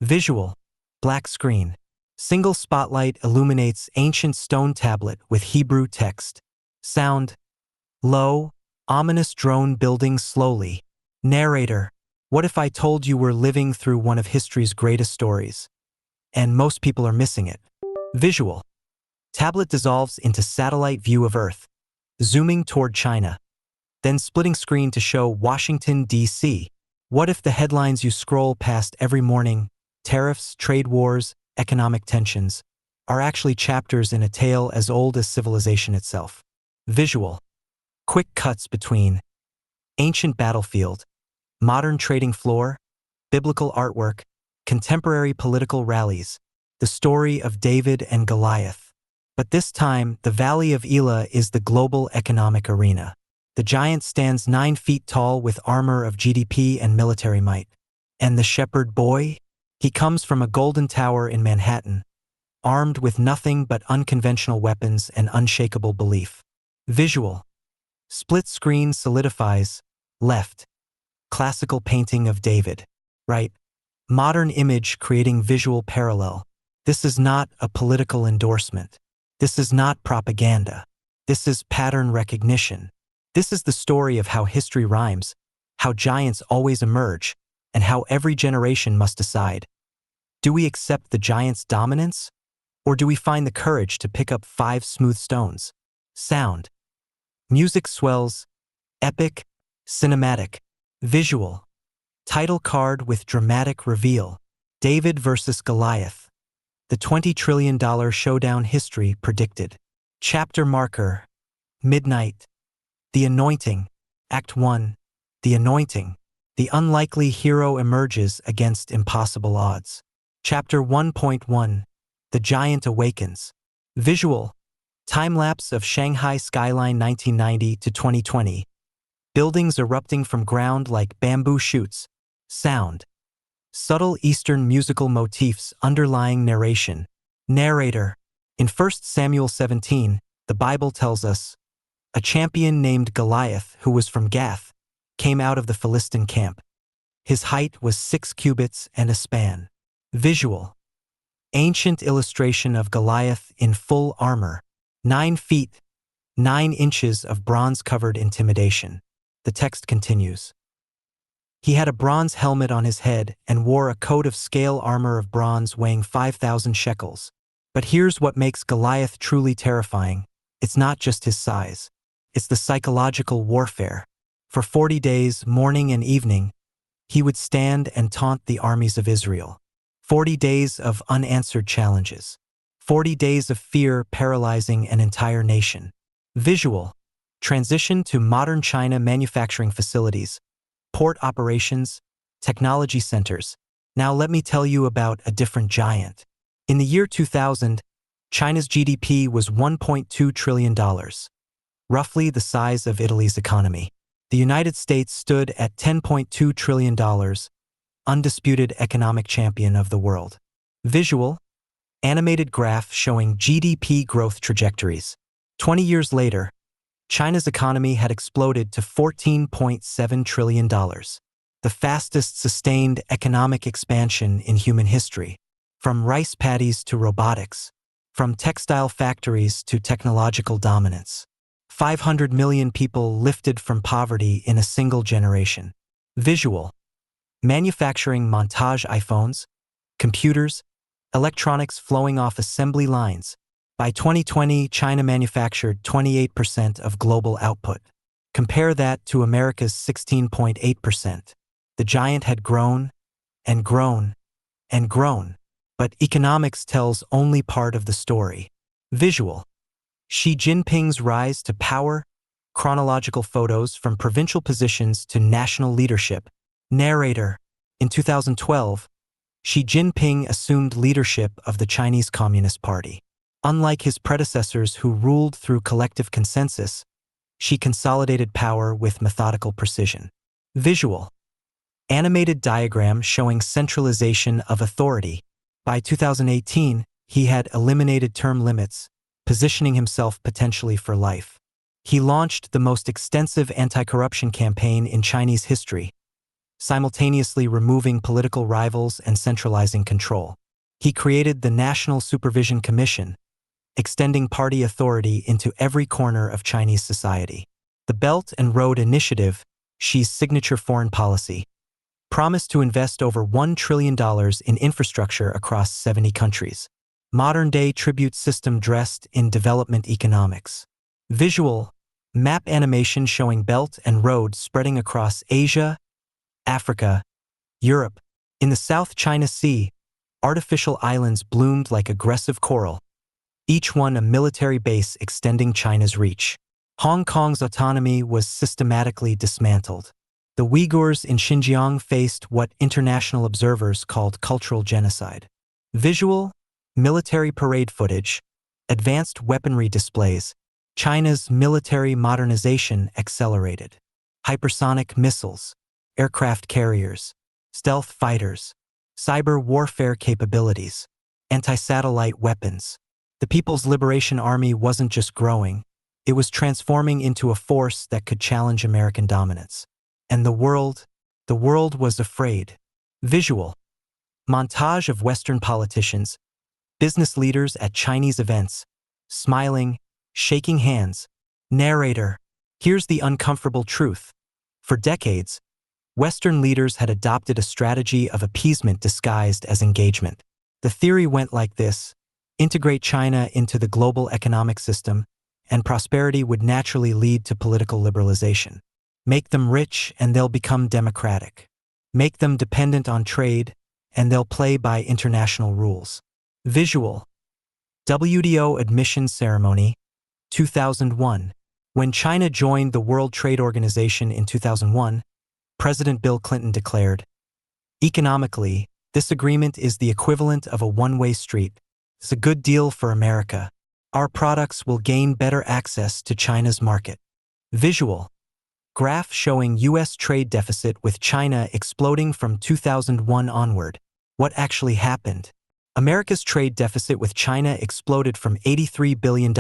Visual, black screen. Single spotlight illuminates ancient stone tablet with Hebrew text. Sound, low, ominous drone building slowly. Narrator, what if I told you we're living through one of history's greatest stories? And most people are missing it. Visual, tablet dissolves into satellite view of Earth, zooming toward China, then splitting screen to show Washington, D.C. What if the headlines you scroll past every morning, tariffs, trade wars, economic tensions, are actually chapters in a tale as old as civilization itself? Visual, quick cuts between ancient battlefield, modern trading floor, biblical artwork, contemporary political rallies, the story of David and Goliath. But this time, the Valley of Elah is the global economic arena. The giant stands 9 feet tall with armor of GDP and military might. And the shepherd boy? He comes from a golden tower in Manhattan, armed with nothing but unconventional weapons and unshakable belief. Visual, split screen solidifies, left, classical painting of David, right, modern image creating visual parallel. This is not a political endorsement. This is not propaganda. This is pattern recognition. This is the story of how history rhymes, how giants always emerge, and how every generation must decide. Do we accept the giant's dominance? Or do we find the courage to pick up 5 smooth stones? Sound. Music swells, epic, cinematic. Visual, title card with dramatic reveal. David versus Goliath. The $20 trillion showdown history predicted. Chapter marker, midnight. The anointing, Act 1. The anointing. The unlikely hero emerges against impossible odds. Chapter 1.1. The giant awakens. Visual, time-lapse of Shanghai skyline 1990 to 2020. Buildings erupting from ground like bamboo shoots. Sound. Subtle Eastern musical motifs underlying narration. Narrator. In 1 Samuel 17, the Bible tells us, a champion named Goliath, who was from Gath, came out of the Philistine camp. His height was 6 cubits and a span. Visual, ancient illustration of Goliath in full armor. 9 feet, 9 inches of bronze-covered intimidation. The text continues. He had a bronze helmet on his head and wore a coat of scale armor of bronze weighing 5,000 shekels. But here's what makes Goliath truly terrifying. It's not just his size. It's the psychological warfare. For 40 days, morning and evening, he would stand and taunt the armies of Israel. 40 days of unanswered challenges. 40 days of fear paralyzing an entire nation. Visual, transition to modern China manufacturing facilities, port operations, technology centers. Now let me tell you about a different giant. In the year 2000, China's GDP was $1.2 trillion, roughly the size of Italy's economy. The United States stood at $10.2 trillion, undisputed economic champion of the world. Visual, animated graph showing GDP growth trajectories. 20 years later, China's economy had exploded to $14.7 trillion, the fastest sustained economic expansion in human history. From rice paddies to robotics, from textile factories to technological dominance. 500 million people lifted from poverty in a single generation. Visual, manufacturing montage iPhones, computers, electronics flowing off assembly lines. By 2020, China manufactured 28% of global output. Compare that to America's 16.8%. The giant had grown and grown and grown. But economics tells only part of the story. Visual, Xi Jinping's rise to power, chronological photos from provincial positions to national leadership. Narrator, in 2012, Xi Jinping assumed leadership of the Chinese Communist Party. Unlike his predecessors who ruled through collective consensus, Xi consolidated power with methodical precision. Visual, animated diagram showing centralization of authority. By 2018, he had eliminated term limits, positioning himself potentially for life. He launched the most extensive anti-corruption campaign in Chinese history, simultaneously removing political rivals and centralizing control. He created the National Supervision Commission, extending party authority into every corner of Chinese society. The Belt and Road Initiative, Xi's signature foreign policy, promised to invest over $1 trillion in infrastructure across 70 countries. Modern-day tribute system dressed in development economics. Visual, map animation showing belt and road spreading across Asia, Africa, Europe. In the South China Sea, artificial islands bloomed like aggressive coral, each one a military base extending China's reach. Hong Kong's autonomy was systematically dismantled. The Uyghurs in Xinjiang faced what international observers called cultural genocide. Visual, military parade footage, advanced weaponry displays. China's military modernization accelerated. Hypersonic missiles, aircraft carriers, stealth fighters, cyber warfare capabilities, anti-satellite weapons. The People's Liberation Army wasn't just growing, it was transforming into a force that could challenge American dominance. And the world was afraid. Visual, montage of Western politicians, business leaders at Chinese events, smiling, shaking hands. Narrator, here's the uncomfortable truth. For decades, Western leaders had adopted a strategy of appeasement disguised as engagement. The theory went like this: integrate China into the global economic system, and prosperity would naturally lead to political liberalization. Make them rich and they'll become democratic. Make them dependent on trade and they'll play by international rules. Visual, WTO admission ceremony, 2001. When China joined the World Trade Organization in 2001, President Bill Clinton declared, "Economically, this agreement is the equivalent of a one-way street. It's a good deal for America. Our products will gain better access to China's market." Visual, graph showing U.S. trade deficit with China exploding from 2001 onward. What actually happened? America's trade deficit with China exploded from $83 billion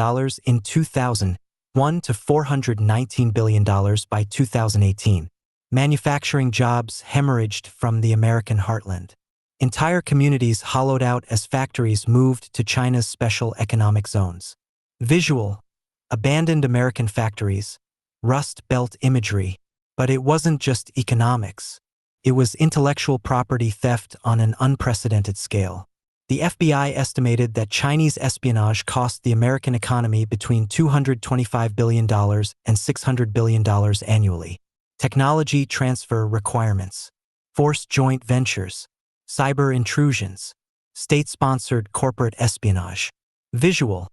in 2001 to $419 billion by 2018. Manufacturing jobs hemorrhaged from the American heartland. Entire communities hollowed out as factories moved to China's special economic zones. Visual, abandoned American factories, Rust Belt imagery. But it wasn't just economics. It was intellectual property theft on an unprecedented scale. The FBI estimated that Chinese espionage cost the American economy between $225 billion and $600 billion annually. Technology transfer requirements, forced joint ventures, cyber intrusions, state-sponsored corporate espionage. Visual,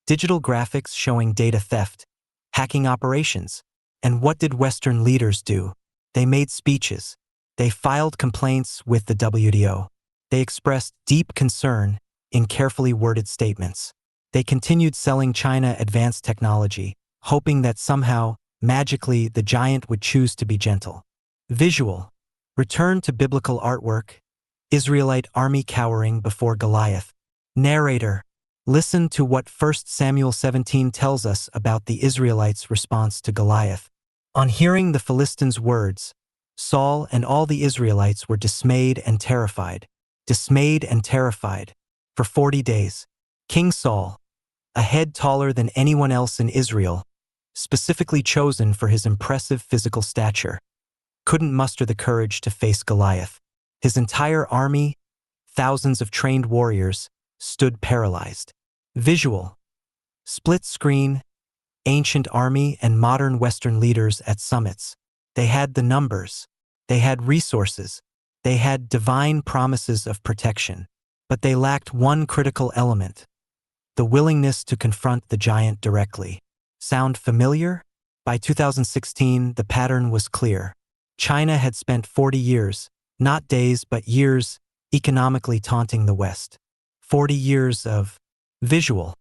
digital graphics showing data theft, hacking operations. And what did Western leaders do? They made speeches. They filed complaints with the WTO. They expressed deep concern in carefully worded statements. They continued selling China advanced technology, hoping that somehow, magically, the giant would choose to be gentle. Visual, return to biblical artwork, Israelite army cowering before Goliath. Narrator, listen to what 1 Samuel 17 tells us about the Israelites' response to Goliath. On hearing the Philistines' words, Saul and all the Israelites were dismayed and terrified. Dismayed and terrified. For 40 days. King Saul, a head taller than anyone else in Israel, specifically chosen for his impressive physical stature, couldn't muster the courage to face Goliath. His entire army, thousands of trained warriors, stood paralyzed. Visual, split screen, ancient army and modern Western leaders at summits. They had the numbers. They had resources. They had divine promises of protection. But they lacked one critical element: the willingness to confront the giant directly. Sound familiar? By 2016, the pattern was clear. China had spent 40 years, not days but years, economically taunting the West. 40 years of visual,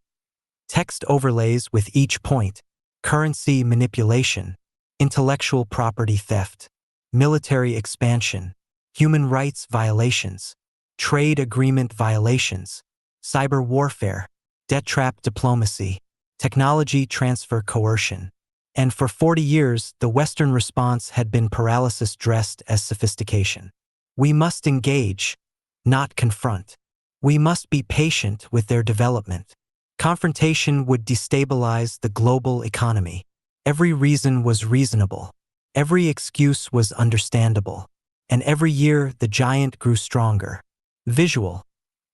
text overlays with each point, currency manipulation, intellectual property theft, military expansion, human rights violations, trade agreement violations, cyber warfare, debt trap diplomacy, technology transfer coercion. And for 40 years, the Western response had been paralysis dressed as sophistication. We must engage, not confront. We must be patient with their development. Confrontation would destabilize the global economy. Every reason was reasonable. Every excuse was understandable. And every year, the giant grew stronger. Visual: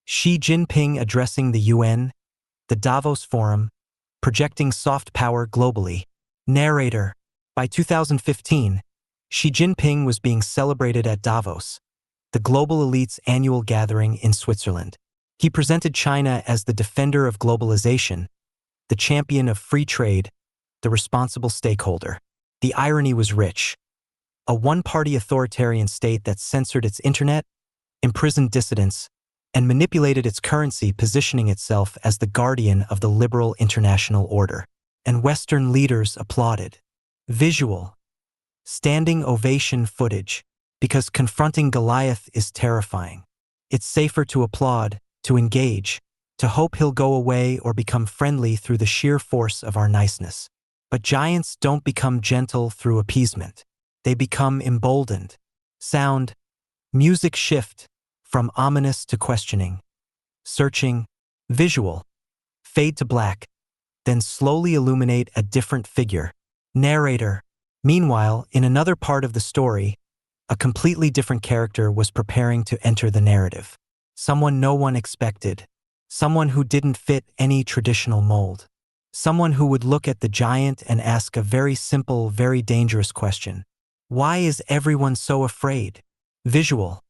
Xi Jinping addressing the UN, the Davos Forum, projecting soft power globally. Narrator: By 2015, Xi Jinping was being celebrated at Davos, the global elite's annual gathering in Switzerland. He presented China as the defender of globalization, the champion of free trade, the responsible stakeholder. The irony was rich. A one-party authoritarian state that censored its internet, imprisoned dissidents, and manipulated its currency, positioning itself as the guardian of the liberal international order. And Western leaders applauded. Visual: Standing ovation footage. Because confronting Goliath is terrifying. It's safer to applaud, to engage, to hope he'll go away or become friendly through the sheer force of our niceness. But giants don't become gentle through appeasement. They become emboldened. Sound: Music shift from ominous to questioning. Searching. Visual: Fade to black, then slowly illuminate a different figure. Narrator: Meanwhile, in another part of the story, a completely different character was preparing to enter the narrative. Someone no one expected. Someone who didn't fit any traditional mold. Someone who would look at the giant and ask a very simple, very dangerous question. Why is everyone so afraid? Visual: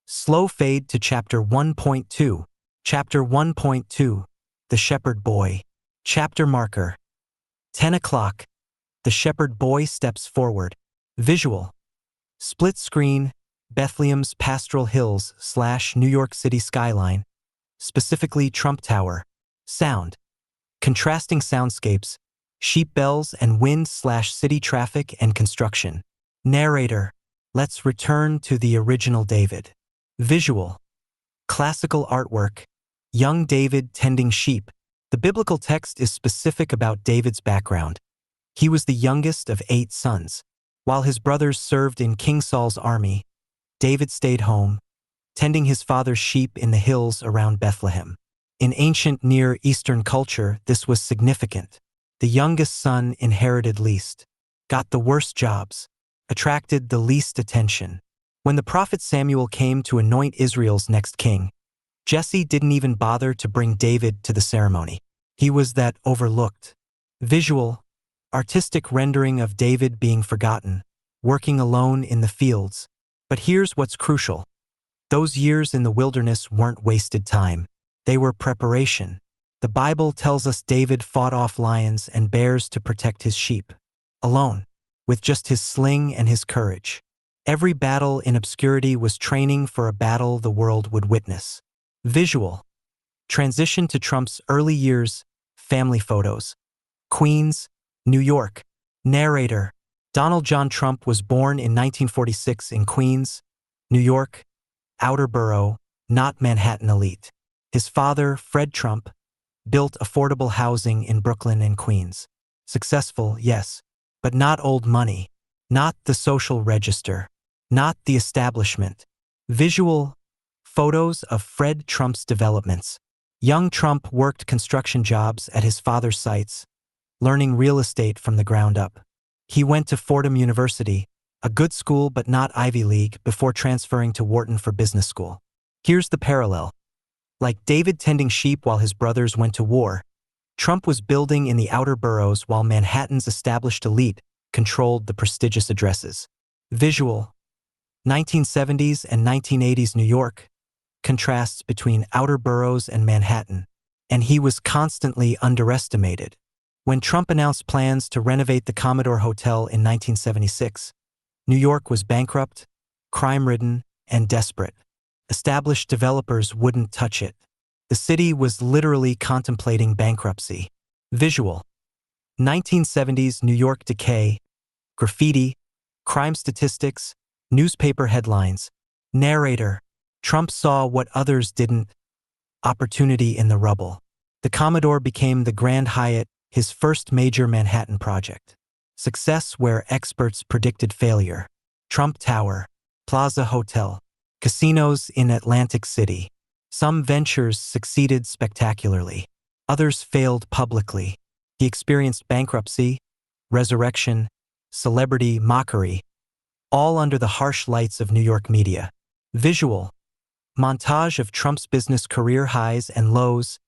Slow fade to Chapter 1.2. Chapter 1.2. The Shepherd Boy. Chapter marker: 10 o'clock. The shepherd boy steps forward. Visual: Split screen: Bethlehem's pastoral hills / New York City skyline, specifically Trump Tower. Sound: Contrasting soundscapes, sheep bells and wind / city traffic and construction. Narrator: Let's return to the original David. Visual: Classical artwork: Young David tending sheep. The biblical text is specific about David's background. He was the youngest of 8 sons. While his brothers served in King Saul's army, David stayed home, tending his father's sheep in the hills around Bethlehem. In ancient Near Eastern culture, this was significant. The youngest son inherited least, got the worst jobs, attracted the least attention. When the prophet Samuel came to anoint Israel's next king, Jesse didn't even bother to bring David to the ceremony. He was that overlooked. Visual: Artistic rendering of David being forgotten, working alone in the fields. But here's what's crucial. Those years in the wilderness weren't wasted time. They were preparation. The Bible tells us David fought off lions and bears to protect his sheep. Alone, with just his sling and his courage. Every battle in obscurity was training for a battle the world would witness. Visual: Transition to Trump's early years, family photos. Queens, New York. Narrator: Donald John Trump was born in 1946 in Queens, New York, outer borough, not Manhattan elite. His father, Fred Trump, built affordable housing in Brooklyn and Queens. Successful, yes, but not old money, not the social register, not the establishment. Visual: Photos of Fred Trump's developments. Young Trump worked construction jobs at his father's sites, learning real estate from the ground up. He went to Fordham University, a good school but not Ivy League, before transferring to Wharton for business school. Here's the parallel. Like David tending sheep while his brothers went to war, Trump was building in the outer boroughs while Manhattan's established elite controlled the prestigious addresses. Visual: 1970s and 1980s New York, contrasts between outer boroughs and Manhattan, and he was constantly underestimated. When Trump announced plans to renovate the Commodore Hotel in 1976, New York was bankrupt, crime-ridden, and desperate. Established developers wouldn't touch it. The city was literally contemplating bankruptcy. Visual: 1970s New York decay, graffiti, crime statistics, newspaper headlines. Narrator: Trump saw what others didn't. Opportunity in the rubble. The Commodore became the Grand Hyatt, his first major Manhattan project. Success where experts predicted failure. Trump Tower, Plaza Hotel, casinos in Atlantic City. Some ventures succeeded spectacularly. Others failed publicly. He experienced bankruptcy, resurrection, celebrity mockery, all under the harsh lights of New York media. Visual, montage of Trump's business career highs and lows,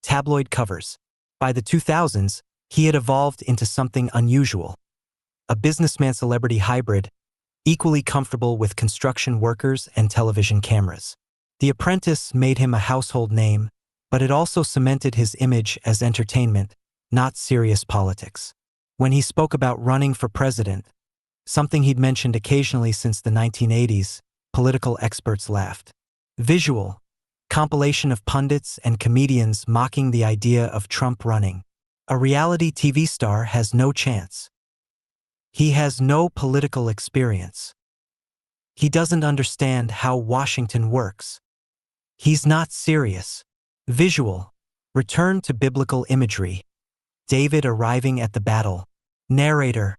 tabloid covers. By the 2000s, he had evolved into something unusual. A businessman-celebrity hybrid, equally comfortable with construction workers and television cameras. The Apprentice made him a household name, but it also cemented his image as entertainment, not serious politics. When he spoke about running for president, something he'd mentioned occasionally since the 1980s, political experts laughed. Visual, compilation of pundits and comedians mocking the idea of Trump running. A reality TV star has no chance. He has no political experience. He doesn't understand how Washington works. He's not serious. Visual, return to biblical imagery. David arriving at the battle. Narrator,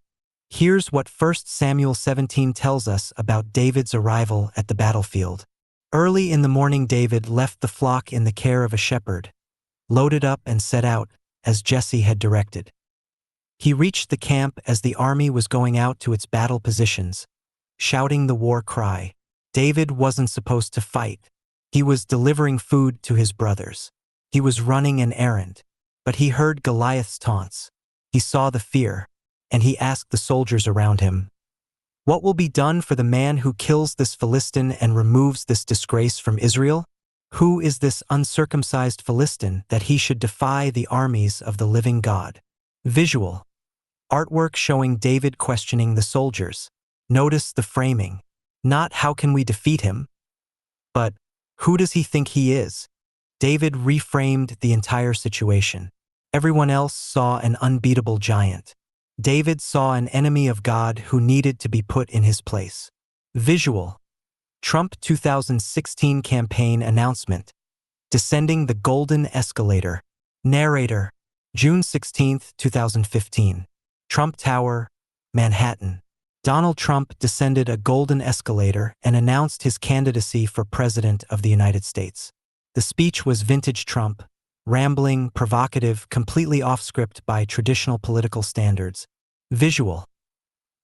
here's what 1 Samuel 17 tells us about David's arrival at the battlefield. Early in the morning David left the flock in the care of a shepherd, loaded up and set out, as Jesse had directed. He reached the camp as the army was going out to its battle positions, shouting the war cry. David wasn't supposed to fight. He was delivering food to his brothers. He was running an errand. But he heard Goliath's taunts. He saw the fear, and he asked the soldiers around him, "What will be done for the man who kills this Philistine and removes this disgrace from Israel? Who is this uncircumcised Philistine that he should defy the armies of the living God?" Visual, artwork showing David questioning the soldiers. Notice the framing. Not how can we defeat him, but who does he think he is? David reframed the entire situation. Everyone else saw an unbeatable giant. David saw an enemy of God who needed to be put in his place. Visual, Trump 2016 campaign announcement. Descending the golden escalator. Narrator, June 16, 2015. Trump Tower, Manhattan. Donald Trump descended a golden escalator and announced his candidacy for President of the United States. The speech was vintage Trump, rambling, provocative, completely off-script by traditional political standards. Visual,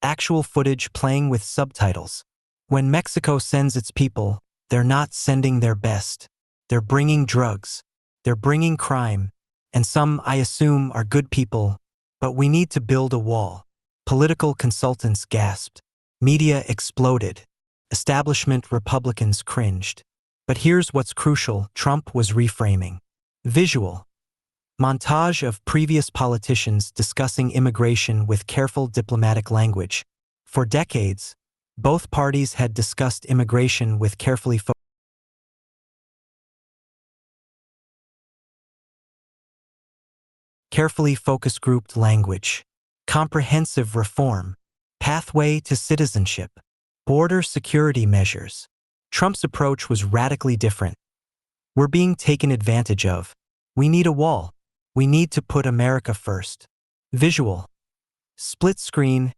actual footage playing with subtitles. When Mexico sends its people, they're not sending their best. They're bringing drugs. They're bringing crime. And some, I assume, are good people. But we need to build a wall. Political consultants gasped. Media exploded. Establishment Republicans cringed. But here's what's crucial, Trump was reframing. Visual, montage of previous politicians discussing immigration with careful diplomatic language. For decades, both parties had discussed immigration with carefully focus-grouped language. Comprehensive reform, pathway to citizenship, border security measures. Trump's approach was radically different. We're being taken advantage of. We need a wall. We need to put America first. Visual, split screen,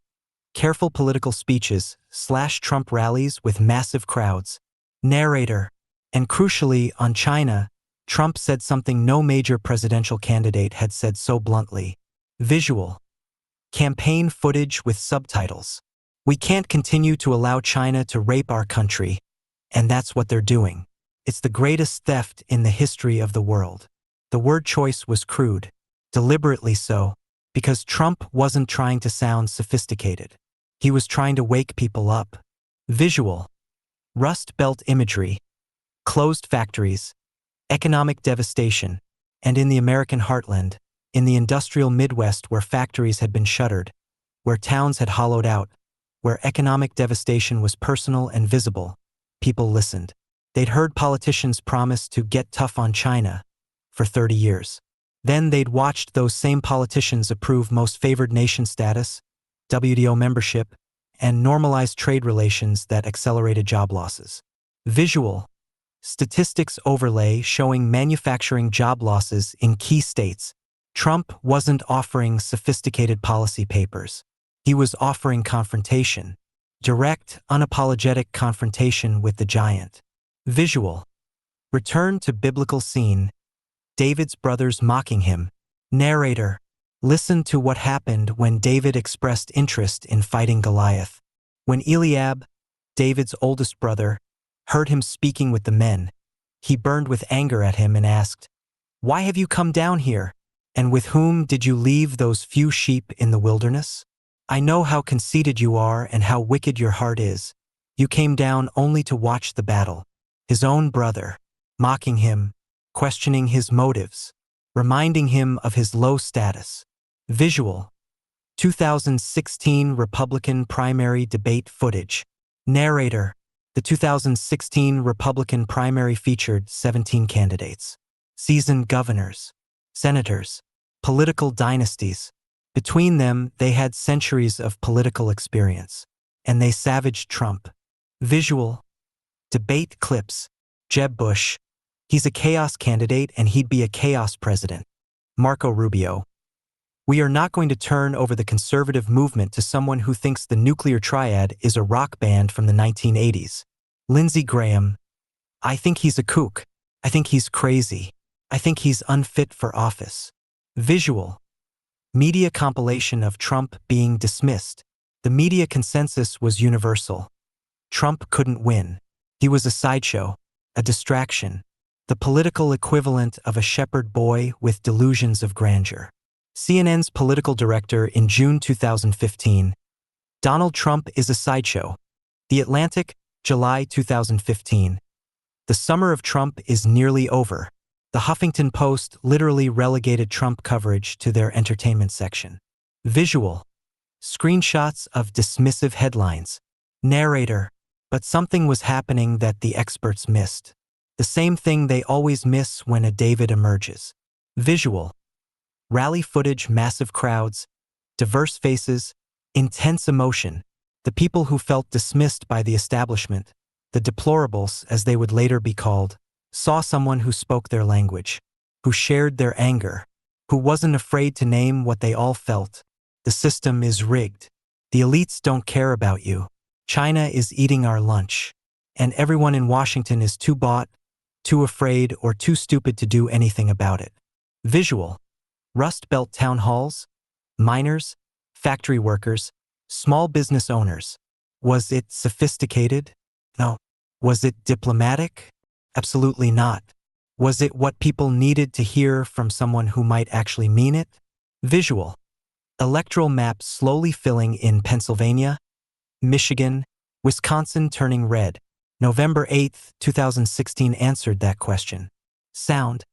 careful political speeches / Trump rallies with massive crowds. Narrator, and crucially on China, Trump said something no major presidential candidate had said so bluntly. Visual, campaign footage with subtitles. We can't continue to allow China to rape our country, and that's what they're doing. It's the greatest theft in the history of the world. The word choice was crude, deliberately so, because Trump wasn't trying to sound sophisticated. He was trying to wake people up. Visual, Rust Belt imagery, closed factories, economic devastation, and in the American heartland, in the industrial Midwest where factories had been shuttered, where towns had hollowed out, where economic devastation was personal and visible, people listened. They'd heard politicians promise to get tough on China for 30 years. Then they'd watched those same politicians approve most favored nation status, WTO membership, and normalized trade relations that accelerated job losses. Visual, statistics overlay showing manufacturing job losses in key states. Trump wasn't offering sophisticated policy papers. He was offering confrontation. Direct, unapologetic confrontation with the giant. Visual. Return to biblical scene. David's brothers mocking him. Narrator. Listen to what happened when David expressed interest in fighting Goliath. When Eliab, David's oldest brother, heard him speaking with the men, he burned with anger at him and asked, "Why have you come down here? And with whom did you leave those few sheep in the wilderness? I know how conceited you are and how wicked your heart is. You came down only to watch the battle." His own brother, mocking him, questioning his motives, reminding him of his low status. Visual. 2016 Republican primary debate footage. Narrator. The 2016 Republican primary featured 17 candidates. Seasoned governors, senators, political dynasties. Between them, they had centuries of political experience. And they savaged Trump. Visual. Debate clips. Jeb Bush. He's a chaos candidate and he'd be a chaos president. Marco Rubio. We are not going to turn over the conservative movement to someone who thinks the nuclear triad is a rock band from the 1980s. Lindsey Graham. I think he's a kook. I think he's crazy. I think he's unfit for office. Visual. Media compilation of Trump being dismissed. The media consensus was universal. Trump couldn't win. He was a sideshow, a distraction, the political equivalent of a shepherd boy with delusions of grandeur. CNN's political director in June 2015. Donald Trump is a sideshow. The Atlantic, July 2015. The summer of Trump is nearly over. The Huffington Post literally relegated Trump coverage to their entertainment section. Visual. Screenshots of dismissive headlines. Narrator. But something was happening that the experts missed. The same thing they always miss when a David emerges. Visual. Rally footage, massive crowds, diverse faces, intense emotion. The people who felt dismissed by the establishment, the deplorables as they would later be called, saw someone who spoke their language, who shared their anger, who wasn't afraid to name what they all felt. The system is rigged. The elites don't care about you. China is eating our lunch. And everyone in Washington is too bought, too afraid, or too stupid to do anything about it. Visual. Rust Belt town halls, miners, factory workers, small business owners. Was it sophisticated? No. Was it diplomatic? Absolutely not. Was it what people needed to hear from someone who might actually mean it? Visual. Electoral map slowly filling in Pennsylvania, Michigan, Wisconsin turning red. November 8, 2016 answered that question. Sound.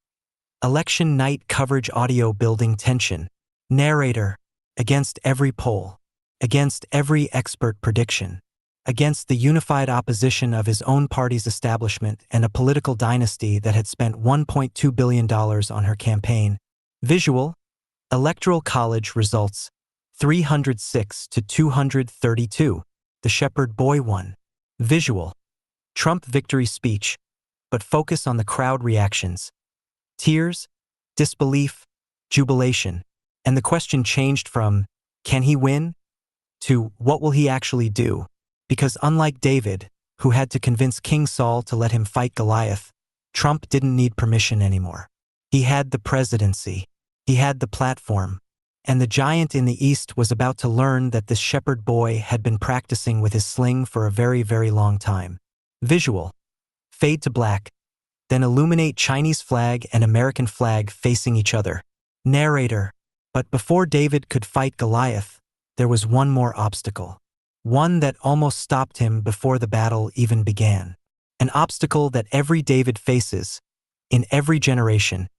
Election night coverage audio building tension. Narrator. Against every poll. Against every expert prediction. Against the unified opposition of his own party's establishment and a political dynasty that had spent $1.2 billion on her campaign. Visual. Electoral college results. 306 to 232. The shepherd boy won. Visual. Trump victory speech. But focus on the crowd reactions. Tears, disbelief, jubilation. And the question changed from, can he win? To, what will he actually do? Because unlike David, who had to convince King Saul to let him fight Goliath, Trump didn't need permission anymore. He had the presidency. He had the platform. And the giant in the east was about to learn that this shepherd boy had been practicing with his sling for a very, very long time. Visual. Fade to black. Then illuminate Chinese flag and American flag facing each other. Narrator. But before David could fight Goliath, there was one more obstacle. One that almost stopped him before the battle even began. An obstacle that every David faces, in every generation,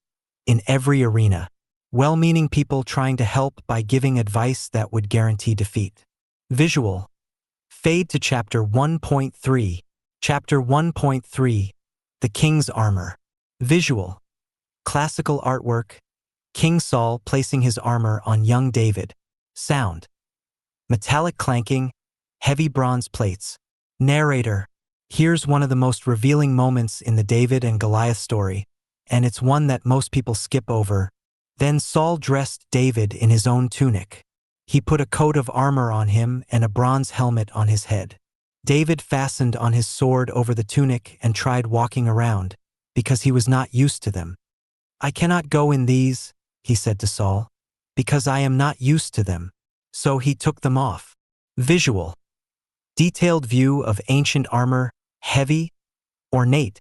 in every arena. Well-meaning people trying to help by giving advice that would guarantee defeat. Visual. Fade to Chapter 1.3. Chapter 1.3. The King's Armor. Visual. Classical artwork. King Saul placing his armor on young David. Sound. Metallic clanking. Heavy bronze plates. Narrator. Here's one of the most revealing moments in the David and Goliath story, and it's one that most people skip over. Then Saul dressed David in his own tunic. He put a coat of armor on him and a bronze helmet on his head. David fastened on his sword over the tunic and tried walking around, because he was not used to them. "I cannot go in these," he said to Saul, "because I am not used to them." So he took them off. Visual. Detailed view of ancient armor, heavy, ornate,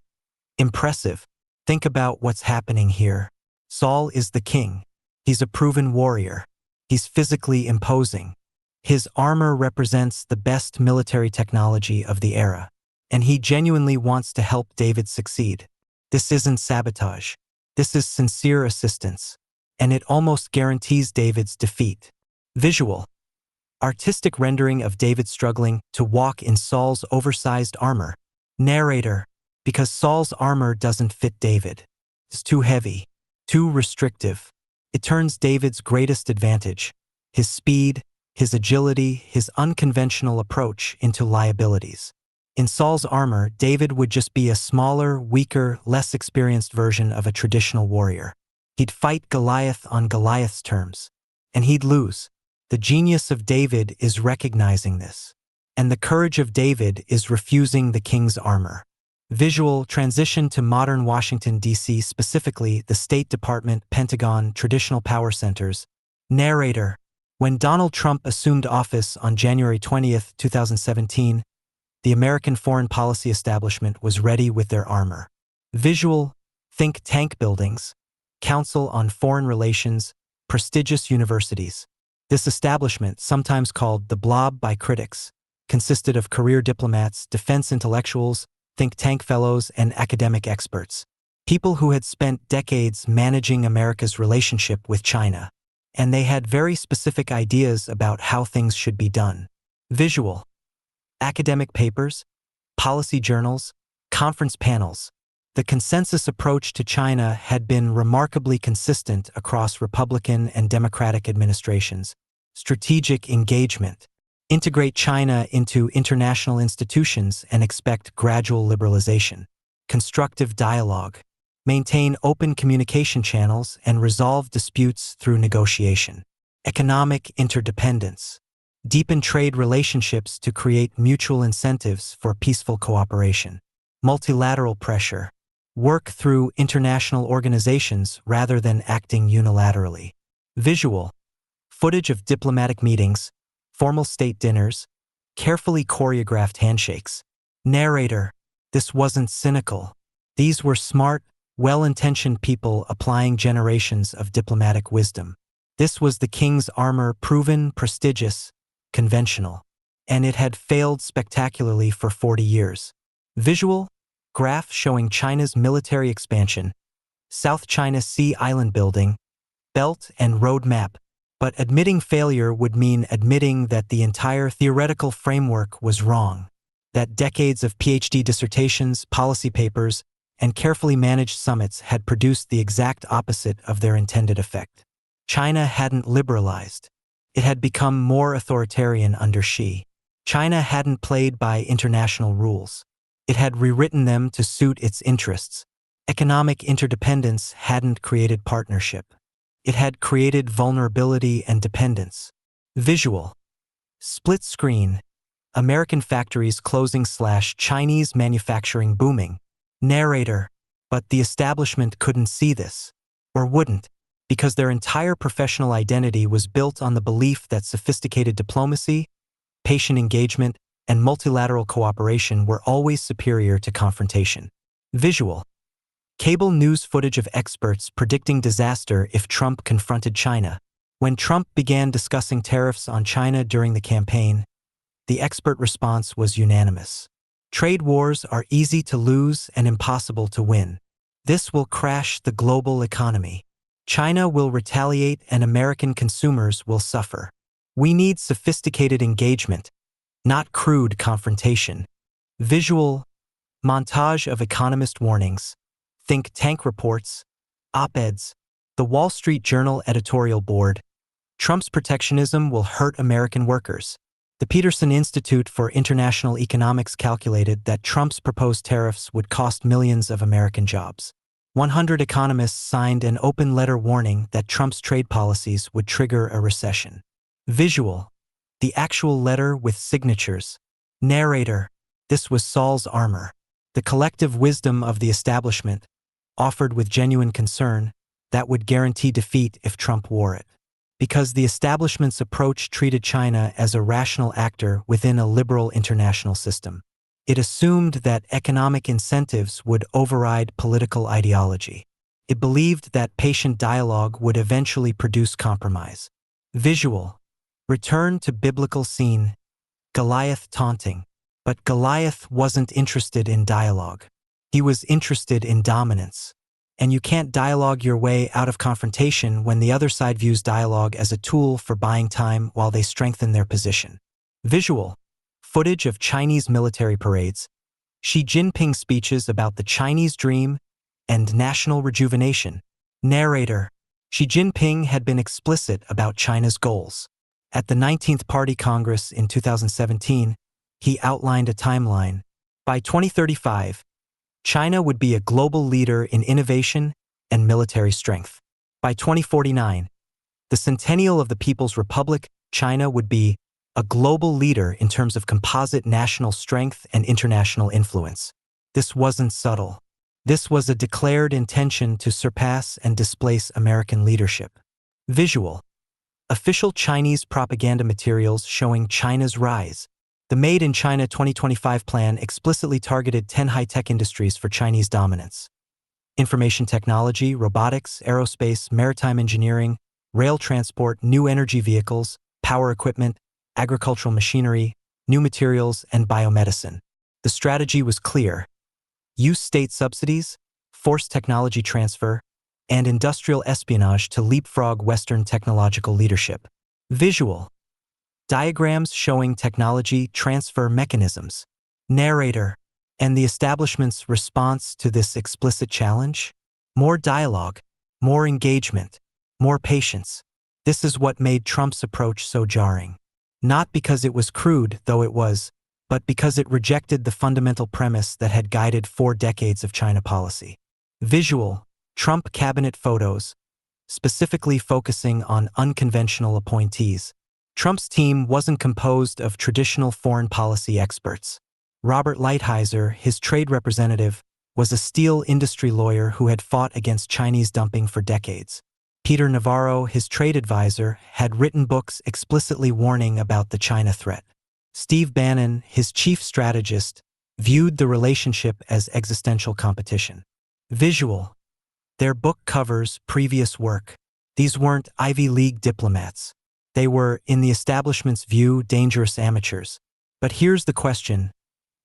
impressive. Think about what's happening here. Saul is the king. He's a proven warrior. He's physically imposing. His armor represents the best military technology of the era, and he genuinely wants to help David succeed. This isn't sabotage. This is sincere assistance, and it almost guarantees David's defeat. Visual. Artistic rendering of David struggling to walk in Saul's oversized armor. Narrator. Because Saul's armor doesn't fit David. It's too heavy, too restrictive. It turns David's greatest advantage, his speed, his agility, his unconventional approach, into liabilities. In Saul's armor, David would just be a smaller, weaker, less experienced version of a traditional warrior. He'd fight Goliath on Goliath's terms, and he'd lose. The genius of David is recognizing this, and the courage of David is refusing the king's armor. Visual transition to modern Washington, D.C., specifically the State Department, Pentagon, traditional power centers. Narrator. When Donald Trump assumed office on January 20th, 2017, the American foreign policy establishment was ready with their armor. Visual. Think tank buildings, Council on Foreign Relations, prestigious universities. This establishment, sometimes called the Blob by critics, consisted of career diplomats, defense intellectuals, think tank fellows, and academic experts. People who had spent decades managing America's relationship with China, and they had very specific ideas about how things should be done. Visual. Academic papers, policy journals, conference panels. The consensus approach to China had been remarkably consistent across Republican and Democratic administrations. Strategic engagement. Integrate China into international institutions and expect gradual liberalization. Constructive dialogue. Maintain open communication channels and resolve disputes through negotiation. Economic interdependence. Deepen trade relationships to create mutual incentives for peaceful cooperation. Multilateral pressure. Work through international organizations rather than acting unilaterally. Visual. Footage of diplomatic meetings, formal state dinners, carefully choreographed handshakes. Narrator. This wasn't cynical. These were smart, well-intentioned people applying generations of diplomatic wisdom. This was the king's armor, proven, prestigious, conventional. And it had failed spectacularly for 40 years. Visual. Graph showing China's military expansion, South China Sea island building, belt and road map. But admitting failure would mean admitting that the entire theoretical framework was wrong, that decades of PhD dissertations, policy papers, and carefully managed summits had produced the exact opposite of their intended effect. China hadn't liberalized. It had become more authoritarian under Xi. China hadn't played by international rules. It had rewritten them to suit its interests. Economic interdependence hadn't created partnership. It had created vulnerability and dependence. Visual. Split screen. American factories closing / Chinese manufacturing booming. Narrator. But the establishment couldn't see this. Or wouldn't, because their entire professional identity was built on the belief that sophisticated diplomacy, patient engagement, and multilateral cooperation were always superior to confrontation. Visual. Cable news footage of experts predicting disaster if Trump confronted China. When Trump began discussing tariffs on China during the campaign, the expert response was unanimous. Trade wars are easy to lose and impossible to win. This will crash the global economy. China will retaliate and American consumers will suffer. We need sophisticated engagement, not crude confrontation. Visual. Montage of economist warnings, think tank reports, op-eds, the Wall Street Journal editorial board. Trump's protectionism will hurt American workers. The Peterson Institute for International Economics calculated that Trump's proposed tariffs would cost millions of American jobs. 100 economists signed an open letter warning that Trump's trade policies would trigger a recession. Visual. The actual letter with signatures. Narrator. This was Saul's armor. The collective wisdom of the establishment, offered with genuine concern, that would guarantee defeat if Trump wore it. Because the establishment's approach treated China as a rational actor within a liberal international system. It assumed that economic incentives would override political ideology. It believed that patient dialogue would eventually produce compromise. Visual. Return to biblical scene. Goliath taunting. But Goliath wasn't interested in dialogue. He was interested in dominance. And you can't dialogue your way out of confrontation when the other side views dialogue as a tool for buying time while they strengthen their position. Visual. Footage of Chinese military parades. Xi Jinping speeches about the Chinese dream and national rejuvenation. Narrator. Xi Jinping had been explicit about China's goals. At the 19th Party Congress in 2017, he outlined a timeline. By 2035, China would be a global leader in innovation and military strength. By 2049, the centennial of the People's Republic, China would be a global leader in terms of composite national strength and international influence. This wasn't subtle. This was a declared intention to surpass and displace American leadership. Visual. Official Chinese propaganda materials showing China's rise. The Made in China 2025 plan explicitly targeted 10 high-tech industries for Chinese dominance. Information technology, robotics, aerospace, maritime engineering, rail transport, new energy vehicles, power equipment, agricultural machinery, new materials, and biomedicine. The strategy was clear. Use state subsidies, force technology transfer, and industrial espionage to leapfrog Western technological leadership. Visual. Diagrams showing technology transfer mechanisms. Narrator. And the establishment's response to this explicit challenge? More dialogue, more engagement, more patience. This is what made Trump's approach so jarring. Not because it was crude, though it was, but because it rejected the fundamental premise that had guided 4 decades of China policy. Visual. Trump cabinet photos, specifically focusing on unconventional appointees. Trump's team wasn't composed of traditional foreign policy experts. Robert Lighthizer, his trade representative, was a steel industry lawyer who had fought against Chinese dumping for decades. Peter Navarro, his trade advisor, had written books explicitly warning about the China threat. Steve Bannon, his chief strategist, viewed the relationship as existential competition. Visual. Their book covers previous work. These weren't Ivy League diplomats. They were, in the establishment's view, dangerous amateurs. But here's the question.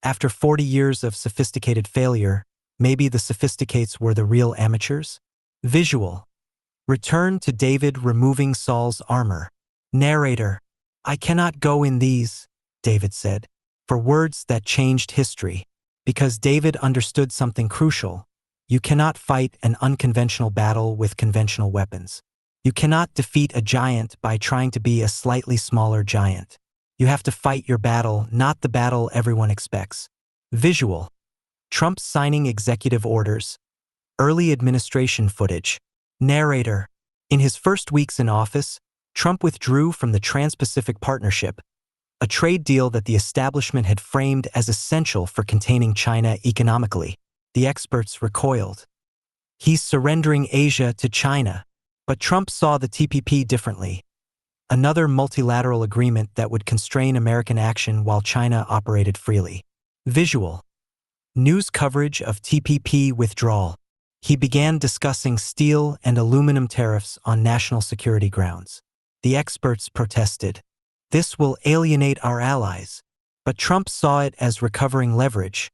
After 40 years of sophisticated failure, maybe the sophisticates were the real amateurs? Visual. Return to David removing Saul's armor. Narrator. I cannot go in these, David said, for words that changed history. Because David understood something crucial. You cannot fight an unconventional battle with conventional weapons. You cannot defeat a giant by trying to be a slightly smaller giant. You have to fight your battle, not the battle everyone expects. Visual. Trump signing executive orders. Early administration footage. Narrator. In his first weeks in office, Trump withdrew from the Trans-Pacific Partnership, a trade deal that the establishment had framed as essential for containing China economically. The experts recoiled. He's surrendering Asia to China. But Trump saw the TPP differently. Another multilateral agreement that would constrain American action while China operated freely. Visual. News coverage of TPP withdrawal. He began discussing steel and aluminum tariffs on national security grounds. The experts protested. This will alienate our allies. But Trump saw it as recovering leverage.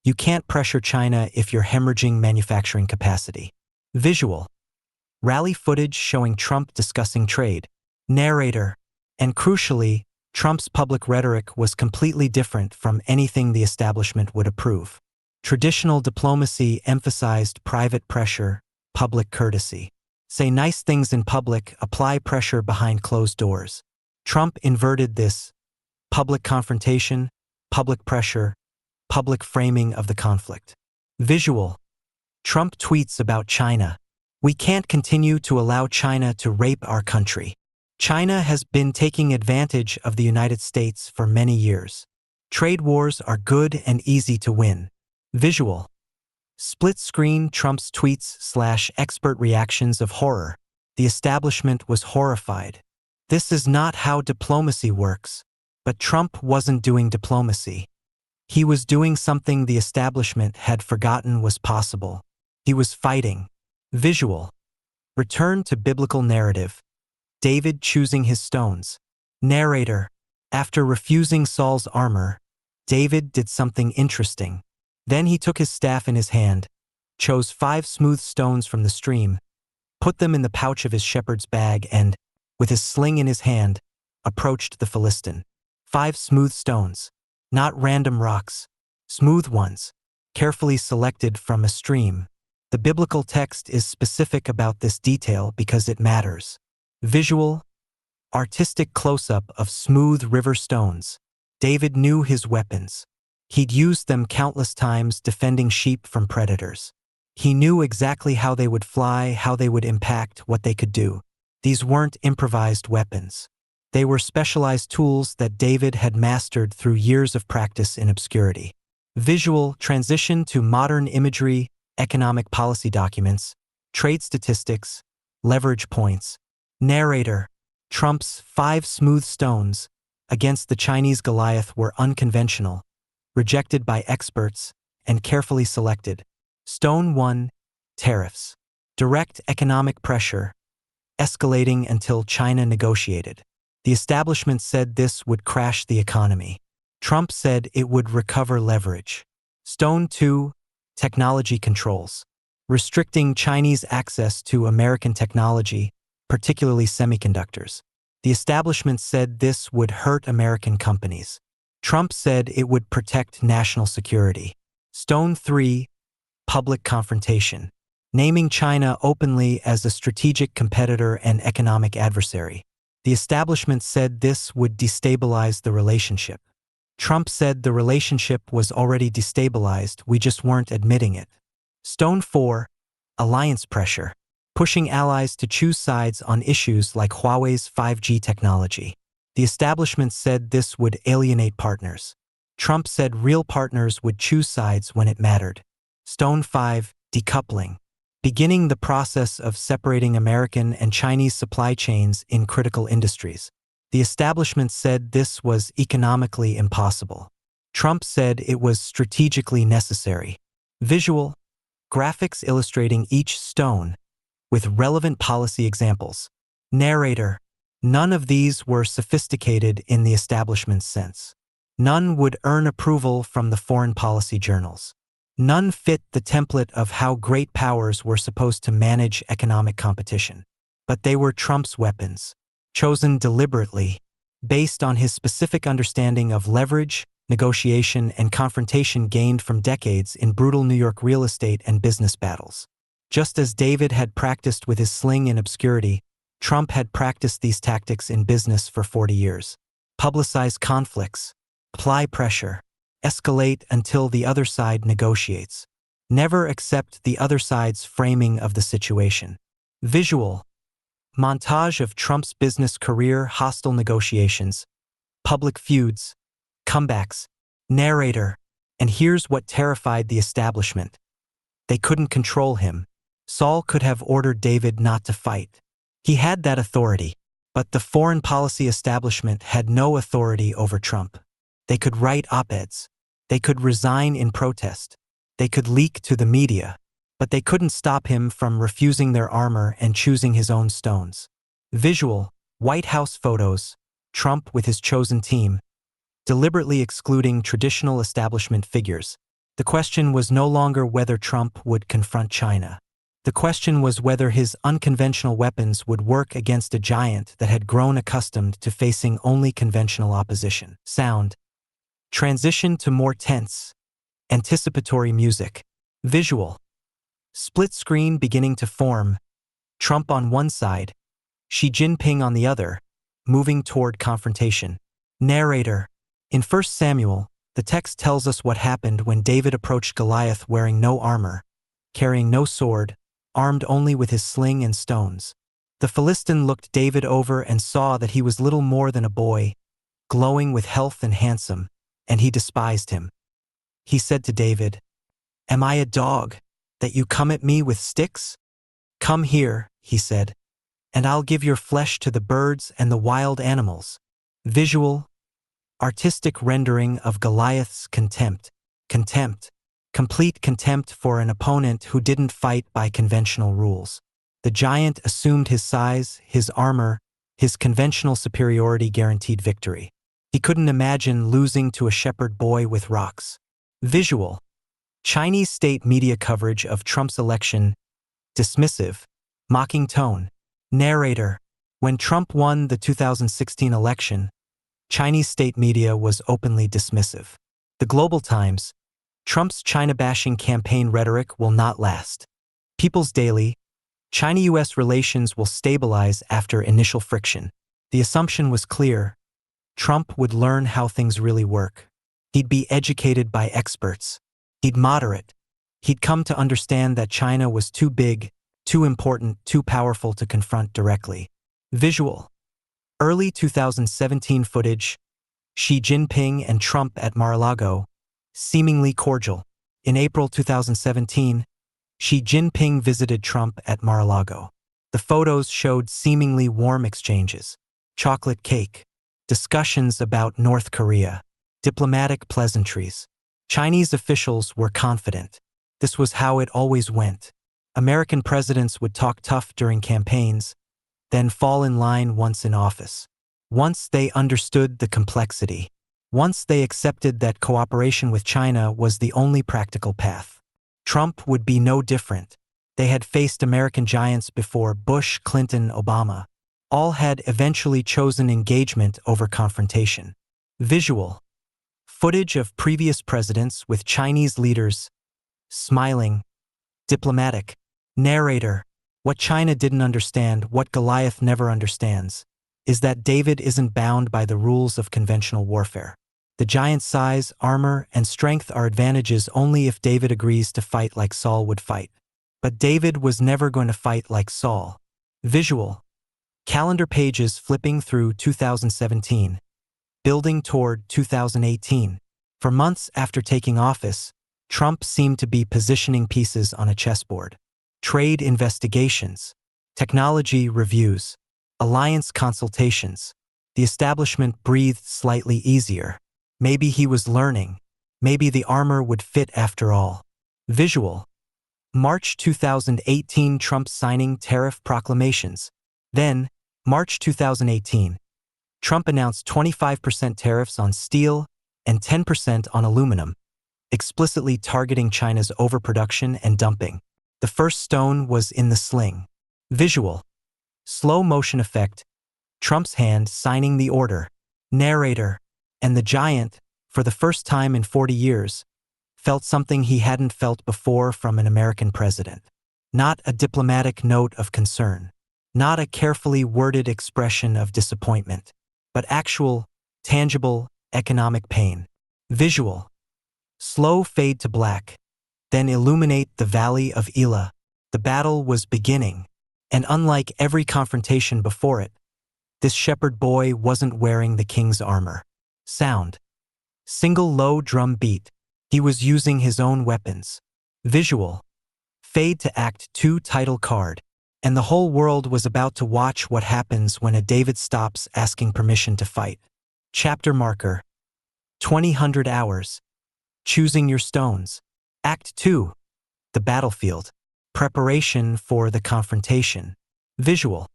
You can't pressure China if you're hemorrhaging manufacturing capacity. Visual. Rally footage showing Trump discussing trade. Narrator. And crucially, Trump's public rhetoric was completely different from anything the establishment would approve. Traditional diplomacy emphasized private pressure, public courtesy. Say nice things in public, apply pressure behind closed doors. Trump inverted this. Public confrontation, public pressure, public framing of the conflict. Visual. Trump tweets about China. We can't continue to allow China to rape our country. China has been taking advantage of the United States for many years. Trade wars are good and easy to win. Visual. Split screen Trump's tweets/expert reactions of horror. The establishment was horrified. This is not how diplomacy works. But Trump wasn't doing diplomacy. He was doing something the establishment had forgotten was possible. He was fighting. Visual. Return to biblical narrative. David choosing his stones. Narrator. After refusing Saul's armor, David did something interesting. Then he took his staff in his hand, chose 5 smooth stones from the stream, put them in the pouch of his shepherd's bag and, with his sling in his hand, approached the Philistine. 5 smooth stones. Not random rocks. Smooth ones. Carefully selected from a stream. The biblical text is specific about this detail because it matters. Visual. Artistic close-up of smooth river stones. David knew his weapons. He'd used them countless times defending sheep from predators. He knew exactly how they would fly, how they would impact, what they could do. These weren't improvised weapons. They were specialized tools that David had mastered through years of practice in obscurity. Visual transition to modern imagery, economic policy documents, trade statistics, leverage points. Narrator. Trump's 5 smooth stones against the Chinese Goliath were unconventional, rejected by experts, and carefully selected. Stone 1. Tariffs. Direct economic pressure, escalating until China negotiated. The establishment said this would crash the economy. Trump said it would recover leverage. Stone 2. Technology controls. Restricting Chinese access to American technology, particularly semiconductors. The establishment said this would hurt American companies. Trump said it would protect national security. Stone 3. Public confrontation. Naming China openly as a strategic competitor and economic adversary. The establishment said this would destabilize the relationship. Trump said the relationship was already destabilized, we just weren't admitting it. Stone 4. Alliance pressure. Pushing allies to choose sides on issues like Huawei's 5G technology. The establishment said this would alienate partners. Trump said real partners would choose sides when it mattered. Stone 5. Decoupling. Beginning the process of separating American and Chinese supply chains in critical industries. The establishment said this was economically impossible. Trump said it was strategically necessary. Visual. Graphics illustrating each stone, with relevant policy examples. Narrator. None of these were sophisticated in the establishment's sense. None would earn approval from the foreign policy journals. None fit the template of how great powers were supposed to manage economic competition. But they were Trump's weapons, chosen deliberately, based on his specific understanding of leverage, negotiation, and confrontation gained from decades in brutal New York real estate and business battles. Just as David had practiced with his sling in obscurity, Trump had practiced these tactics in business for 40 years. Publicize conflicts, apply pressure, escalate until the other side negotiates. Never accept the other side's framing of the situation. Visual. Montage of Trump's business career, hostile negotiations, public feuds, comebacks. Narrator. And here's what terrified the establishment. They couldn't control him. Saul could have ordered David not to fight. He had that authority, but the foreign policy establishment had no authority over Trump. They could write op-eds. They could resign in protest. They could leak to the media, but they couldn't stop him from refusing their armor and choosing his own stones. Visual. White House photos. Trump with his chosen team, deliberately excluding traditional establishment figures. The question was no longer whether Trump would confront China. The question was whether his unconventional weapons would work against a giant that had grown accustomed to facing only conventional opposition. Sound. Transition to more tense, anticipatory music. Visual. Split screen beginning to form. Trump on one side, Xi Jinping on the other, moving toward confrontation. Narrator. In 1 Samuel, the text tells us what happened when David approached Goliath wearing no armor, carrying no sword, armed only with his sling and stones. The Philistine looked David over and saw that he was little more than a boy, glowing with health and handsome, and he despised him. He said to David, "Am I a dog, that you come at me with sticks? Come here," he said, "and I'll give your flesh to the birds and the wild animals." Visual, artistic rendering of Goliath's contempt. Complete contempt for an opponent who didn't fight by conventional rules. The giant assumed his size, his armor, his conventional superiority guaranteed victory. He couldn't imagine losing to a shepherd boy with rocks. Visual, Chinese state media coverage of Trump's election, dismissive, mocking tone. Narrator, when Trump won the 2016 election, Chinese state media was openly dismissive. The Global Times, Trump's China-bashing campaign rhetoric will not last. People's Daily, China-US relations will stabilize after initial friction. The assumption was clear. Trump would learn how things really work. He'd be educated by experts. He'd moderate. He'd come to understand that China was too big, too important, too powerful to confront directly. Visual, early 2017 footage, Xi Jinping and Trump at Mar-a-Lago, seemingly cordial. In April 2017, Xi Jinping visited Trump at Mar-a-Lago. The photos showed seemingly warm exchanges. Chocolate cake, discussions about North Korea, diplomatic pleasantries. Chinese officials were confident. This was how it always went. American presidents would talk tough during campaigns, then fall in line once in office. Once they understood the complexity. Once they accepted that cooperation with China was the only practical path. Trump would be no different. They had faced American giants before: Bush, Clinton, Obama. All had eventually chosen engagement over confrontation. Visual, footage of previous presidents with Chinese leaders, smiling, diplomatic. Narrator, what China didn't understand, what Goliath never understands, is that David isn't bound by the rules of conventional warfare. The giant's size, armor, and strength are advantages only if David agrees to fight like Saul would fight. But David was never going to fight like Saul. Visual, calendar pages flipping through 2017, building toward 2018. For months after taking office, Trump seemed to be positioning pieces on a chessboard. Trade investigations, technology reviews, alliance consultations. The establishment breathed slightly easier. Maybe he was learning. Maybe the armor would fit after all. Visual, March 2018, Trump signing tariff proclamations. Then, March 2018, Trump announced 25% tariffs on steel and 10% on aluminum, explicitly targeting China's overproduction and dumping. The first stone was in the sling. Visual, slow motion effect, Trump's hand signing the order. Narrator, and the giant, for the first time in 40 years, felt something he hadn't felt before from an American president. Not a diplomatic note of concern. Not a carefully worded expression of disappointment, but actual, tangible, economic pain. Visual, slow fade to black, then illuminate the valley of Elah. The battle was beginning, and unlike every confrontation before it, this shepherd boy wasn't wearing the king's armor. Sound, single low drum beat. He was using his own weapons. Visual, fade to Act 2 title card. And the whole world was about to watch what happens when a David stops asking permission to fight. Chapter marker, 2000 hours. Choosing your stones. Act 2, the battlefield. Preparation for the confrontation. Visual,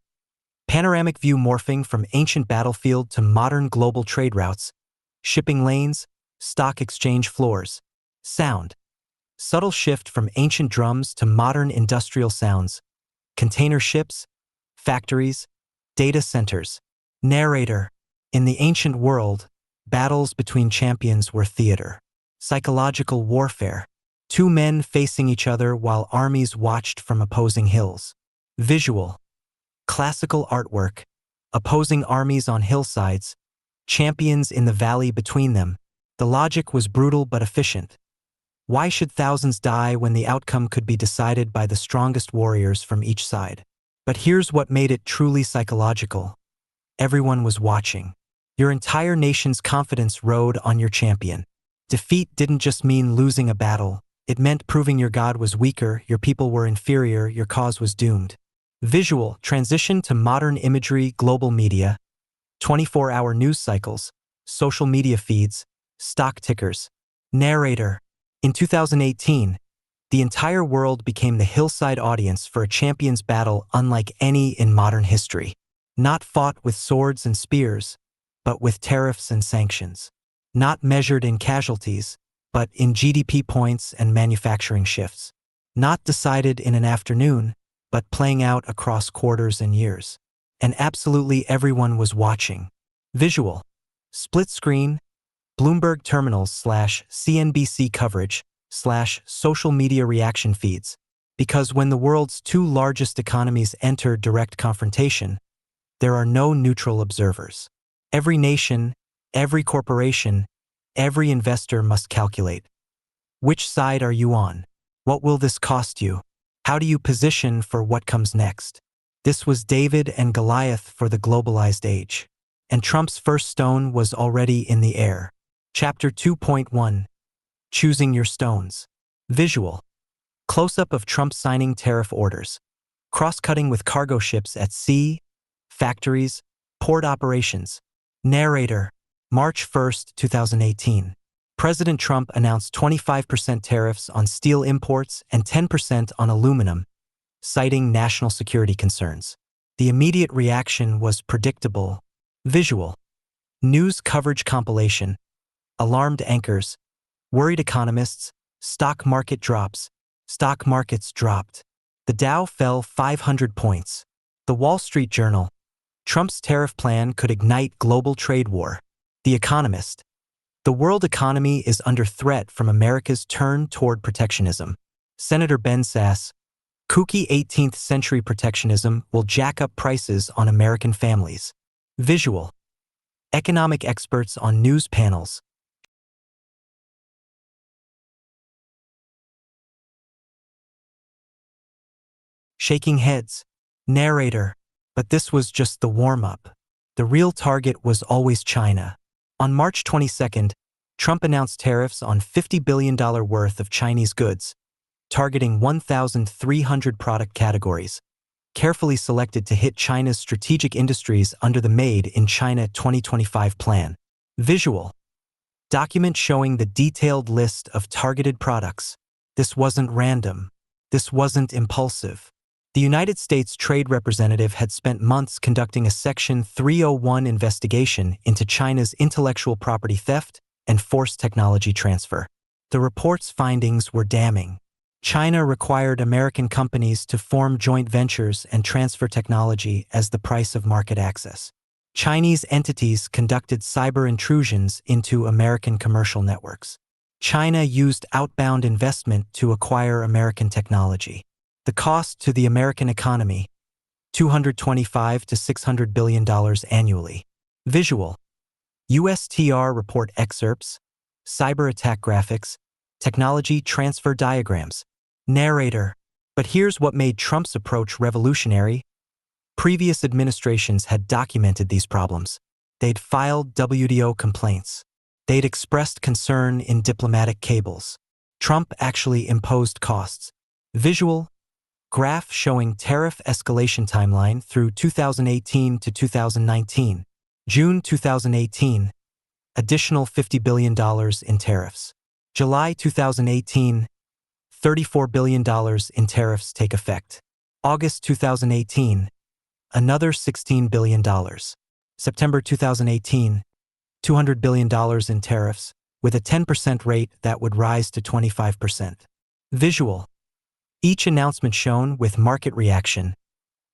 panoramic view morphing from ancient battlefield to modern global trade routes, shipping lanes, stock exchange floors. Sound, subtle shift from ancient drums to modern industrial sounds. Container ships, factories, data centers. Narrator, in the ancient world, battles between champions were theater. Psychological warfare. Two men facing each other while armies watched from opposing hills. Visual, classical artwork. Opposing armies on hillsides, champions in the valley between them. The logic was brutal but efficient. Why should thousands die when the outcome could be decided by the strongest warriors from each side? But here's what made it truly psychological. Everyone was watching. Your entire nation's confidence rode on your champion. Defeat didn't just mean losing a battle. It meant proving your God was weaker, your people were inferior, your cause was doomed. Visual, transition to modern imagery, global media, 24-hour news cycles, social media feeds, stock tickers. Narrator. In 2018, the entire world became the hillside audience for a champion's battle unlike any in modern history. Not fought with swords and spears, but with tariffs and sanctions. Not measured in casualties, but in GDP points and manufacturing shifts. Not decided in an afternoon, but playing out across quarters and years. And absolutely everyone was watching. Visual. Split screen, Bloomberg terminals / CNBC coverage / social media reaction feeds. Because when the world's two largest economies enter direct confrontation, there are no neutral observers. Every nation, every corporation, every investor must calculate. Which side are you on? What will this cost you? How do you position for what comes next? This was David and Goliath for the globalized age. And Trump's first stone was already in the air. Chapter 2.1. Choosing Your Stones. Visual. Close-up of Trump signing tariff orders. Cross-cutting with cargo ships at sea, factories, port operations. Narrator. March 1, 2018. President Trump announced 25% tariffs on steel imports and 10% on aluminum, citing national security concerns. The immediate reaction was predictable. Visual. News coverage compilation. Alarmed anchors. Worried economists. Stock market drops. Stock markets dropped. The Dow fell 500 points. The Wall Street Journal. Trump's tariff plan could ignite global trade war. The Economist. The world economy is under threat from America's turn toward protectionism. Senator Ben Sasse. Kooky 18th century protectionism will jack up prices on American families. Visual. Economic experts on news panels. Shaking heads. Narrator. But this was just the warm-up. The real target was always China. On March 22, Trump announced tariffs on $50 billion worth of Chinese goods, targeting 1,300 product categories, carefully selected to hit China's strategic industries under the Made in China 2025 plan. Visual. Document showing the detailed list of targeted products. This wasn't random. This wasn't impulsive. The United States Trade Representative had spent months conducting a Section 301 investigation into China's intellectual property theft and forced technology transfer. The report's findings were damning. China required American companies to form joint ventures and transfer technology as the price of market access. Chinese entities conducted cyber intrusions into American commercial networks. China used outbound investment to acquire American technology. The cost to the American economy, $225 to $600 billion annually. Visual. USTR report excerpts, cyber attack graphics, technology transfer diagrams. Narrator. But here's what made Trump's approach revolutionary. Previous administrations had documented these problems. They'd filed WTO complaints. They'd expressed concern in diplomatic cables. Trump actually imposed costs. Visual. Graph showing tariff escalation timeline through 2018 to 2019. June 2018. Additional $50 billion in tariffs. July 2018. $34 billion in tariffs take effect. August 2018. Another $16 billion. September 2018. $200 billion in tariffs, with a 10% rate that would rise to 25%. Visual. Each announcement shown with market reaction.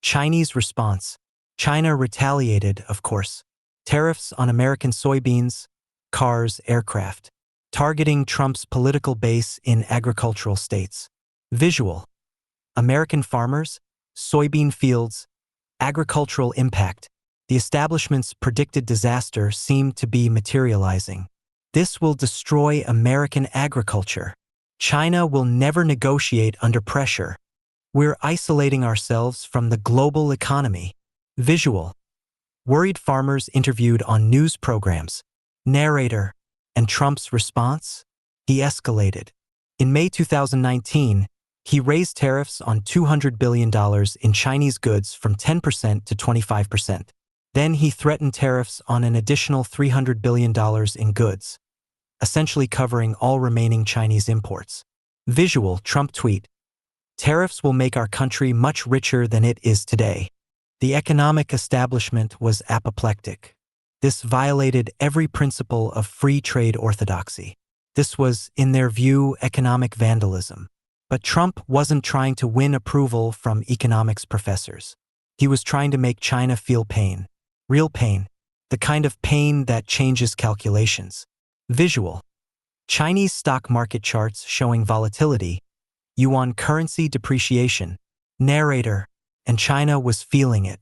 Chinese response. China retaliated, of course. Tariffs on American soybeans, cars, aircraft. Targeting Trump's political base in agricultural states. Visual. American farmers, soybean fields, agricultural impact. The establishment's predicted disaster seemed to be materializing. This will destroy American agriculture. China will never negotiate under pressure. We're isolating ourselves from the global economy. Visual. Worried farmers interviewed on news programs. Narrator. And Trump's response? He escalated. In May 2019, he raised tariffs on $200 billion in Chinese goods from 10% to 25%. Then he threatened tariffs on an additional $300 billion in goods, essentially covering all remaining Chinese imports. Visual. Trump tweet. Tariffs will make our country much richer than it is today. The economic establishment was apoplectic. This violated every principle of free trade orthodoxy. This was, in their view, economic vandalism. But Trump wasn't trying to win approval from economics professors. He was trying to make China feel pain. Real pain. The kind of pain that changes calculations. Visual. Chinese stock market charts showing volatility. Yuan currency depreciation. Narrator. And China was feeling it.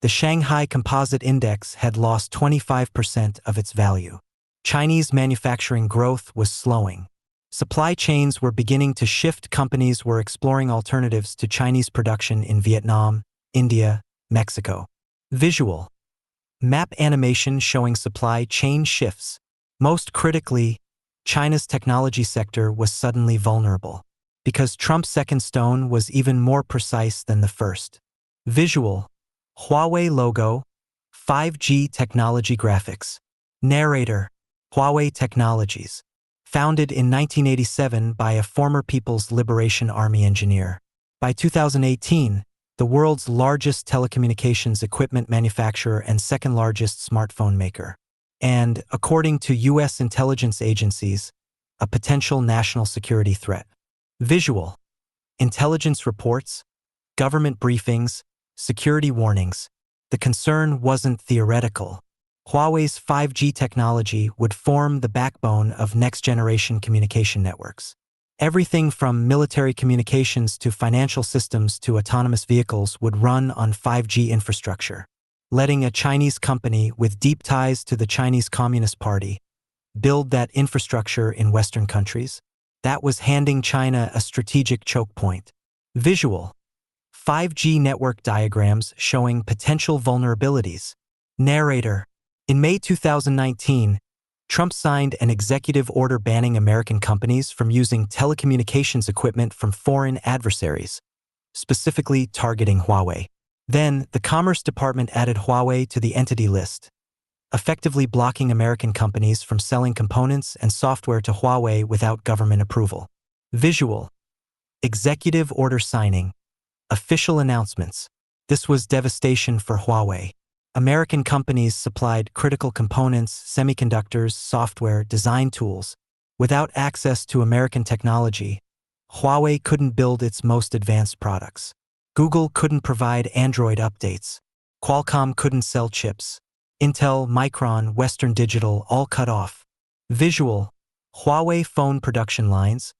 The Shanghai Composite Index had lost 25% of its value. Chinese manufacturing growth was slowing. Supply chains were beginning to shift. Companies were exploring alternatives to Chinese production in Vietnam, India, Mexico. Visual. Map animation showing supply chain shifts. Most critically, China's technology sector was suddenly vulnerable, because Trump's second stone was even more precise than the first. Visual. Huawei logo. 5G technology graphics. Narrator. Huawei Technologies. Founded in 1987 by a former People's Liberation Army engineer. By 2018, the world's largest telecommunications equipment manufacturer and second largest smartphone maker. And, according to U.S. intelligence agencies, a potential national security threat. Visual. Intelligence reports, government briefings, security warnings. The concern wasn't theoretical. Huawei's 5G technology would form the backbone of next-generation communication networks. Everything from military communications to financial systems to autonomous vehicles would run on 5G infrastructure. Letting a Chinese company with deep ties to the Chinese Communist Party build that infrastructure in Western countries, that was handing China a strategic choke point. Visual. 5G network diagrams showing potential vulnerabilities. Narrator. In May 2019, Trump signed an executive order banning American companies from using telecommunications equipment from foreign adversaries, specifically targeting Huawei. Then, the Commerce Department added Huawei to the entity list, effectively blocking American companies from selling components and software to Huawei without government approval. Visual. Executive order signing. Official announcements. This was devastation for Huawei. American companies supplied critical components, semiconductors, software, design tools. Without access to American technology, Huawei couldn't build its most advanced products. Google couldn't provide Android updates. Qualcomm couldn't sell chips. Intel, Micron, Western Digital all cut off. Visual. Huawei phone production lines.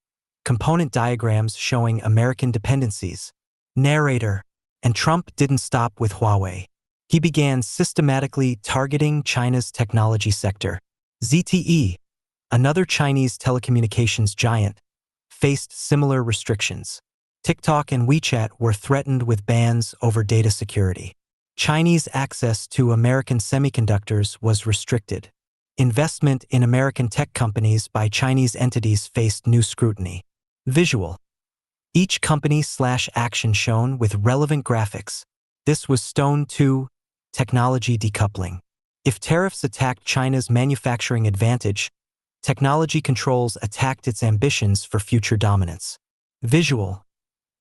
Component diagrams showing American dependencies. Narrator. And Trump didn't stop with Huawei. He began systematically targeting China's technology sector. ZTE, another Chinese telecommunications giant, faced similar restrictions. TikTok and WeChat were threatened with bans over data security. Chinese access to American semiconductors was restricted. Investment in American tech companies by Chinese entities faced new scrutiny. Visual. Each company/action shown with relevant graphics. This was Stone 2, technology decoupling. If tariffs attacked China's manufacturing advantage, technology controls attacked its ambitions for future dominance. Visual.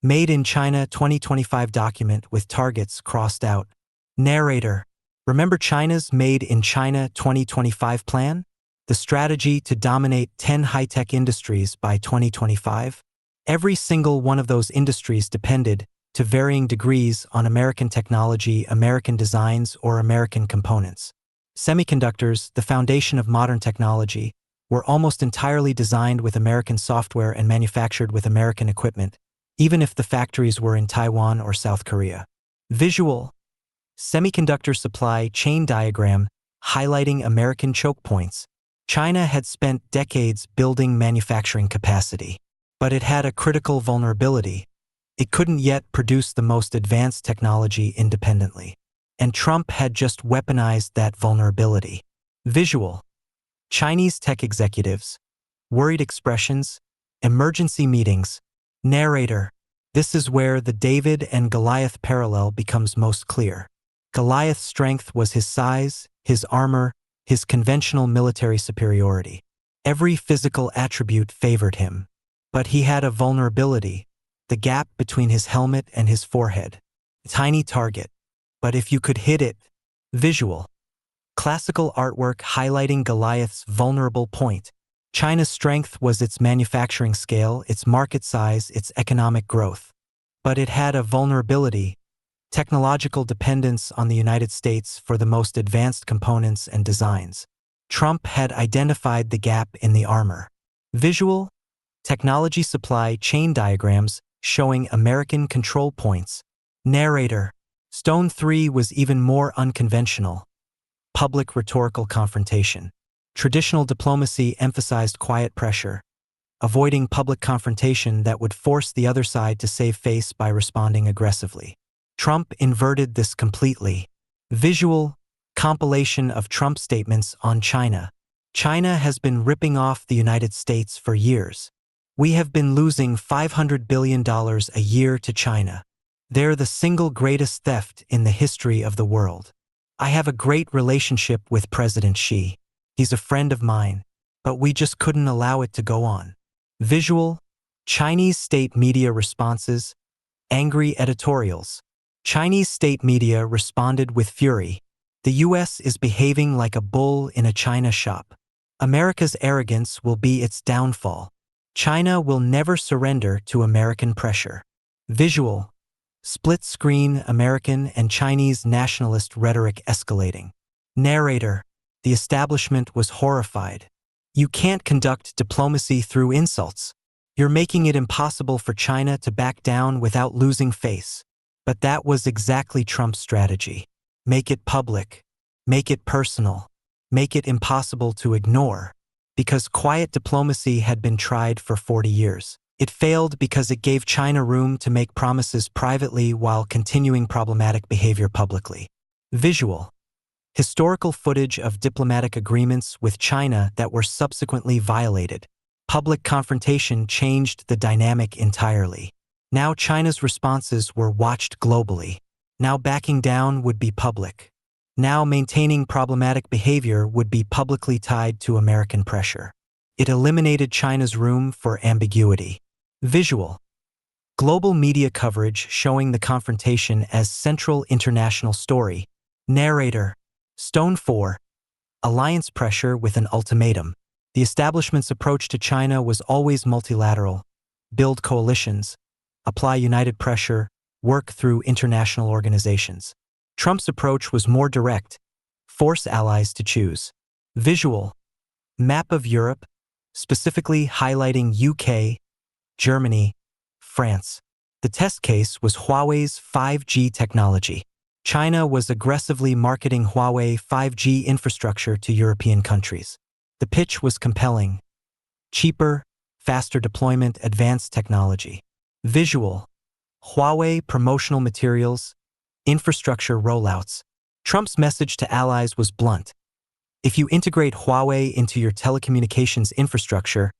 Made in China 2025 document with targets crossed out. Narrator. Remember China's Made in China 2025 plan? The strategy to dominate 10 high-tech industries by 2025? Every single one of those industries depended, to varying degrees, on American technology, American designs, or American components. Semiconductors, the foundation of modern technology, were almost entirely designed with American software and manufactured with American equipment, even if the factories were in Taiwan or South Korea. Visual. Semiconductor supply chain diagram highlighting American choke points. China had spent decades building manufacturing capacity, but it had a critical vulnerability: It couldn't yet produce the most advanced technology independently. And Trump had just weaponized that vulnerability. Visual. Chinese tech executives. Worried expressions. Emergency meetings. Narrator. This is where the David and Goliath parallel becomes most clear. Goliath's strength was his size, his armor, his conventional military superiority. Every physical attribute favored him. But he had a vulnerability, the gap between his helmet and his forehead. A tiny target. But if you could hit it. Visual. Classical artwork highlighting Goliath's vulnerable point. China's strength was its manufacturing scale, its market size, its economic growth. But it had a vulnerability, technological dependence on the United States for the most advanced components and designs. Trump had identified the gap in the armor. Visual. Technology supply chain diagrams showing American control points. Narrator. Stone 3 was even more unconventional. Public rhetorical confrontation. Traditional diplomacy emphasized quiet pressure, avoiding public confrontation that would force the other side to save face by responding aggressively. Trump inverted this completely. Visual. Compilation of Trump statements on China. China has been ripping off the United States for years. We have been losing $500 billion a year to China. They're the single greatest theft in the history of the world. I have a great relationship with President Xi. He's a friend of mine, but we just couldn't allow it to go on. Visual. Chinese state media responses. Angry editorials. Chinese state media responded with fury. The U.S. is behaving like a bull in a china shop. America's arrogance will be its downfall. China will never surrender to American pressure. Visual. Split-screen American and Chinese nationalist rhetoric escalating. Narrator. The establishment was horrified. You can't conduct diplomacy through insults. You're making it impossible for China to back down without losing face. But that was exactly Trump's strategy. Make it public. Make it personal. Make it impossible to ignore. Because quiet diplomacy had been tried for 40 years. It failed because it gave China room to make promises privately while continuing problematic behavior publicly. Visual. Historical footage of diplomatic agreements with China that were subsequently violated. Public confrontation changed the dynamic entirely. Now China's responses were watched globally. Now backing down would be public. Now maintaining problematic behavior would be publicly tied to American pressure. It eliminated China's room for ambiguity. Visual. Global media coverage showing the confrontation as central international story. Narrator. Stone 4. Alliance pressure with an ultimatum. The establishment's approach to China was always multilateral. Build coalitions. Apply united pressure. Work through international organizations. Trump's approach was more direct. Force allies to choose. Visual. Map of Europe, specifically highlighting UK, Germany, France. The test case was Huawei's 5G technology. China was aggressively marketing Huawei 5G infrastructure to European countries. The pitch was compelling. Cheaper, faster deployment, advanced technology. Visual. Huawei promotional materials, infrastructure rollouts. Trump's message to allies was blunt. If you integrate Huawei into your telecommunications infrastructure,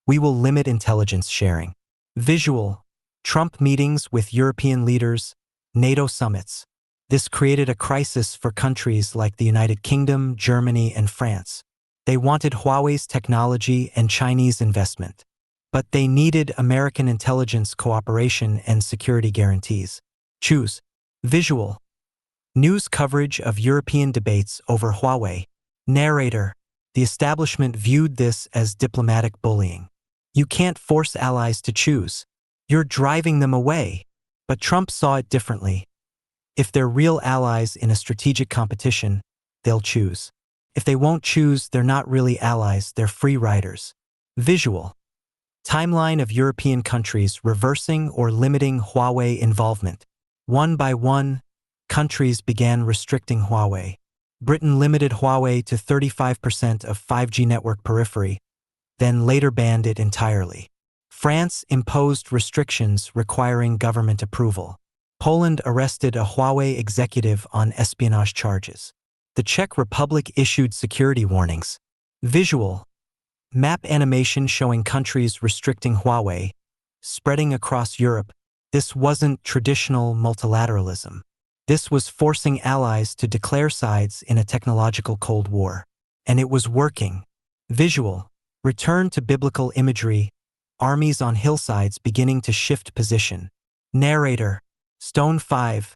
we will limit intelligence sharing. Visual. Trump meetings with European leaders, NATO summits. This created a crisis for countries like the United Kingdom, Germany, and France. They wanted Huawei's technology and Chinese investment. But they needed American intelligence cooperation and security guarantees. Choose. Visual. News coverage of European debates over Huawei. Narrator. The establishment viewed this as diplomatic bullying. You can't force allies to choose. You're driving them away. But Trump saw it differently. If they're real allies in a strategic competition, they'll choose. If they won't choose, they're not really allies, they're free riders. Visual. Timeline of European countries reversing or limiting Huawei involvement. One by one, countries began restricting Huawei. Britain limited Huawei to 35% of 5G network periphery, then later banned it entirely. France imposed restrictions requiring government approval. Poland arrested a Huawei executive on espionage charges. The Czech Republic issued security warnings. Visual. Map animation showing countries restricting Huawei, spreading across Europe. This wasn't traditional multilateralism. This was forcing allies to declare sides in a technological Cold War. And it was working. Visual. Return to biblical imagery. Armies on hillsides beginning to shift position. Narrator. Stone 5.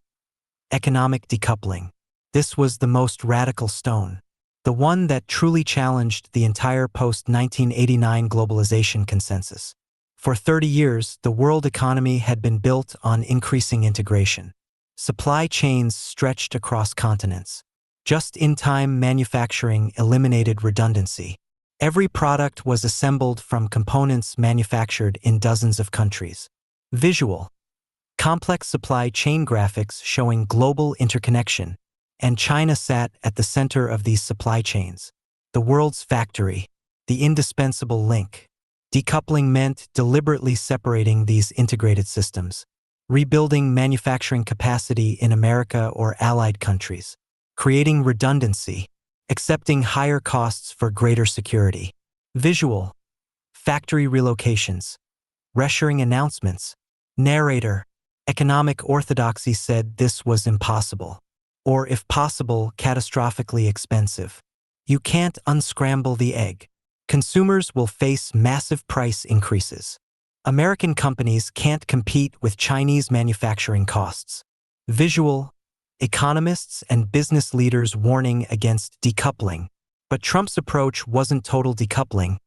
Economic decoupling. This was the most radical stone. The one that truly challenged the entire post-1989 globalization consensus. For 30 years, the world economy had been built on increasing integration. Supply chains stretched across continents. Just-in-time manufacturing eliminated redundancy. Every product was assembled from components manufactured in dozens of countries. Visual. Complex supply chain graphics showing global interconnection, and China sat at the center of these supply chains. The world's factory, the indispensable link. Decoupling meant deliberately separating these integrated systems, rebuilding manufacturing capacity in America or allied countries, creating redundancy, accepting higher costs for greater security. Visual. Factory relocations. Reshoring announcements. Narrator. Economic orthodoxy said this was impossible. Or if possible, catastrophically expensive. You can't unscramble the egg. Consumers will face massive price increases. American companies can't compete with Chinese manufacturing costs. Visual. Economists and business leaders warning against decoupling. But Trump's approach wasn't total decoupling.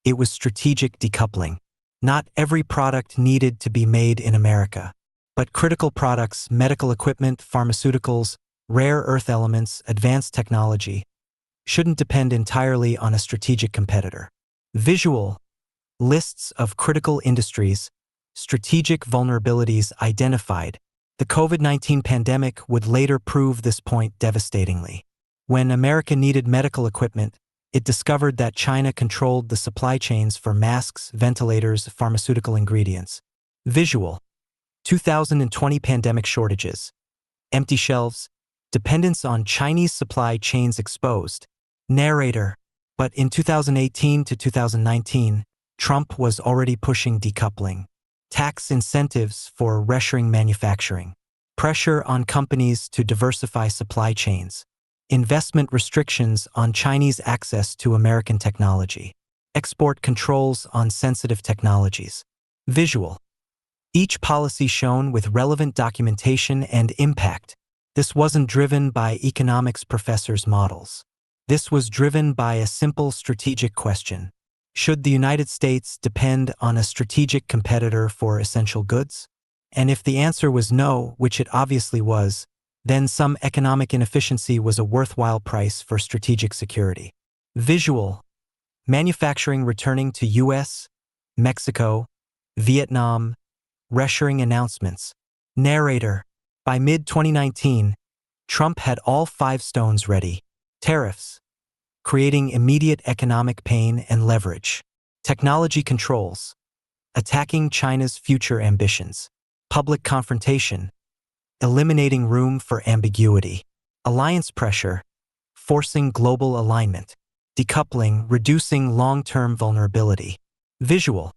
It was strategic decoupling. Not every product needed to be made in America. But critical products, medical equipment, pharmaceuticals, rare earth elements, advanced technology, shouldn't depend entirely on a strategic competitor. Visual. Lists of critical industries, strategic vulnerabilities identified. The COVID-19 pandemic would later prove this point devastatingly. When America needed medical equipment, it discovered that China controlled the supply chains for masks, ventilators, pharmaceutical ingredients. Visual. 2020 pandemic shortages. Empty shelves. Dependence on Chinese supply chains exposed. Narrator. But in 2018 to 2019, Trump was already pushing decoupling. Tax incentives for reshoring manufacturing. Pressure on companies to diversify supply chains. Investment restrictions on Chinese access to American technology. Export controls on sensitive technologies. Visual. Each policy shown with relevant documentation and impact. This wasn't driven by economics professors' models. This was driven by a simple strategic question. Should the United States depend on a strategic competitor for essential goods? And if the answer was no, which it obviously was, then some economic inefficiency was a worthwhile price for strategic security. Visual. Manufacturing returning to US, Mexico, Vietnam. Reshoring announcements. Narrator. By mid-2019, Trump had all 5 stones ready. Tariffs. Creating immediate economic pain and leverage. Technology controls. Attacking China's future ambitions. Public confrontation. Eliminating room for ambiguity. Alliance pressure. Forcing global alignment. Decoupling, reducing long-term vulnerability. Visual.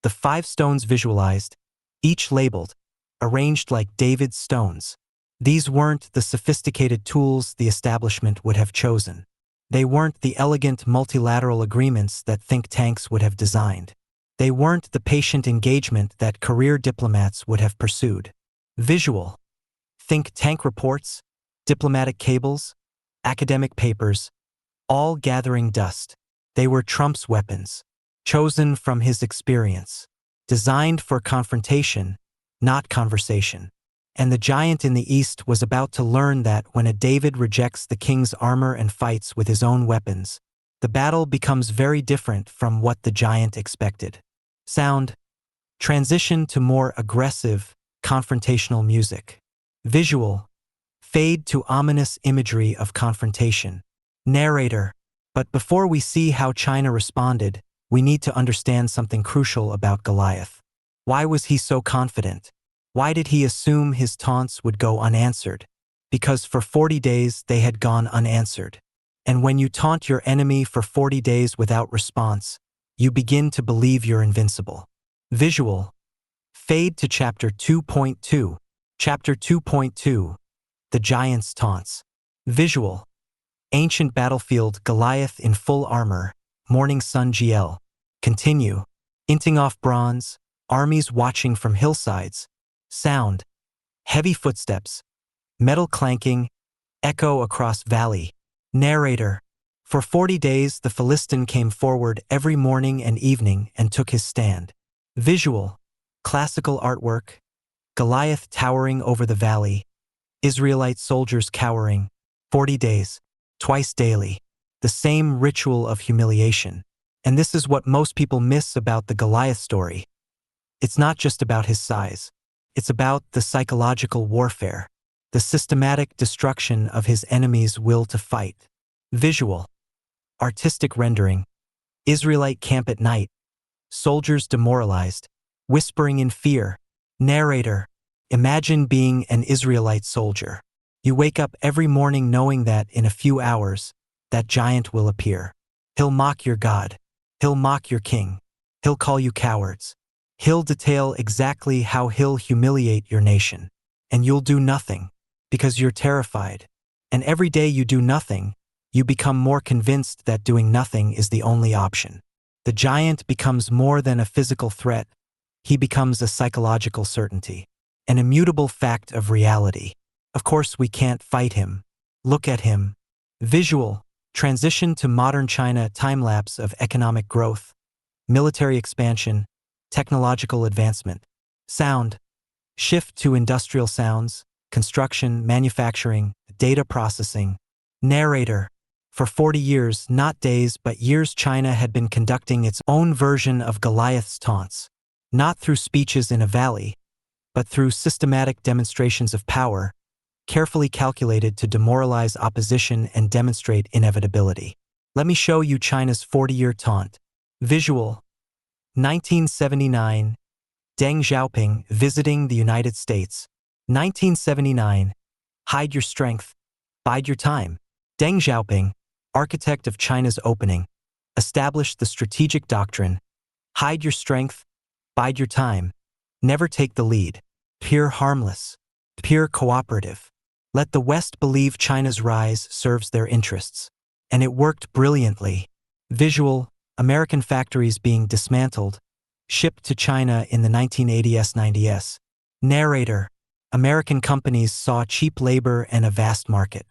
The 5 stones visualized, each labeled, arranged like David's stones. These weren't the sophisticated tools the establishment would have chosen. They weren't the elegant multilateral agreements that think tanks would have designed. They weren't the patient engagement that career diplomats would have pursued. Visual. Think tank reports, diplomatic cables, academic papers, all gathering dust. They were Trump's weapons, chosen from his experience, designed for confrontation, not conversation. And the giant in the East was about to learn that when a David rejects the king's armor and fights with his own weapons, the battle becomes very different from what the giant expected. Sound. Transition to more aggressive, confrontational music. Visual. Fade to ominous imagery of confrontation. Narrator. But before we see how China responded, we need to understand something crucial about Goliath. Why was he so confident? Why did he assume his taunts would go unanswered? Because for 40 days they had gone unanswered. And when you taunt your enemy for 40 days without response, you begin to believe you're invincible. Visual. Fade to Chapter 2.2. Chapter 2.2. The Giant's Taunts. Visual. Ancient battlefield, Goliath in full armor, morning sun GL. Continue. Inting off bronze, armies watching from hillsides. Sound. Heavy footsteps. Metal clanking. Echo across valley. Narrator. For 40 days the Philistine came forward every morning and evening and took his stand. Visual. Classical artwork. Goliath towering over the valley. Israelite soldiers cowering. 40 days. Twice daily. The same ritual of humiliation. And this is what most people miss about the Goliath story. It's not just about his size. It's about the psychological warfare. The systematic destruction of his enemy's will to fight. Visual. Artistic rendering. Israelite camp at night. Soldiers demoralized. Whispering in fear. Narrator. Imagine being an Israelite soldier. You wake up every morning knowing that in a few hours, that giant will appear. He'll mock your God. He'll mock your king. He'll call you cowards. He'll detail exactly how he'll humiliate your nation. And you'll do nothing, because you're terrified. And every day you do nothing, you become more convinced that doing nothing is the only option. The giant becomes more than a physical threat. He becomes a psychological certainty. An immutable fact of reality. Of course we can't fight him. Look at him. Visual. Transition to modern China, time-lapse of economic growth, military expansion, technological advancement. Sound. Shift to industrial sounds, construction, manufacturing, data processing. Narrator. For 40 years, not days but years, China had been conducting its own version of Goliath's taunts. Not through speeches in a valley, but through systematic demonstrations of power, carefully calculated to demoralize opposition and demonstrate inevitability. Let me show you China's 40-year taunt. Visual. 1979. Deng Xiaoping visiting the United States. 1979. Hide your strength. Bide your time. Deng Xiaoping, architect of China's opening, established the strategic doctrine: hide your strength, bide your time, never take the lead, appear harmless, appear cooperative. Let the West believe China's rise serves their interests. And it worked brilliantly. Visual. American factories being dismantled, shipped to China in the 1980s-90s. Narrator. American companies saw cheap labor and a vast market.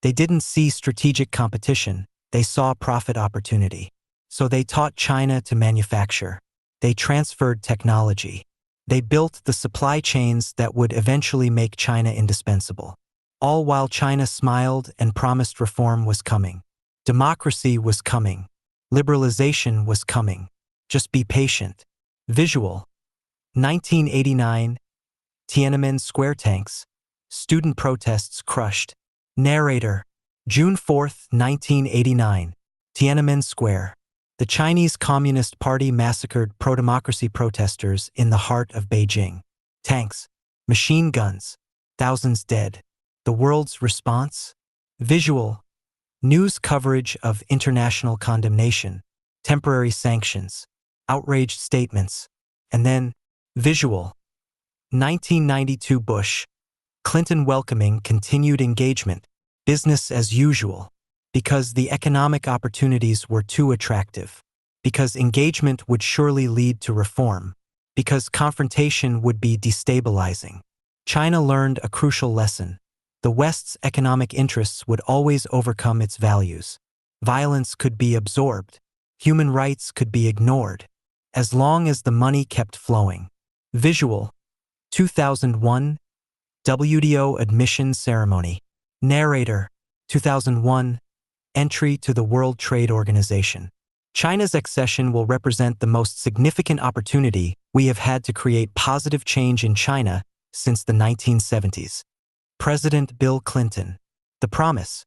They didn't see strategic competition, they saw profit opportunity. So they taught China to manufacture. They transferred technology. They built the supply chains that would eventually make China indispensable. All while China smiled and promised reform was coming. Democracy was coming. Liberalization was coming. Just be patient. Visual. 1989. Tiananmen Square tanks. Student protests crushed. Narrator. June 4, 1989. Tiananmen Square. The Chinese Communist Party massacred pro-democracy protesters in the heart of Beijing. Tanks. Machine guns. Thousands dead. The world's response? Visual. News coverage of international condemnation. Temporary sanctions. Outraged statements. And then, visual. 1992 Bush. Clinton welcoming continued engagement. Business as usual. Because the economic opportunities were too attractive. Because engagement would surely lead to reform. Because confrontation would be destabilizing. China learned a crucial lesson. The West's economic interests would always overcome its values. Violence could be absorbed. Human rights could be ignored. As long as the money kept flowing. Visual. 2001. WTO admission ceremony. Narrator. 2001. Entry to the World Trade Organization. China's accession will represent the most significant opportunity we have had to create positive change in China since the 1970s. President Bill Clinton. The promise.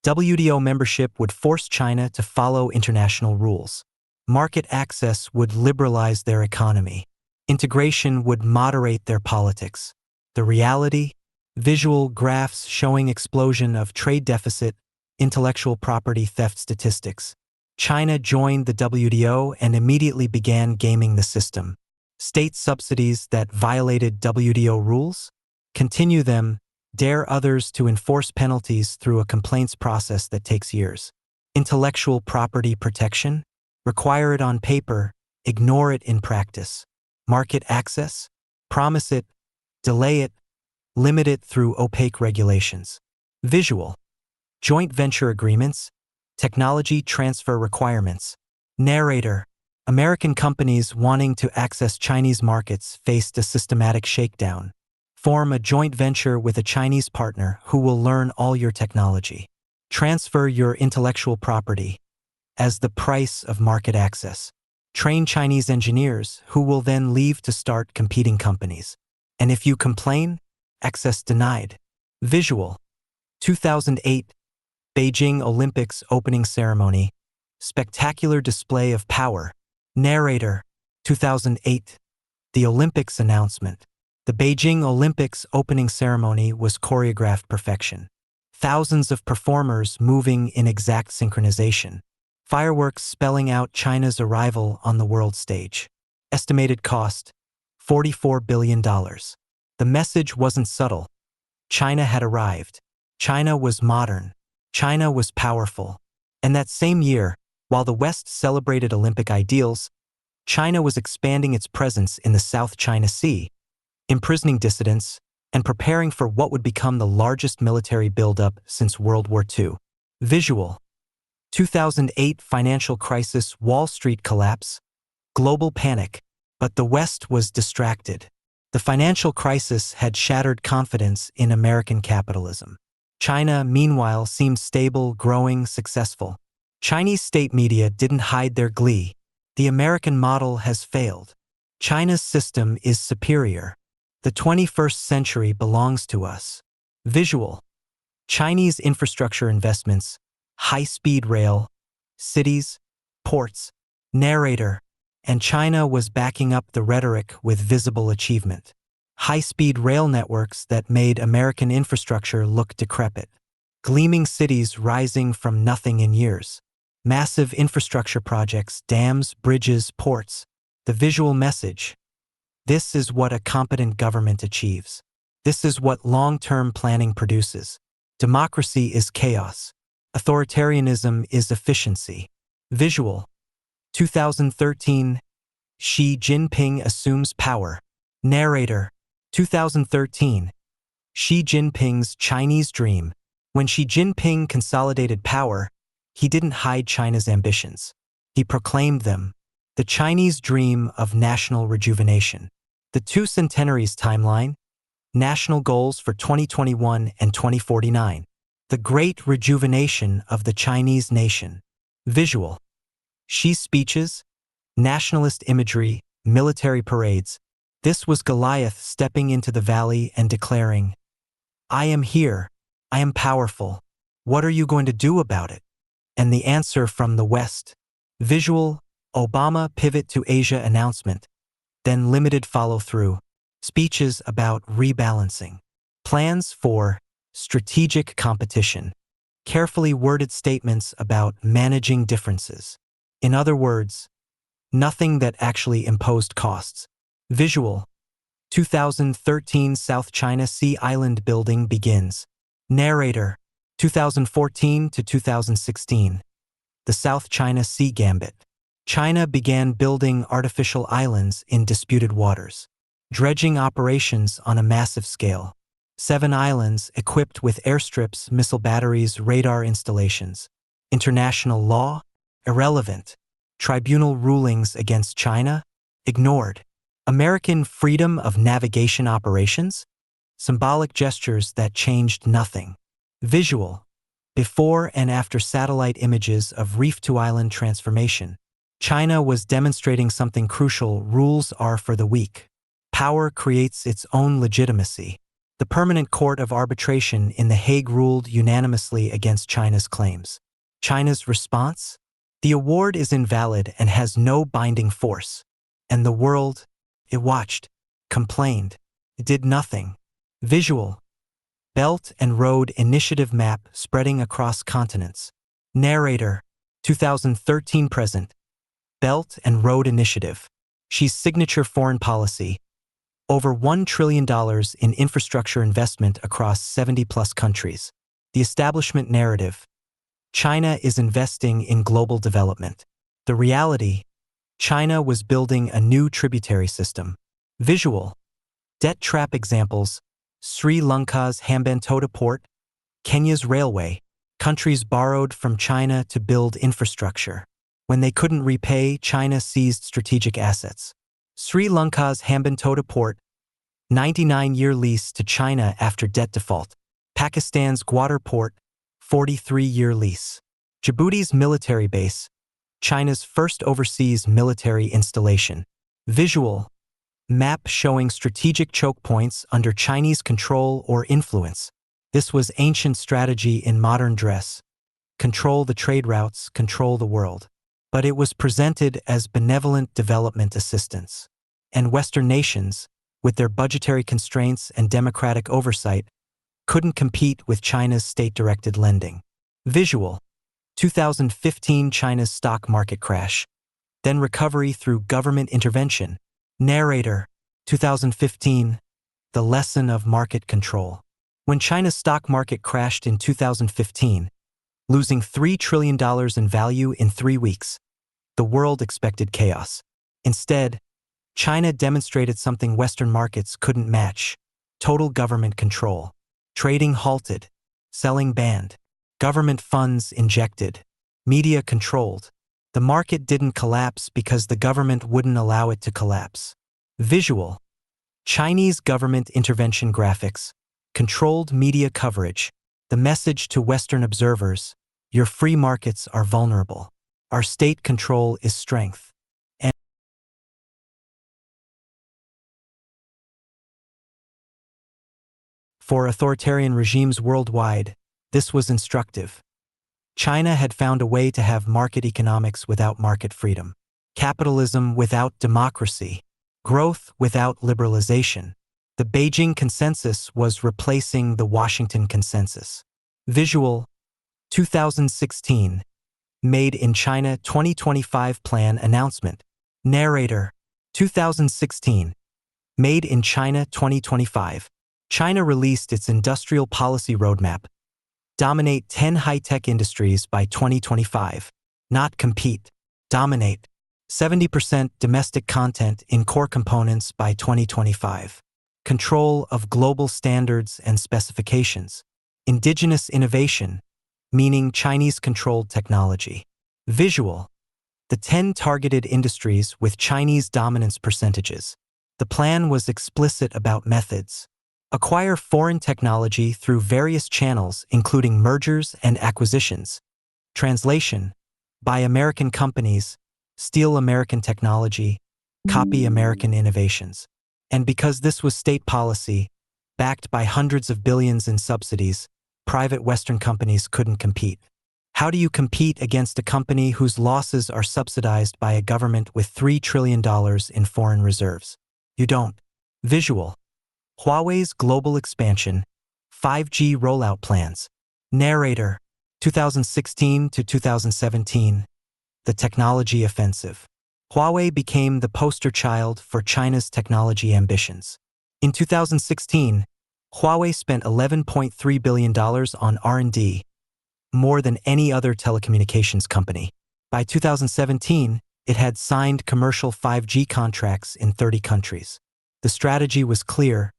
WTO membership would force China to follow international rules. Market access would liberalize their economy. Integration would moderate their politics. The reality? Visual graphs showing explosion of trade deficit, intellectual property theft statistics. China joined the WTO and immediately began gaming the system. State subsidies that violated WTO rules? Continue them, dare others to enforce penalties through a complaints process that takes years. Intellectual property protection? Require it on paper, ignore it in practice. Market access? Promise it, delay it, limit it through opaque regulations. Visual. Joint venture agreements, technology transfer requirements. Narrator. American companies wanting to access Chinese markets faced a systematic shakedown. Form a joint venture with a Chinese partner who will learn all your technology. Transfer your intellectual property as the price of market access. Train Chinese engineers who will then leave to start competing companies. And if you complain, access denied. Visual. 2008 Beijing Olympics opening ceremony. Spectacular display of power. Narrator. 2008 The Olympics announcement. The Beijing Olympics opening ceremony was choreographed perfection. Thousands of performers moving in exact synchronization. Fireworks spelling out China's arrival on the world stage. Estimated cost, $44 billion. The message wasn't subtle. China had arrived. China was modern. China was powerful. And that same year, while the West celebrated Olympic ideals, China was expanding its presence in the South China Sea, imprisoning dissidents, and preparing for what would become the largest military buildup since World War II. Visual. 2008 financial crisis, Wall Street collapse, global panic, but the West was distracted. The financial crisis had shattered confidence in American capitalism. China, meanwhile, seemed stable, growing, successful. Chinese state media didn't hide their glee. The American model has failed. China's system is superior. The 21st century belongs to us. Visual. Chinese infrastructure investments, high-speed rail, cities, ports. Narrator. And China was backing up the rhetoric with visible achievement. High-speed rail networks that made American infrastructure look decrepit. Gleaming cities rising from nothing in years. Massive infrastructure projects, dams, bridges, ports. The visual message. This is what a competent government achieves. This is what long-term planning produces. Democracy is chaos. Authoritarianism is efficiency. Visual. 2013 Xi Jinping assumes power. Narrator. 2013 Xi Jinping's Chinese dream. When Xi Jinping consolidated power, he didn't hide China's ambitions. He proclaimed them. The Chinese dream of national rejuvenation. The two centenaries timeline. National goals for 2021 and 2049. The great rejuvenation of the Chinese nation. Visual. Xi's speeches, nationalist imagery, military parades. This was Goliath stepping into the valley and declaring, "I am here. I am powerful. What are you going to do about it?" And the answer from the West. Visual. Obama pivot to Asia announcement. Then limited follow-through. Speeches about rebalancing. Plans for strategic competition. Carefully worded statements about managing differences. In other words, nothing that actually imposed costs. Visual. 2013 South China Sea Island building begins. Narrator. 2014 to 2016. The South China Sea Gambit. China began building artificial islands in disputed waters. Dredging operations on a massive scale. 7 islands equipped with airstrips, missile batteries, radar installations. International law? Irrelevant. Tribunal rulings against China? Ignored. American freedom of navigation operations? Symbolic gestures that changed nothing. Visual. Before and after satellite images of reef-to-island transformation. China was demonstrating something crucial: rules are for the weak. Power creates its own legitimacy. The Permanent Court of Arbitration in The Hague ruled unanimously against China's claims. China's response? The award is invalid and has no binding force. And the world, it watched, complained, it did nothing. Visual. Belt and Road Initiative map spreading across continents. Narrator, 2013 present. Belt and Road Initiative. Xi's signature foreign policy. Over $1 trillion in infrastructure investment across 70-plus countries. The establishment narrative. China is investing in global development. The reality. China was building a new tributary system. Visual. Debt trap examples. Sri Lanka's Hambantota port. Kenya's railway. Countries borrowed from China to build infrastructure. When they couldn't repay, China seized strategic assets. Sri Lanka's Hambantota port. 99-year lease to China after debt default. Pakistan's Gwadar port. 43-year lease. Djibouti's military base. China's first overseas military installation. Visual. Map showing strategic choke points under Chinese control or influence. This was ancient strategy in modern dress. Control the trade routes, control the world. But it was presented as benevolent development assistance. And Western nations, with their budgetary constraints and democratic oversight, couldn't compete with China's state-directed lending. Visual. 2015 China's stock market crash. Then recovery through government intervention. Narrator, 2015, The Lesson of Market Control. When China's stock market crashed in 2015, losing $3 trillion in value in 3 weeks, the world expected chaos. Instead, China demonstrated something Western markets couldn't match: total government control. Trading halted, selling banned, government funds injected, media controlled. The market didn't collapse because the government wouldn't allow it to collapse. Visual. Chinese government intervention graphics. Controlled media coverage. The message to Western observers: your free markets are vulnerable. Our state control is strength. And for authoritarian regimes worldwide, this was instructive. China had found a way to have market economics without market freedom. Capitalism without democracy. Growth without liberalization. The Beijing Consensus was replacing the Washington Consensus. Visual. 2016. Made in China 2025 Plan Announcement. Narrator. 2016. Made in China 2025. China released its industrial policy roadmap. Dominate 10 high-tech industries by 2025. Not compete. Dominate. 70% domestic content in core components by 2025. Control of global standards and specifications. Indigenous innovation, meaning Chinese-controlled technology. Visual. The 10 targeted industries with Chinese dominance percentages. The plan was explicit about methods. Acquire foreign technology through various channels, including mergers and acquisitions. Translation. Buy American companies, steal American technology, copy American innovations. And because this was state policy, backed by hundreds of billions in subsidies, private Western companies couldn't compete. How do you compete against a company whose losses are subsidized by a government with $3 trillion in foreign reserves? You don't. Visual. Huawei's global expansion. 5G rollout plans. Narrator. 2016 to 2017. The technology offensive. Huawei became the poster child for China's technology ambitions. In 2016, Huawei spent $11.3 billion on R&D, more than any other telecommunications company. By 2017, it had signed commercial 5G contracts in 30 countries. The strategy was clear: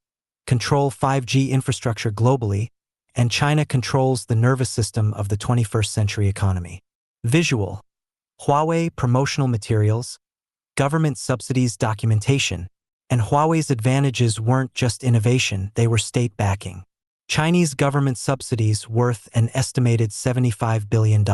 control 5G infrastructure globally, and China controls the nervous system of the 21st century economy. Visual. Huawei promotional materials, government subsidies documentation, and Huawei's advantages weren't just innovation, they were state backing. Chinese government subsidies worth an estimated $75 billion.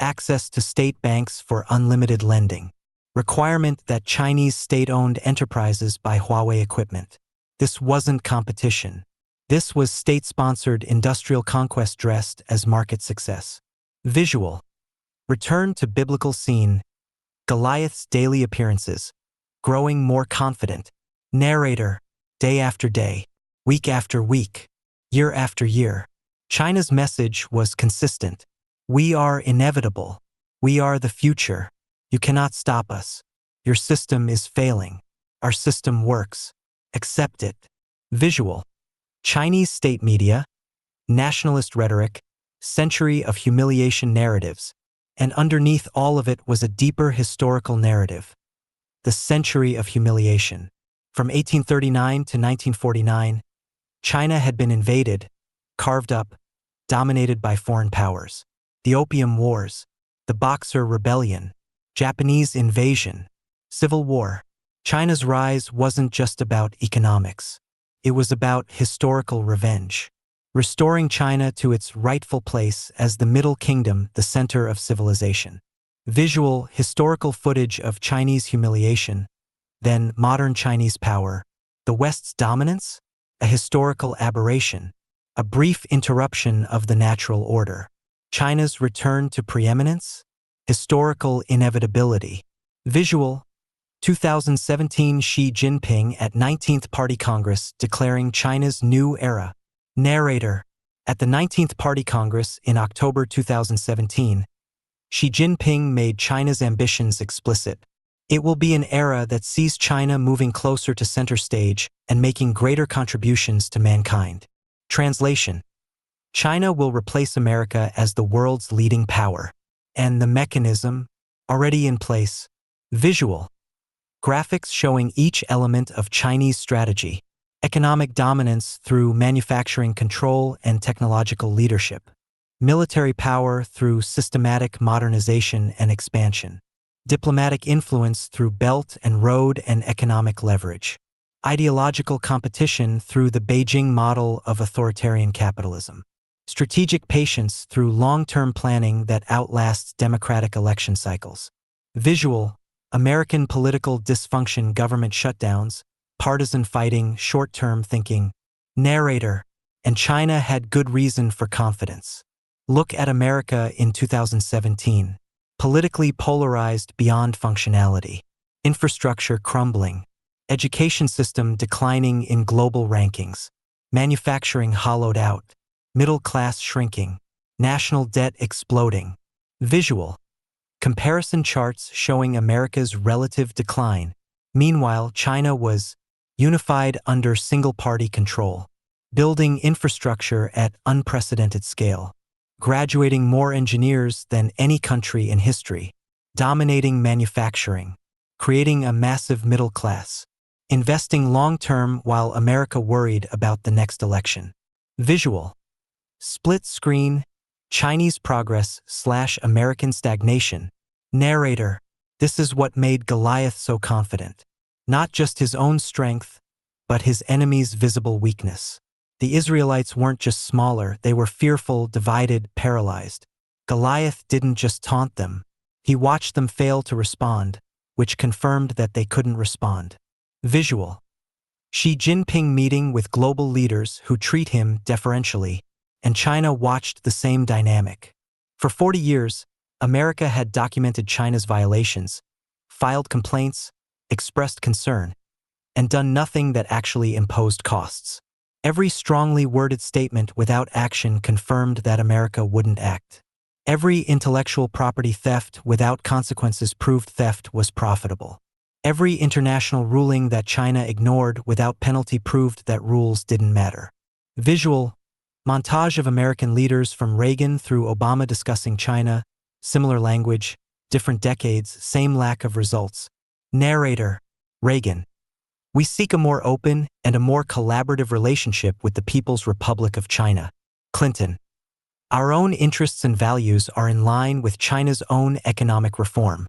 Access to state banks for unlimited lending. Requirement that Chinese state-owned enterprises buy Huawei equipment. This wasn't competition. This was state-sponsored industrial conquest dressed as market success. Visual. Return to biblical scene. Goliath's daily appearances. Growing more confident. Narrator. Day after day. Week after week. Year after year. China's message was consistent. We are inevitable. We are the future. You cannot stop us. Your system is failing. Our system works. Accept it. Visual. Chinese state media. Nationalist rhetoric. Century of humiliation narratives. And underneath all of it was a deeper historical narrative. The century of humiliation. From 1839 to 1949, China had been invaded, carved up, dominated by foreign powers. The Opium Wars, the Boxer Rebellion, Japanese invasion, Civil War. China's rise wasn't just about economics. It was about historical revenge. Restoring China to its rightful place as the Middle Kingdom, the center of civilization. Visual, historical footage of Chinese humiliation, then modern Chinese power. The West's dominance? A historical aberration. A brief interruption of the natural order. China's return to preeminence? Historical inevitability. Visual, 2017 Xi Jinping at 19th Party Congress declaring China's new era. Narrator. At the 19th Party Congress in October 2017, Xi Jinping made China's ambitions explicit. It will be an era that sees China moving closer to center stage and making greater contributions to mankind. Translation. China will replace America as the world's leading power. And the mechanism, already in place. Visual. Graphics showing each element of Chinese strategy. Economic dominance through manufacturing control and technological leadership. Military power through systematic modernization and expansion. Diplomatic influence through Belt and Road and economic leverage. Ideological competition through the Beijing model of authoritarian capitalism. Strategic patience through long-term planning that outlasts democratic election cycles. Visual. American political dysfunction, government shutdowns, partisan fighting, short-term thinking. Narrator. And China had good reason for confidence. Look at America in 2017. Politically polarized beyond functionality. Infrastructure crumbling. Education system declining in global rankings. Manufacturing hollowed out. Middle class shrinking. National debt exploding. Visual. Comparison charts showing America's relative decline. Meanwhile, China was unified under single-party control. Building infrastructure at unprecedented scale. Graduating more engineers than any country in history. Dominating manufacturing. Creating a massive middle class. Investing long-term while America worried about the next election. Visual. Split screen. Chinese progress / American stagnation. Narrator. This is what made Goliath so confident. Not just his own strength, but his enemy's visible weakness. The Israelites weren't just smaller, they were fearful, divided, paralyzed. Goliath didn't just taunt them. He watched them fail to respond, which confirmed that they couldn't respond. Visual. Xi Jinping meeting with global leaders who treat him deferentially, and China watched the same dynamic. For 40 years, America had documented China's violations, filed complaints, expressed concern, and done nothing that actually imposed costs. Every strongly worded statement without action confirmed that America wouldn't act. Every intellectual property theft without consequences proved theft was profitable. Every international ruling that China ignored without penalty proved that rules didn't matter. Visual. Montage of American leaders from Reagan through Obama discussing China, similar language, different decades, same lack of results. Narrator. Reagan. We seek a more open and a more collaborative relationship with the People's Republic of China. Clinton. Our own interests and values are in line with China's own economic reform.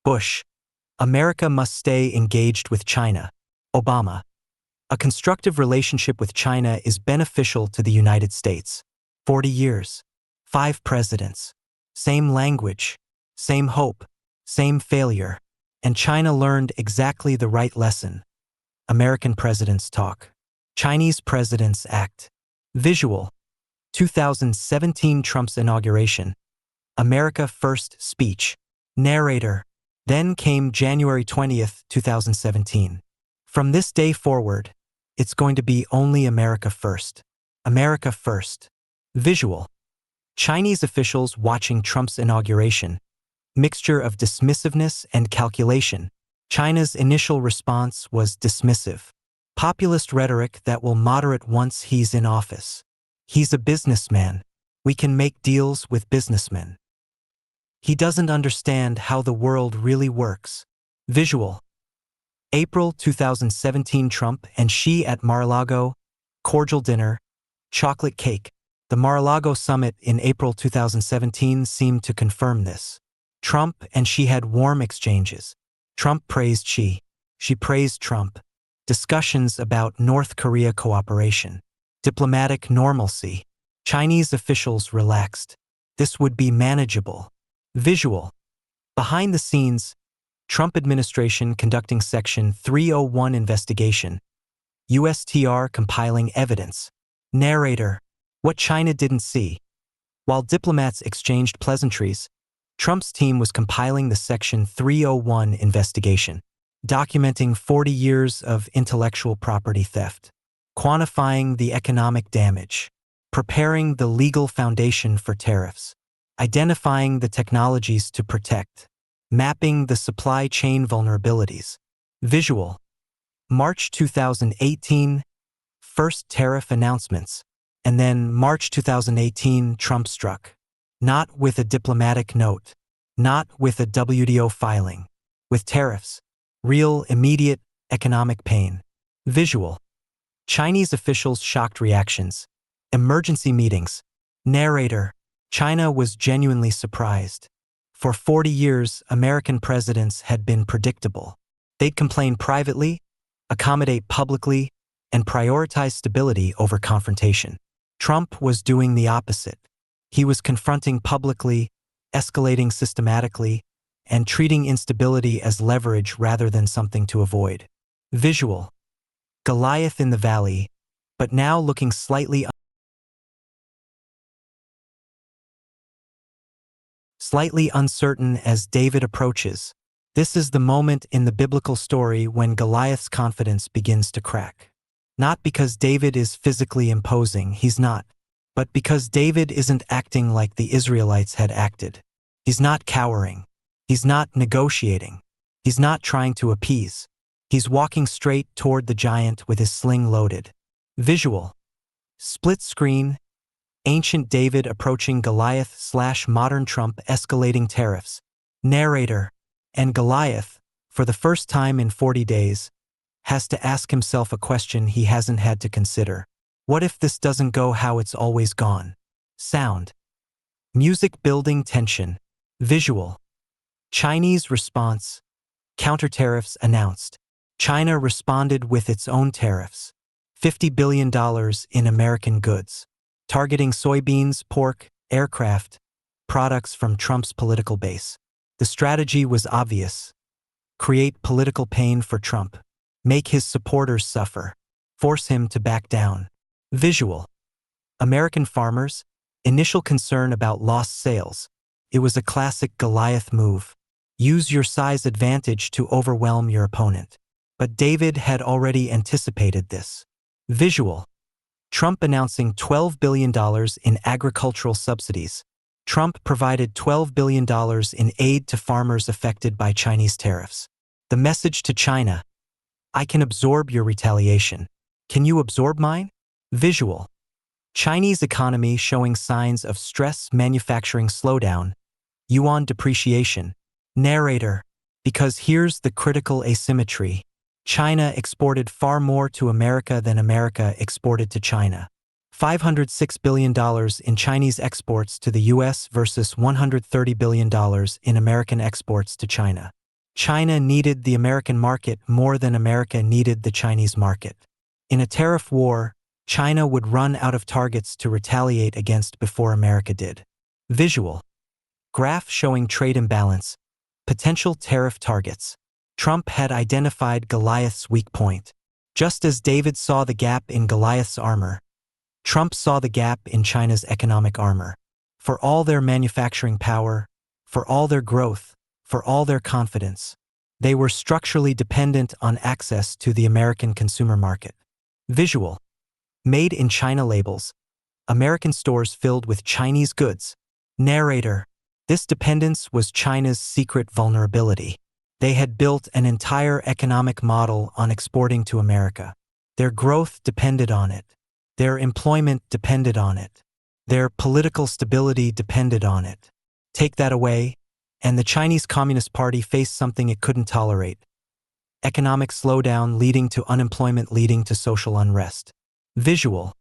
Bush. America must stay engaged with China. Obama. A constructive relationship with China is beneficial to the United States. 40 years. 5 presidents. Same language. Same hope. Same failure. And China learned exactly the right lesson. American presidents talk. Chinese presidents act. Visual. 2017 Trump's inauguration. America First speech. Narrator. Then came January 20th, 2017. From this day forward, it's going to be only America First. America First. Visual. Chinese officials watching Trump's inauguration. Mixture of dismissiveness and calculation. China's initial response was dismissive. Populist rhetoric that will moderate once he's in office. He's a businessman. We can make deals with businessmen. He doesn't understand how the world really works. Visual. April 2017. Trump and Xi at Mar-a-Lago. Cordial dinner. Chocolate cake. The Mar-a-Lago summit in April 2017 seemed to confirm this. Trump and Xi had warm exchanges. Trump praised Xi. Xi praised Trump. Discussions about North Korea cooperation. Diplomatic normalcy. Chinese officials relaxed. This would be manageable. Visual. Behind the scenes, Trump administration conducting Section 301 investigation. USTR compiling evidence. Narrator. What China didn't see. While diplomats exchanged pleasantries, Trump's team was compiling the Section 301 investigation, documenting 40 years of intellectual property theft, quantifying the economic damage, preparing the legal foundation for tariffs, identifying the technologies to protect, mapping the supply chain vulnerabilities. Visual. March 2018, first tariff announcements, and then March 2018, Trump struck. Not with a diplomatic note, not with a WTO filing, with tariffs, real, immediate, economic pain. Visual. Chinese officials' shocked reactions. Emergency meetings. Narrator. China was genuinely surprised. For 40 years, American presidents had been predictable. They'd complain privately, accommodate publicly, and prioritize stability over confrontation. Trump was doing the opposite. He was confronting publicly, escalating systematically, and treating instability as leverage rather than something to avoid. Visual. Goliath in the valley, but now looking slightly uncertain as David approaches. This is the moment in the biblical story when Goliath's confidence begins to crack. Not because David is physically imposing, he's not. But because David isn't acting like the Israelites had acted. He's not cowering. He's not negotiating. He's not trying to appease. He's walking straight toward the giant with his sling loaded. Visual. Split screen. Ancient David approaching Goliath/modern Trump escalating tariffs. Narrator. And Goliath, for the first time in 40 days, has to ask himself a question he hasn't had to consider. What if this doesn't go how it's always gone? Sound. Music building tension. Visual. Chinese response. Counter tariffs announced. China responded with its own tariffs. $50 billion in American goods. Targeting soybeans, pork, aircraft, products from Trump's political base. The strategy was obvious. Create political pain for Trump. Make his supporters suffer. Force him to back down. Visual. American farmers. Initial concern about lost sales. It was a classic Goliath move. Use your size advantage to overwhelm your opponent. But David had already anticipated this. Visual. Trump announcing $12 billion in agricultural subsidies. Trump provided $12 billion in aid to farmers affected by Chinese tariffs. The message to China. I can absorb your retaliation. Can you absorb mine? Visual. Chinese economy showing signs of stress, manufacturing slowdown, yuan depreciation. Narrator. Because here's the critical asymmetry. China exported far more to America than America exported to China. $506 billion in Chinese exports to the U.S. versus $130 billion in American exports to China. China needed the American market more than America needed the Chinese market. In a tariff war, China would run out of targets to retaliate against before America did. Visual. Graph showing trade imbalance. Potential tariff targets. Trump had identified Goliath's weak point. Just as David saw the gap in Goliath's armor, Trump saw the gap in China's economic armor. For all their manufacturing power, for all their growth, for all their confidence, they were structurally dependent on access to the American consumer market. Visual. Made in China labels. American stores filled with Chinese goods. Narrator. This dependence was China's secret vulnerability. They had built an entire economic model on exporting to America. Their growth depended on it. Their employment depended on it. Their political stability depended on it. Take that away, and the Chinese Communist Party faced something it couldn't tolerate. Economic slowdown leading to unemployment leading to social unrest. Visual.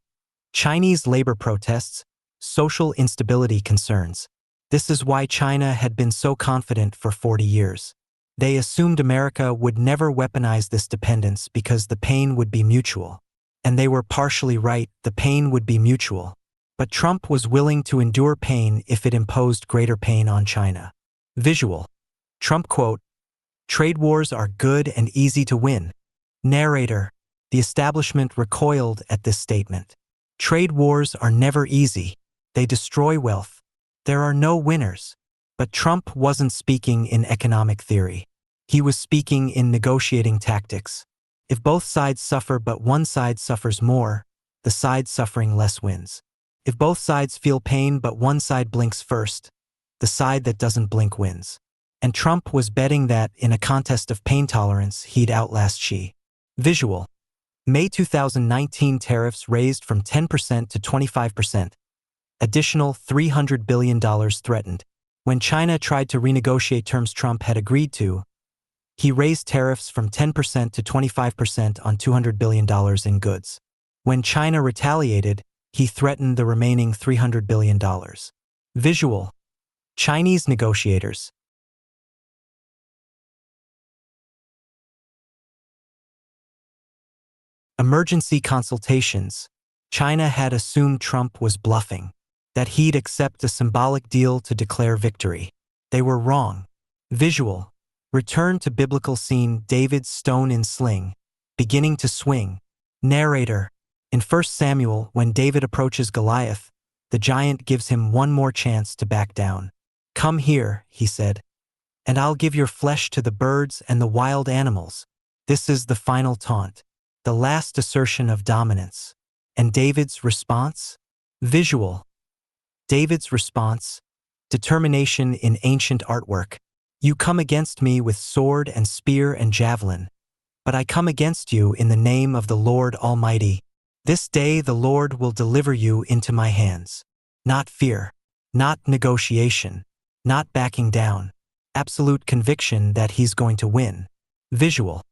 Chinese labor protests, social instability concerns. This is why China had been so confident for 40 years. They assumed America would never weaponize this dependence because the pain would be mutual. And they were partially right, the pain would be mutual. But Trump was willing to endure pain if it imposed greater pain on China. Visual. Trump quote, "Trade wars are good and easy to win." Narrator. The establishment recoiled at this statement. Trade wars are never easy. They destroy wealth. There are no winners. But Trump wasn't speaking in economic theory. He was speaking in negotiating tactics. If both sides suffer but one side suffers more, the side suffering less wins. If both sides feel pain but one side blinks first, the side that doesn't blink wins. And Trump was betting that, in a contest of pain tolerance, he'd outlast Xi. Visual. May 2019 tariffs raised from 10% to 25%. Additional $300 billion threatened. When China tried to renegotiate terms Trump had agreed to, he raised tariffs from 10% to 25% on $200 billion in goods. When China retaliated, he threatened the remaining $300 billion. Visual. Chinese negotiators. Emergency consultations. China had assumed Trump was bluffing, that he'd accept a symbolic deal to declare victory. They were wrong. Visual. Return to biblical scene, David's stone in sling, beginning to swing. Narrator. In 1 Samuel, when David approaches Goliath, the giant gives him one more chance to back down. "Come here," he said, "and I'll give your flesh to the birds and the wild animals." This is the final taunt, the last assertion of dominance. And David's response? Visual. David's response, determination in ancient artwork. "You come against me with sword and spear and javelin, but I come against you in the name of the Lord Almighty. This day the Lord will deliver you into my hands." Not fear, not negotiation, not backing down. Absolute conviction that he's going to win. Visual.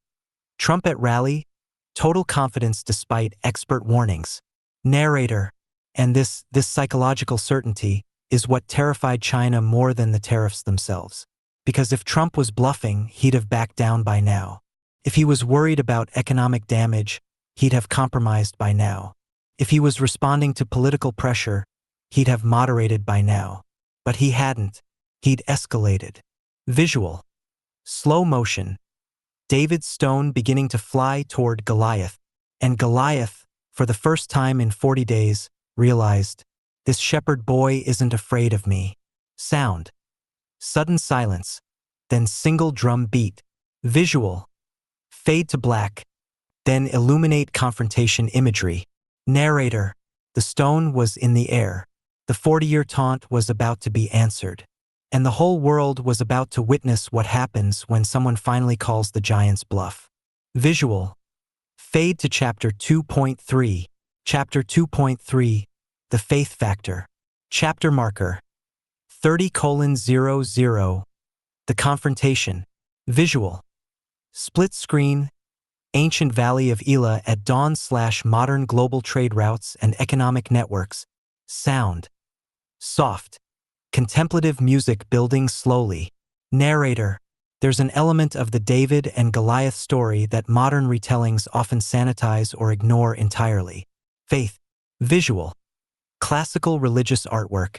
Trump at rally, total confidence despite expert warnings. Narrator. And this psychological certainty is what terrified China more than the tariffs themselves. Because if Trump was bluffing, he'd have backed down by now. If he was worried about economic damage, he'd have compromised by now. If he was responding to political pressure, he'd have moderated by now. But he hadn't. He'd escalated. Visual. Slow motion. David's stone beginning to fly toward Goliath. And Goliath, for the first time in 40 days, realized, this shepherd boy isn't afraid of me. Sound. Sudden silence. Then single drum beat. Visual. Fade to black. Then illuminate confrontation imagery. Narrator. The stone was in the air. The 40-year taunt was about to be answered. And the whole world was about to witness what happens when someone finally calls the giant's bluff. Visual. Fade to Chapter 2.3. Chapter 2.3. The Faith Factor. Chapter marker. 30:00. The confrontation. Visual. Split screen. Ancient Valley of Elah at dawn / modern global trade routes and economic networks. Sound. Soft. Contemplative music building slowly. Narrator. There's an element of the David and Goliath story that modern retellings often sanitize or ignore entirely. Faith. Visual. Classical religious artwork.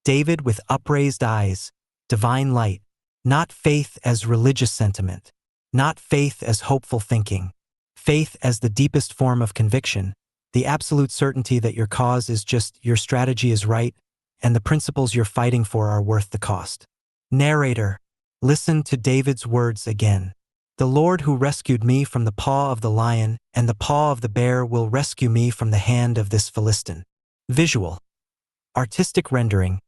David with upraised eyes. Divine light. Not faith as religious sentiment. Not faith as hopeful thinking. Faith as the deepest form of conviction. The absolute certainty that your cause is just, your strategy is right, and the principles you're fighting for are worth the cost. Narrator, listen to David's words again. The Lord who rescued me from the paw of the lion and the paw of the bear will rescue me from the hand of this Philistine. Visual. Artistic rendering.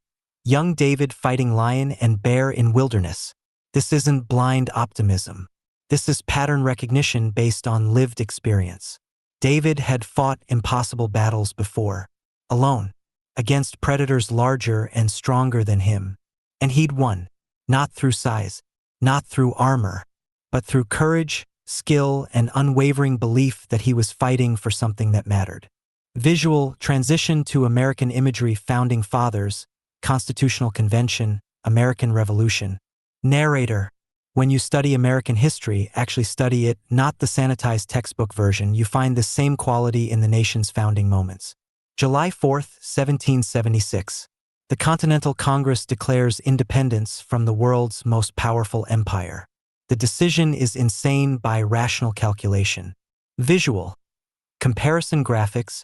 Young David fighting lion and bear in wilderness. This isn't blind optimism. This is pattern recognition based on lived experience. David had fought impossible battles before, alone, against predators larger and stronger than him. And he'd won, not through size, not through armor, but through courage, skill, and unwavering belief that he was fighting for something that mattered. Visual transition to American imagery. Founding Fathers, Constitutional Convention, American Revolution. Narrator, when you study American history, actually study it, not the sanitized textbook version. You find the same quality in the nation's founding moments. July 4, 1776. The Continental Congress declares independence from the world's most powerful empire. The decision is insane by rational calculation. Visual. Comparison graphics.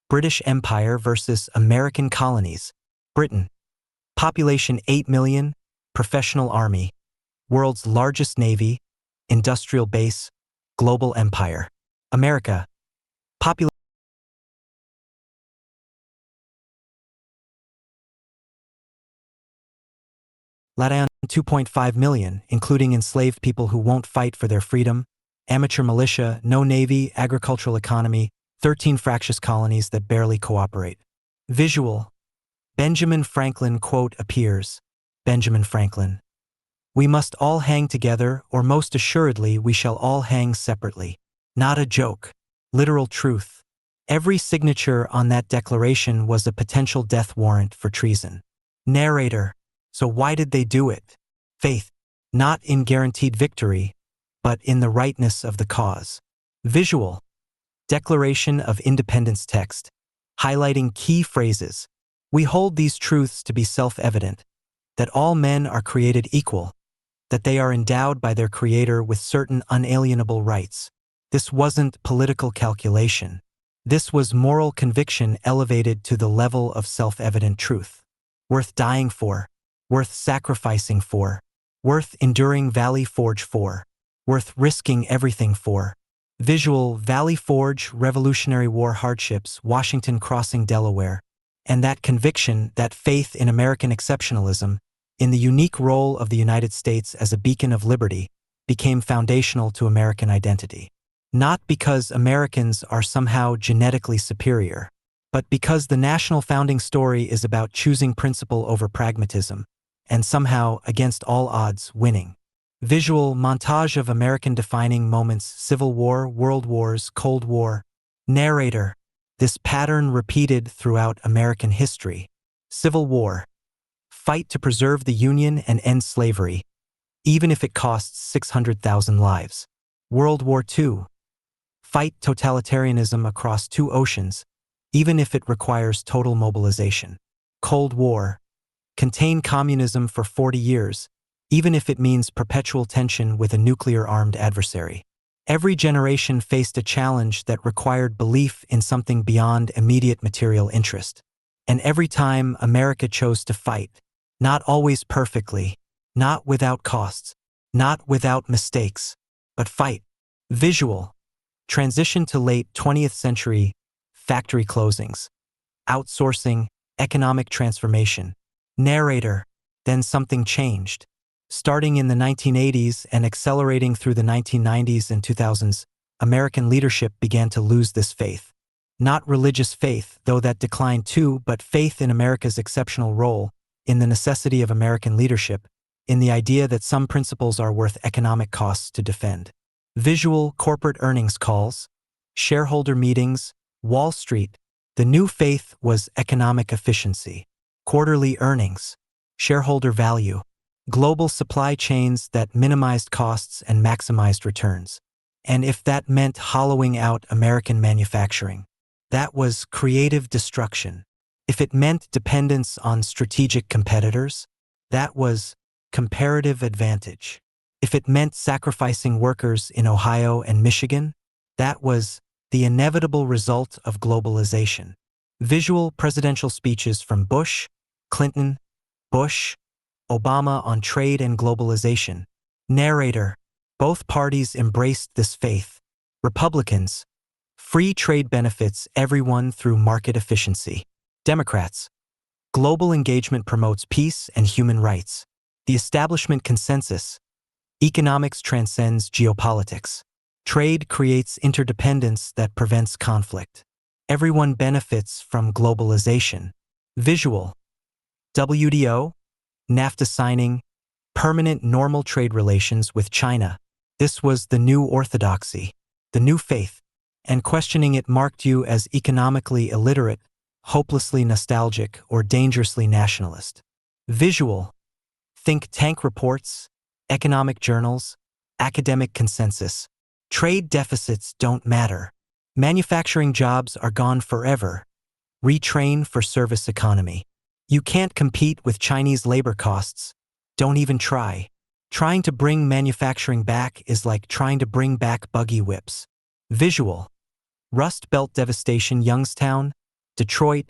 British Empire versus American colonies. Britain. Population 8 million. Professional army. World's largest navy. Industrial base. Global empire. America. Population 2.5 million, including enslaved people who won't fight for their freedom, amateur militia, no navy, agricultural economy, 13 fractious colonies that barely cooperate. Visual. Benjamin Franklin quote appears. Benjamin Franklin. We must all hang together, or most assuredly we shall all hang separately. Not a joke. Literal truth. Every signature on that declaration was a potential death warrant for treason. Narrator. So why did they do it? Faith. Not in guaranteed victory, but in the rightness of the cause. Visual. Declaration of Independence text. Highlighting key phrases. We hold these truths to be self-evident, that all men are created equal, that they are endowed by their Creator with certain unalienable rights. This wasn't political calculation. This was moral conviction elevated to the level of self-evident truth. Worth dying for. Worth sacrificing for. Worth enduring Valley Forge for. Worth risking everything for. Visual. Valley Forge, Revolutionary War hardships, Washington crossing Delaware. And that conviction, that faith in American exceptionalism, in the unique role of the United States as a beacon of liberty, became foundational to American identity. Not because Americans are somehow genetically superior, but because the national founding story is about choosing principle over pragmatism, and somehow, against all odds, winning. Visual. Montage of American defining moments. Civil War, World Wars, Cold War. Narrator. This pattern repeated throughout American history. Civil War. Fight to preserve the Union and end slavery, even if it costs 600,000 lives. World War II. Fight totalitarianism across two oceans, even if it requires total mobilization. Cold War. Contain communism for 40 years, even if it means perpetual tension with a nuclear-armed adversary. Every generation faced a challenge that required belief in something beyond immediate material interest. And every time America chose to fight, not always perfectly, not without costs, not without mistakes, but fight. Visual. Transition to late 20th century. Factory closings. Outsourcing. Economic transformation. Narrator. Then something changed. Starting in the 1980s and accelerating through the 1990s and 2000s, American leadership began to lose this faith. Not religious faith, though that declined too, but faith in America's exceptional role, in the necessity of American leadership, in the idea that some principles are worth economic costs to defend. Visual. Corporate earnings calls. Shareholder meetings. Wall Street. The new faith was economic efficiency. Quarterly earnings. Shareholder value. Global supply chains that minimized costs and maximized returns. And if that meant hollowing out American manufacturing, that was creative destruction. If it meant dependence on strategic competitors, that was comparative advantage. If it meant sacrificing workers in Ohio and Michigan, that was the inevitable result of globalization. Visual. Presidential speeches from Bush, Clinton, Bush, Obama on trade and globalization. Narrator. Both parties embraced this faith. Republicans. Free trade benefits everyone through market efficiency. Democrats. Global engagement promotes peace and human rights. The establishment consensus. Economics transcends geopolitics. Trade creates interdependence that prevents conflict. Everyone benefits from globalization. Visual. WTO, NAFTA signing, permanent normal trade relations with China. This was the new orthodoxy, the new faith, and questioning it marked you as economically illiterate, hopelessly nostalgic, or dangerously nationalist. Visual. Think tank reports, economic journals, academic consensus. Trade deficits don't matter. Manufacturing jobs are gone forever. Retrain for service economy. You can't compete with Chinese labor costs. Don't even try. Trying to bring manufacturing back is like trying to bring back buggy whips. Visual. Rust Belt devastation. Youngstown, Detroit,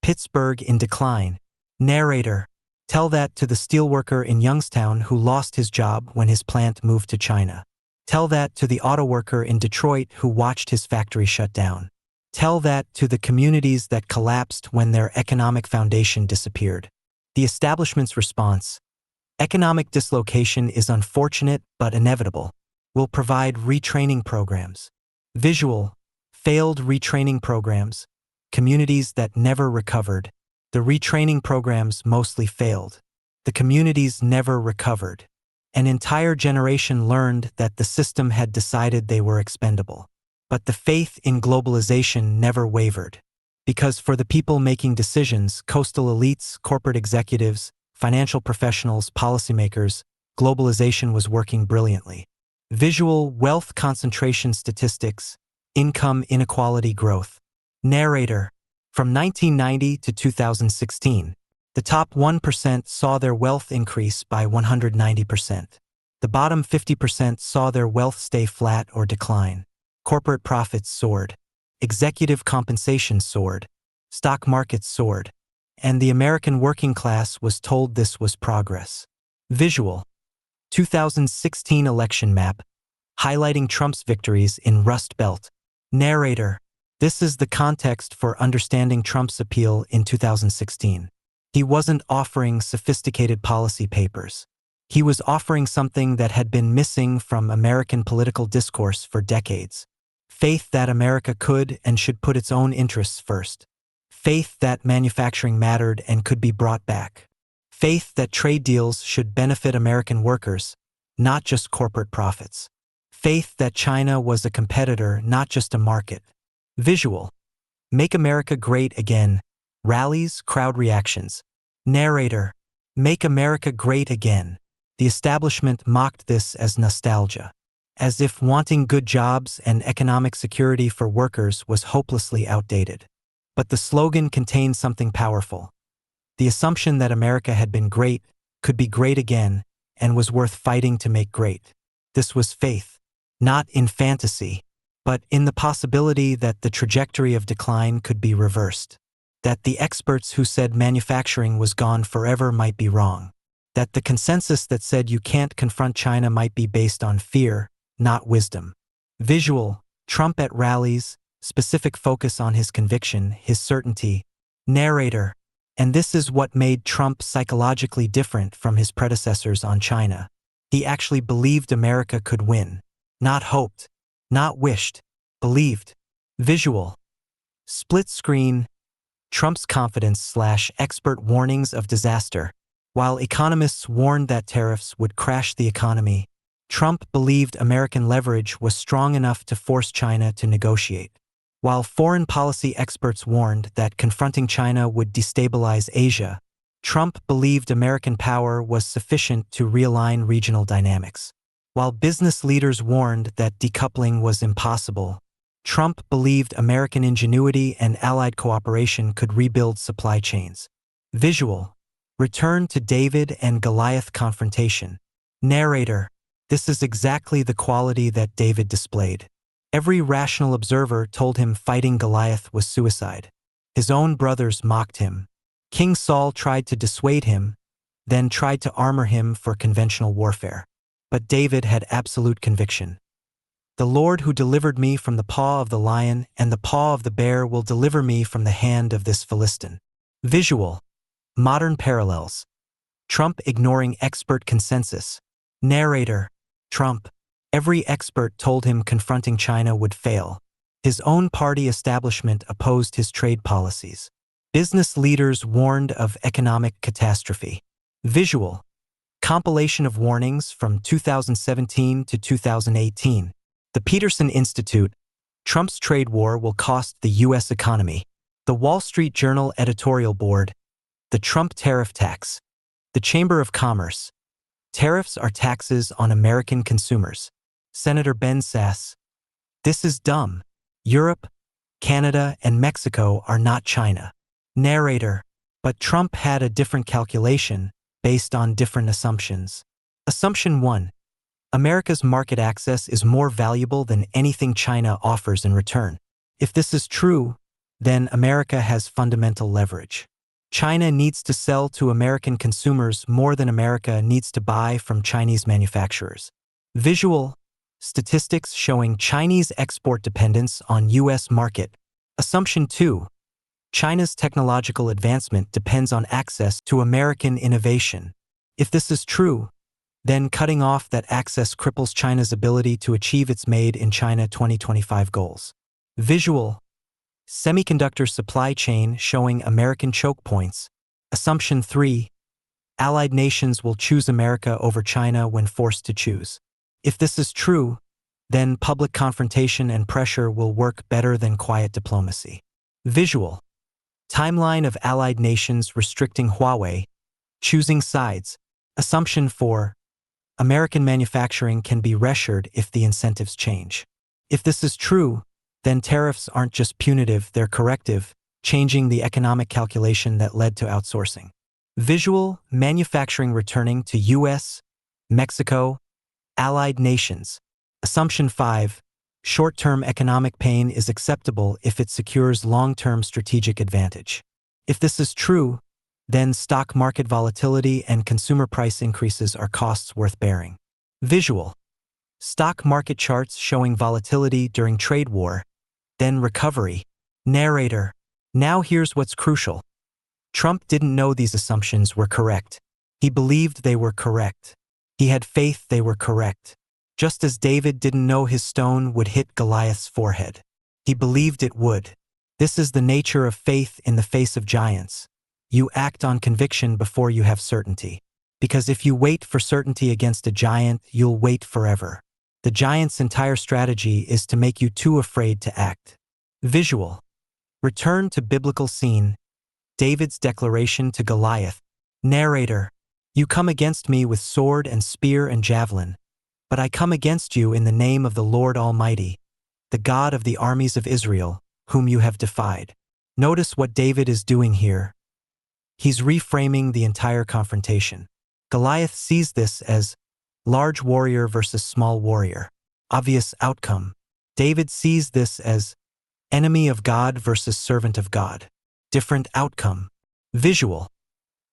Pittsburgh in decline. Narrator. Tell that to the steelworker in Youngstown who lost his job when his plant moved to China. Tell that to the auto worker in Detroit who watched his factory shut down. Tell that to the communities that collapsed when their economic foundation disappeared. The establishment's response. Economic dislocation is unfortunate but inevitable. We'll provide retraining programs. Visual. Failed retraining programs. Communities that never recovered. The retraining programs mostly failed. The communities never recovered. An entire generation learned that the system had decided they were expendable. But the faith in globalization never wavered. Because for the people making decisions, coastal elites, corporate executives, financial professionals, policymakers, globalization was working brilliantly. Visual. Wealth concentration statistics, income inequality growth. Narrator. From 1990 to 2016, the top 1% saw their wealth increase by 190%. The bottom 50% saw their wealth stay flat or decline. Corporate profits soared. Executive compensation soared. Stock markets soared. And the American working class was told this was progress. Visual. 2016 election map, highlighting Trump's victories in Rust Belt. Narrator. This is the context for understanding Trump's appeal in 2016. He wasn't offering sophisticated policy papers. He was offering something that had been missing from American political discourse for decades. Faith that America could and should put its own interests first. Faith that manufacturing mattered and could be brought back. Faith that trade deals should benefit American workers, not just corporate profits. Faith that China was a competitor, not just a market. Visual. Make America Great Again. Rallies, crowd reactions. Narrator. Make America Great Again. The establishment mocked this as nostalgia, as if wanting good jobs and economic security for workers was hopelessly outdated. But the slogan contained something powerful. The assumption that America had been great, could be great again, and was worth fighting to make great. This was faith, not in fantasy, but in the possibility that the trajectory of decline could be reversed. That the experts who said manufacturing was gone forever might be wrong. That the consensus that said you can't confront China might be based on fear, not wisdom. Visual. Trump at rallies, specific focus on his conviction, his certainty. Narrator. And this is what made Trump psychologically different from his predecessors on China. He actually believed America could win. Not hoped. Not wished. Believed. Visual. Split screen. Trump's confidence/expert warnings of disaster. While economists warned that tariffs would crash the economy, Trump believed American leverage was strong enough to force China to negotiate. While foreign policy experts warned that confronting China would destabilize Asia, Trump believed American power was sufficient to realign regional dynamics. While business leaders warned that decoupling was impossible, Trump believed American ingenuity and allied cooperation could rebuild supply chains. Visual. Return to David and Goliath confrontation. Narrator. This is exactly the quality that David displayed. Every rational observer told him fighting Goliath was suicide. His own brothers mocked him. King Saul tried to dissuade him, then tried to armor him for conventional warfare. But David had absolute conviction. The Lord who delivered me from the paw of the lion and the paw of the bear will deliver me from the hand of this Philistine. Visual. Modern parallels. Trump ignoring expert consensus. Narrator. Trump. Every expert told him confronting China would fail. His own party establishment opposed his trade policies. Business leaders warned of economic catastrophe. Visual. Compilation of warnings from 2017 to 2018. The Peterson Institute. Trump's trade war will cost the U.S. economy. The Wall Street Journal editorial board. The Trump tariff tax. The Chamber of Commerce. Tariffs are taxes on American consumers. Senator Ben Sasse. This is dumb. Europe, Canada, and Mexico are not China. Narrator. But Trump had a different calculation based on different assumptions. Assumption 1. America's market access is more valuable than anything China offers in return. If this is true, then America has fundamental leverage. China needs to sell to American consumers more than America needs to buy from Chinese manufacturers. Visual. Statistics showing Chinese export dependence on U.S. market. Assumption 2. China's technological advancement depends on access to American innovation. If this is true, then cutting off that access cripples China's ability to achieve its Made in China 2025 goals. Visual. Semiconductor supply chain showing American choke points. Assumption 3. Allied nations will choose America over China when forced to choose. If this is true, then public confrontation and pressure will work better than quiet diplomacy. Visual. Timeline of allied nations restricting Huawei. Choosing sides. Assumption 4. American manufacturing can be reshored if the incentives change. If this is true, then tariffs aren't just punitive, they're corrective, changing the economic calculation that led to outsourcing. Visual. Manufacturing returning to U.S., Mexico, allied nations. Assumption 5. Short-term economic pain is acceptable if it secures long-term strategic advantage. If this is true, then stock market volatility and consumer price increases are costs worth bearing. Visual. Stock market charts showing volatility during trade war, then recovery. Narrator. Now here's what's crucial. Trump didn't know these assumptions were correct. He believed they were correct. He had faith they were correct. Just as David didn't know his stone would hit Goliath's forehead. He believed it would. This is the nature of faith in the face of giants. You act on conviction before you have certainty. Because if you wait for certainty against a giant, you'll wait forever. The giant's entire strategy is to make you too afraid to act. Visual. Return to biblical scene. David's declaration to Goliath. Narrator. You come against me with sword and spear and javelin, but I come against you in the name of the Lord Almighty, the God of the armies of Israel, whom you have defied. Notice what David is doing here. He's reframing the entire confrontation. Goliath sees this as large warrior versus small warrior. Obvious outcome. David sees this as enemy of God versus servant of God. Different outcome. Visual.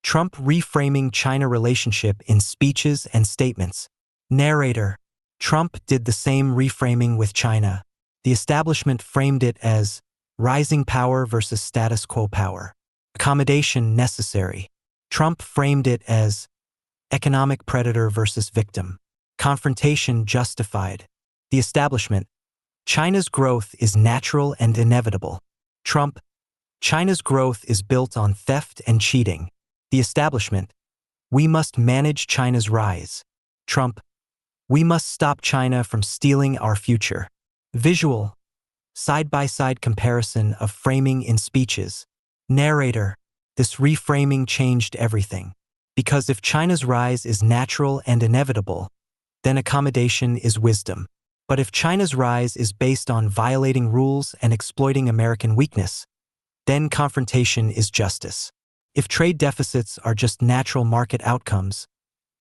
Trump reframing China relationship in speeches and statements. Narrator. Trump did the same reframing with China. The establishment framed it as rising power versus status quo power. Accommodation necessary. Trump framed it as economic predator versus victim. Confrontation justified. The establishment. China's growth is natural and inevitable. Trump. China's growth is built on theft and cheating. The establishment. We must manage China's rise. Trump. We must stop China from stealing our future. Visual. Side-by-side comparison of framing in speeches. Narrator. This reframing changed everything. Because if China's rise is natural and inevitable, then accommodation is wisdom. But if China's rise is based on violating rules and exploiting American weakness, then confrontation is justice. If trade deficits are just natural market outcomes,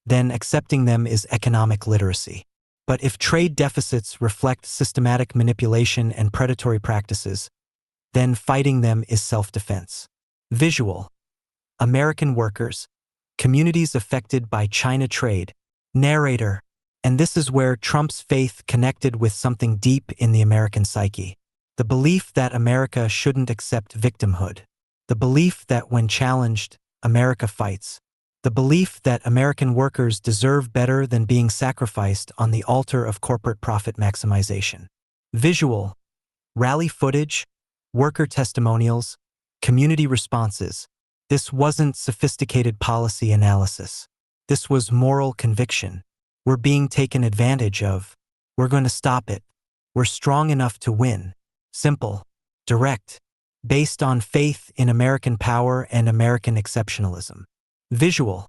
then accepting them is economic literacy. But if trade deficits reflect systematic manipulation and predatory practices, then fighting them is self-defense. Visual. American workers, communities affected by China trade. Narrator. And this is where Trump's faith connected with something deep in the American psyche. The belief that America shouldn't accept victimhood. The belief that when challenged, America fights. The belief that American workers deserve better than being sacrificed on the altar of corporate profit maximization. Visual. Rally footage, worker testimonials, community responses. This wasn't sophisticated policy analysis. This was moral conviction. We're being taken advantage of. We're going to stop it. We're strong enough to win. Simple, direct, based on faith in American power and American exceptionalism. Visual.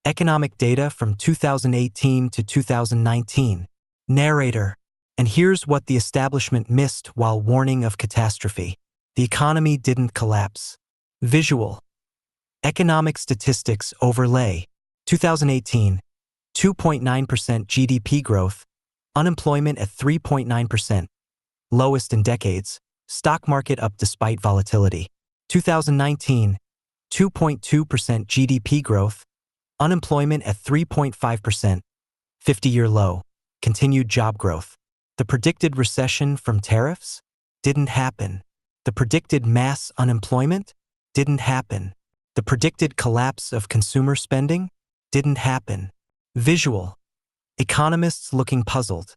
Economic data from 2018 to 2019. Narrator. And here's what the establishment missed while warning of catastrophe. The economy didn't collapse. Visual. Economic statistics overlay. 2018, 2.9% GDP growth, unemployment at 3.9%, lowest in decades, stock market up despite volatility. 2019, 2.2% GDP growth, unemployment at 3.5%, 50-year low, continued job growth. The predicted recession from tariffs? Didn't happen. The predicted mass unemployment? Didn't happen. The predicted collapse of consumer spending? Didn't happen. Visual. Economists looking puzzled.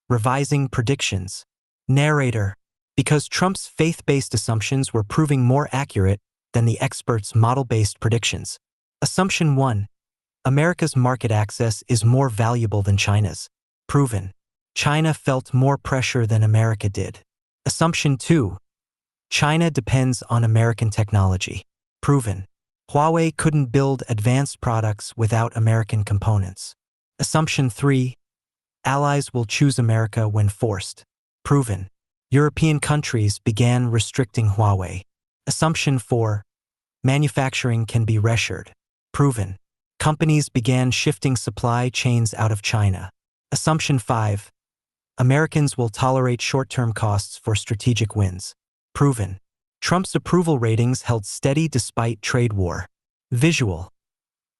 Revising predictions. Narrator. Because Trump's faith-based assumptions were proving more accurate than the experts' model-based predictions. Assumption 1. America's market access is more valuable than China's. Proven. China felt more pressure than America did. Assumption 2. China depends on American technology. Proven. Huawei couldn't build advanced products without American components. Assumption 3. Allies will choose America when forced. Proven. European countries began restricting Huawei. Assumption 4. Manufacturing can be reshored. Proven. Companies began shifting supply chains out of China. Assumption 5. Americans will tolerate short-term costs for strategic wins. Proven. Trump's approval ratings held steady despite trade war. Visual.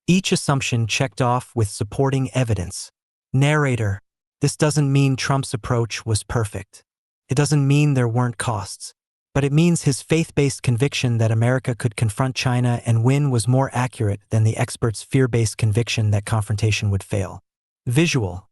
Each assumption checked off with supporting evidence. Narrator. This doesn't mean Trump's approach was perfect. It doesn't mean there weren't costs. But it means his faith-based conviction that America could confront China and win was more accurate than the experts' fear-based conviction that confrontation would fail. Visual.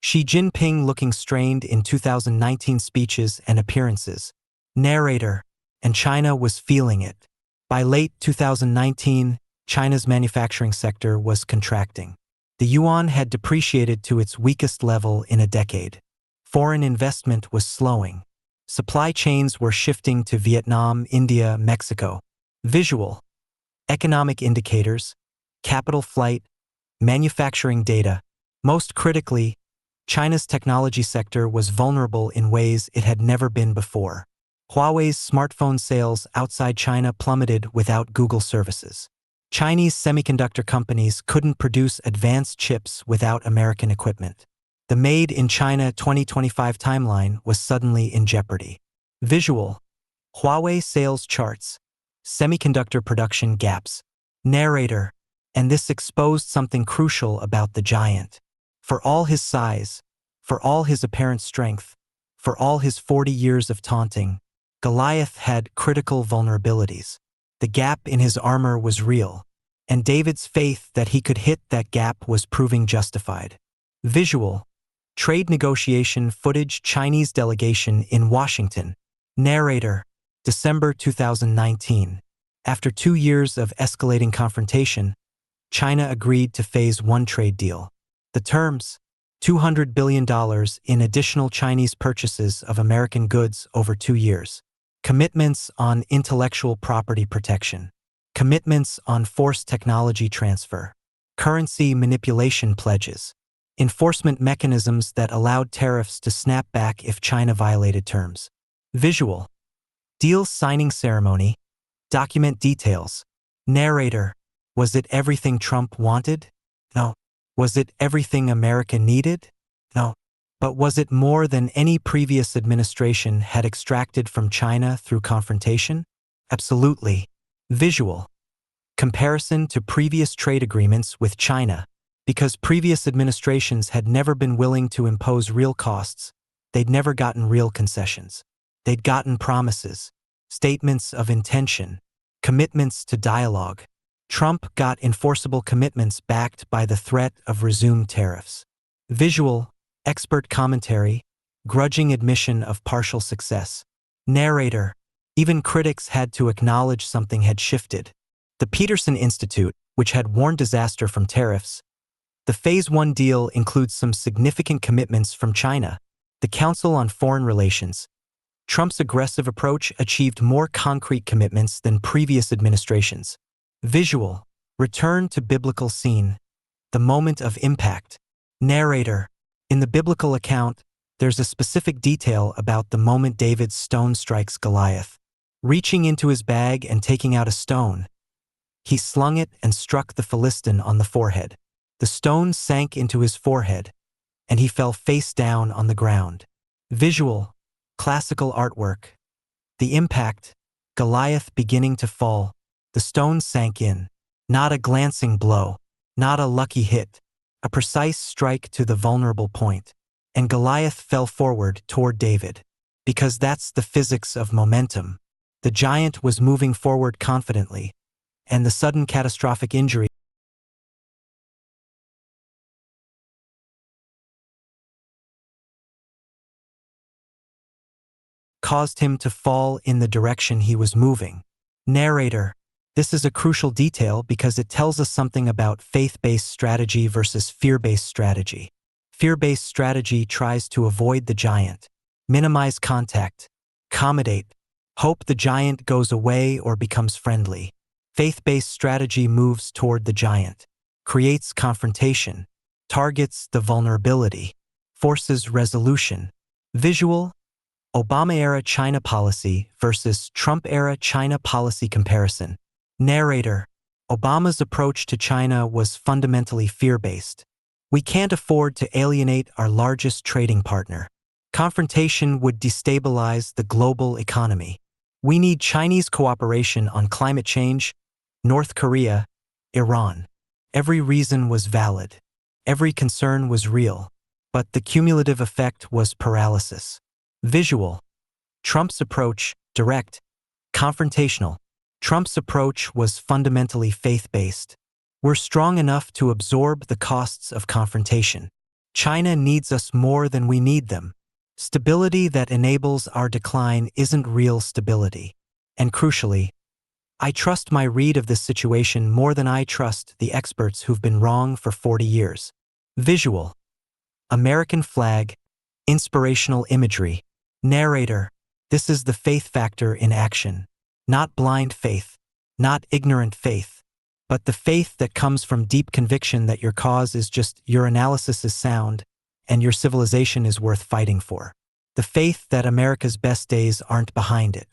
Xi Jinping looking strained in 2019 speeches and appearances. Narrator. And China was feeling it. By late 2019, China's manufacturing sector was contracting. The yuan had depreciated to its weakest level in a decade. Foreign investment was slowing. Supply chains were shifting to Vietnam, India, Mexico. Visual. Economic indicators, capital flight, manufacturing data. Most critically, China's technology sector was vulnerable in ways it had never been before. Huawei's smartphone sales outside China plummeted without Google services. Chinese semiconductor companies couldn't produce advanced chips without American equipment. The Made in China 2025 timeline was suddenly in jeopardy. Visual. Huawei sales charts. Semiconductor production gaps. Narrator. And this exposed something crucial about the giant. For all his size, for all his apparent strength, for all his 40 years of taunting, Goliath had critical vulnerabilities. The gap in his armor was real, and David's faith that he could hit that gap was proving justified. Visual. Trade negotiation footage. Chinese delegation in Washington. Narrator. December 2019. After 2 years of escalating confrontation, China agreed to Phase 1 trade deal. The terms: $200 billion in additional Chinese purchases of American goods over 2 years. Commitments on intellectual property protection. Commitments on forced technology transfer. Currency manipulation pledges. Enforcement mechanisms that allowed tariffs to snap back if China violated terms. Visual. Deal signing ceremony. Document details. Narrator. Was it everything Trump wanted? No. Was it everything America needed? No. But was it more than any previous administration had extracted from China through confrontation? Absolutely. Visual. Comparison to previous trade agreements with China. Because previous administrations had never been willing to impose real costs, they'd never gotten real concessions. They'd gotten promises, statements of intention, commitments to dialogue. Trump got enforceable commitments backed by the threat of resumed tariffs. Visual, expert commentary, grudging admission of partial success. Narrator, even critics had to acknowledge something had shifted. The Peterson Institute, which had warned disaster from tariffs. The Phase 1 deal includes some significant commitments from China. The Council on Foreign Relations. Trump's aggressive approach achieved more concrete commitments than previous administrations. Visual, return to biblical scene. The moment of impact. Narrator, in the biblical account, there's a specific detail about the moment David's stone strikes Goliath. Reaching into his bag and taking out a stone, he slung it and struck the Philistine on the forehead. The stone sank into his forehead, and he fell face down on the ground. Visual, classical artwork. The impact, Goliath beginning to fall. The stone sank in. Not a glancing blow, not a lucky hit, a precise strike to the vulnerable point. And Goliath fell forward toward David. Because that's the physics of momentum. The giant was moving forward confidently, and the sudden catastrophic injury caused him to fall in the direction he was moving. Narrator, this is a crucial detail because it tells us something about faith-based strategy versus fear-based strategy. Fear-based strategy tries to avoid the giant, minimize contact, accommodate, hope the giant goes away or becomes friendly. Faith-based strategy moves toward the giant, creates confrontation, targets the vulnerability, forces resolution. Visual, Obama-era China policy versus Trump-era China policy comparison. Narrator, Obama's approach to China was fundamentally fear-based. We can't afford to alienate our largest trading partner. Confrontation would destabilize the global economy. We need Chinese cooperation on climate change, North Korea, Iran. Every reason was valid. Every concern was real. But the cumulative effect was paralysis. Visual, Trump's approach, direct, confrontational. Trump's approach was fundamentally faith-based. We're strong enough to absorb the costs of confrontation. China needs us more than we need them. Stability that enables our decline isn't real stability. And crucially, I trust my read of this situation more than I trust the experts who've been wrong for 40 years. Visual, American flag, inspirational imagery. Narrator, this is the faith factor in action. Not blind faith, not ignorant faith, but the faith that comes from deep conviction that your cause is just, your analysis is sound, and your civilization is worth fighting for. The faith that America's best days aren't behind it.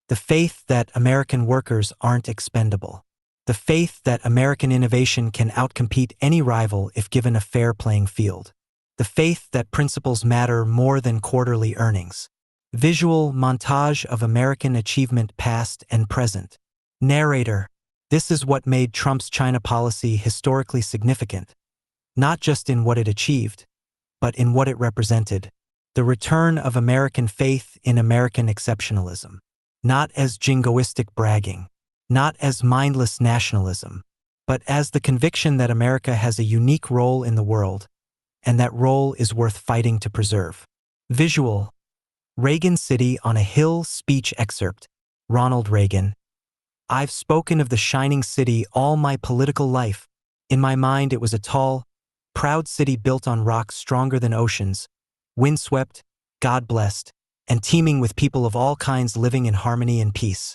The faith that American workers aren't expendable. The faith that American innovation can outcompete any rival if given a fair playing field. The faith that principles matter more than quarterly earnings. Visual montage of American achievement past and present. Narrator, this is what made Trump's China policy historically significant. Not just in what it achieved, but in what it represented. The return of American faith in American exceptionalism. Not as jingoistic bragging, not as mindless nationalism, but as the conviction that America has a unique role in the world, and that role is worth fighting to preserve. Visual, Reagan City on a Hill speech excerpt. Ronald Reagan. I've spoken of the shining city all my political life. In my mind, it was a tall, proud city built on rocks stronger than oceans, windswept, God-blessed, and teeming with people of all kinds living in harmony and peace.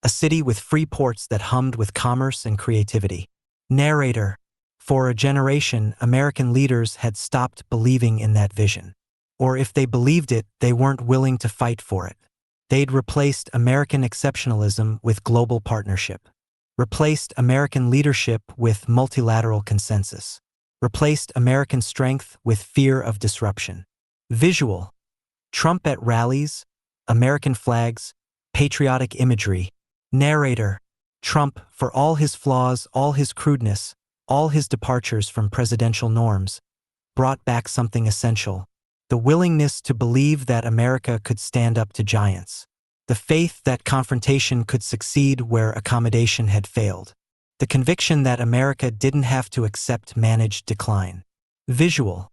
A city with free ports that hummed with commerce and creativity. Narrator, for a generation, American leaders had stopped believing in that vision. Or if they believed it, they weren't willing to fight for it. They'd replaced American exceptionalism with global partnership. Replaced American leadership with multilateral consensus. Replaced American strength with fear of disruption. Visual, Trump at rallies, American flags, patriotic imagery. Narrator, Trump, for all his flaws, all his crudeness, all his departures from presidential norms, brought back something essential: the willingness to believe that America could stand up to giants, the faith that confrontation could succeed where accommodation had failed, the conviction that America didn't have to accept managed decline. Visual: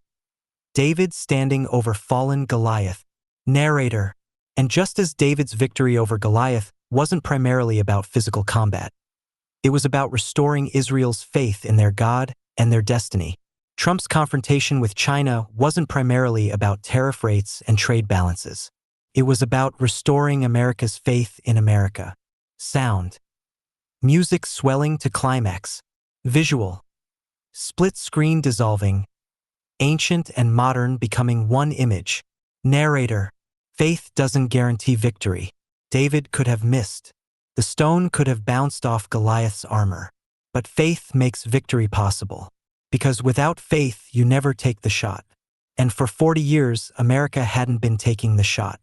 David standing over fallen Goliath. Narrator: and just as David's victory over Goliath wasn't primarily about physical combat, it was about restoring Israel's faith in their God and their destiny. Trump's confrontation with China wasn't primarily about tariff rates and trade balances. It was about restoring America's faith in America. Sound: music swelling to climax. Visual: split screen dissolving, ancient and modern becoming one image. Narrator: faith doesn't guarantee victory. David could have missed. The stone could have bounced off Goliath's armor. But faith makes victory possible. Because without faith, you never take the shot. And for 40 years, America hadn't been taking the shot.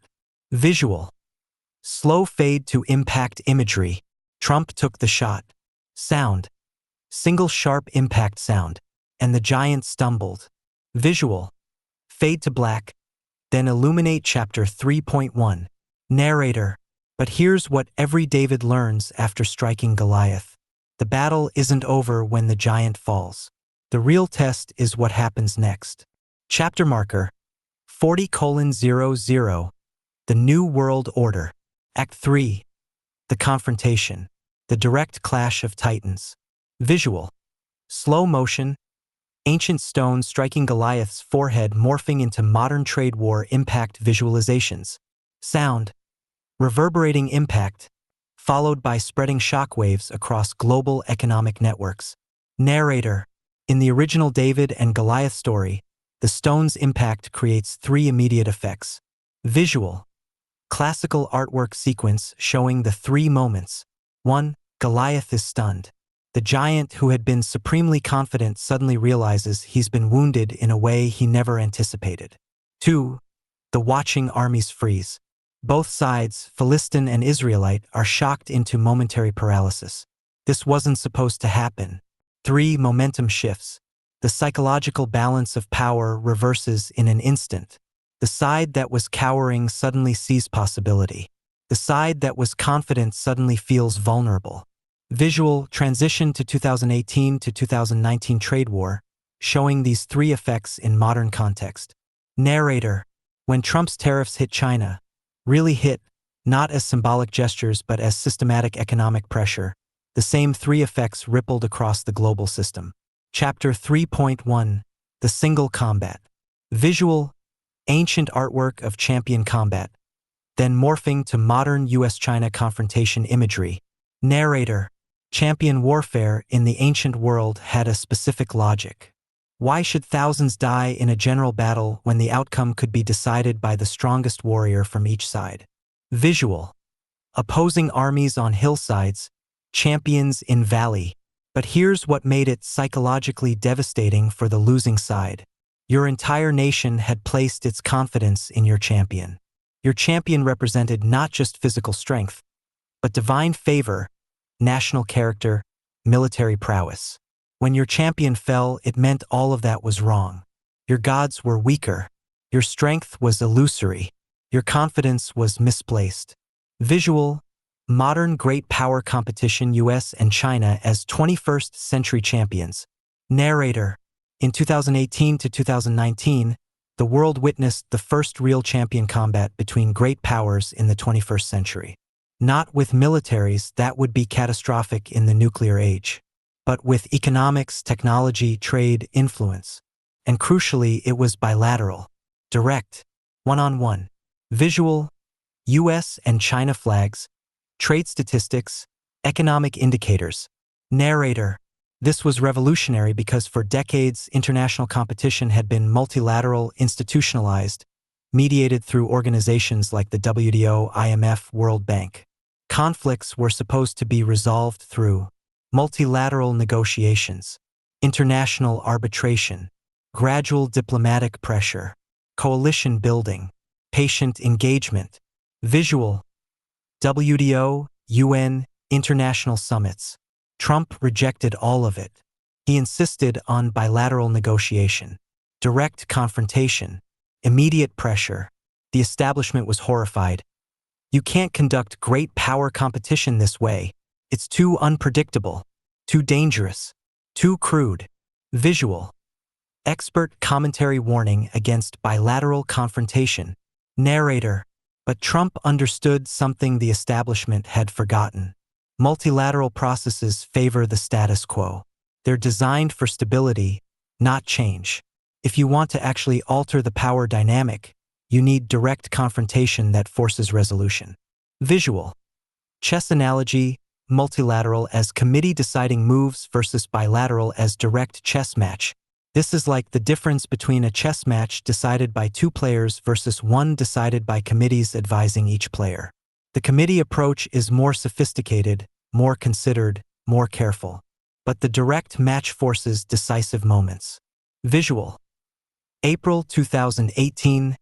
Visual: slow fade to impact imagery. Trump took the shot. Sound: single sharp impact sound. And the giant stumbled. Visual: fade to black, then illuminate chapter 3.1. Narrator: but here's what every David learns after striking Goliath. The battle isn't over when the giant falls. The real test is what happens next. Chapter marker: 40:00. The New World Order. Act 3. The Confrontation. The Direct Clash of Titans. Visual: slow motion, ancient stone striking Goliath's forehead morphing into modern trade war impact visualizations. Sound: reverberating impact, followed by spreading shockwaves across global economic networks. Narrator: in the original David and Goliath story, the stone's impact creates 3 immediate effects. Visual: classical artwork sequence showing the 3 moments. 1. Goliath is stunned. The giant who had been supremely confident suddenly realizes he's been wounded in a way he never anticipated. 2. The watching armies freeze. Both sides, Philistine and Israelite, are shocked into momentary paralysis. This wasn't supposed to happen. 3. Momentum shifts. The psychological balance of power reverses in an instant. The side that was cowering suddenly sees possibility. The side that was confident suddenly feels vulnerable. Visual: transition to 2018 to 2019 trade war, showing these 3 effects in modern context. Narrator: when Trump's tariffs hit China, really hit, not as symbolic gestures but as systematic economic pressure, the same 3 effects rippled across the global system. Chapter 3.1. The Single Combat. Visual: ancient artwork of champion combat, then morphing to modern US-China confrontation imagery. Narrator: champion warfare in the ancient world had a specific logic. Why should thousands die in a general battle when the outcome could be decided by the strongest warrior from each side? Visual: opposing armies on hillsides, champions in valley. But here's what made it psychologically devastating for the losing side. Your entire nation had placed its confidence in your champion. Your champion represented not just physical strength, but divine favor, national character, military prowess. When your champion fell, it meant all of that was wrong. Your gods were weaker. Your strength was illusory. Your confidence was misplaced. Visual: modern great power competition US and China as 21st century champions. Narrator: in 2018 to 2019, the world witnessed the first real champion combat between great powers in the 21st century. Not with militaries, that would be catastrophic in the nuclear age, but with economics, technology, trade, influence. And crucially, it was bilateral, direct, one-on-one. Visual: US and China flags, trade statistics, economic indicators. Narrator: this was revolutionary because for decades, international competition had been multilateral, institutionalized, mediated through organizations like the WTO, IMF, World Bank. Conflicts were supposed to be resolved through multilateral negotiations, international arbitration, gradual diplomatic pressure, coalition building, patient engagement. Visual: WTO, UN, international summits. Trump rejected all of it. He insisted on bilateral negotiation, direct confrontation, immediate pressure. The establishment was horrified. You can't conduct great power competition this way. It's too unpredictable, too dangerous, too crude. Visual. Expert commentary warning against bilateral confrontation. Narrator. But Trump understood something the establishment had forgotten. Multilateral processes favor the status quo. They're designed for stability, not change. If you want to actually alter the power dynamic, you need direct confrontation that forces resolution. Visual. Chess analogy, multilateral as committee deciding moves versus bilateral as direct chess match. This is like the difference between a chess match decided by two players versus one decided by committees advising each player. The committee approach is more sophisticated, more considered, more careful. But the direct match forces decisive moments. Visual. April 2018.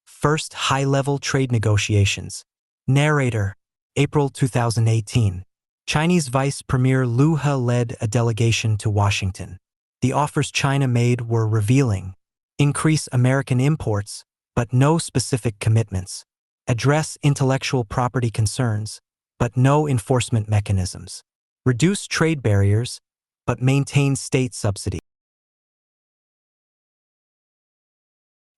First high-level trade negotiations. Narrator. April 2018. Chinese Vice Premier Liu He led a delegation to Washington. The offers China made were revealing. Increase American imports, but no specific commitments. Address intellectual property concerns, but no enforcement mechanisms. Reduce trade barriers, but maintain state subsidy.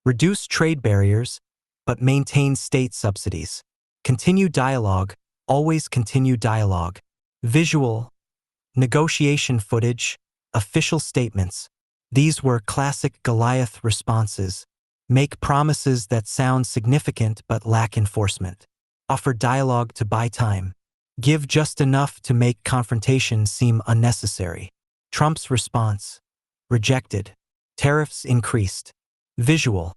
Reduce trade barriers, but maintain state subsidies. Continue dialogue, always continue dialogue. Visual. Negotiation footage, official statements. These were classic Goliath responses. Make promises that sound significant but lack enforcement. Offer dialogue to buy time. Give just enough to make confrontation seem unnecessary. Trump's response. Rejected. Tariffs increased. Visual.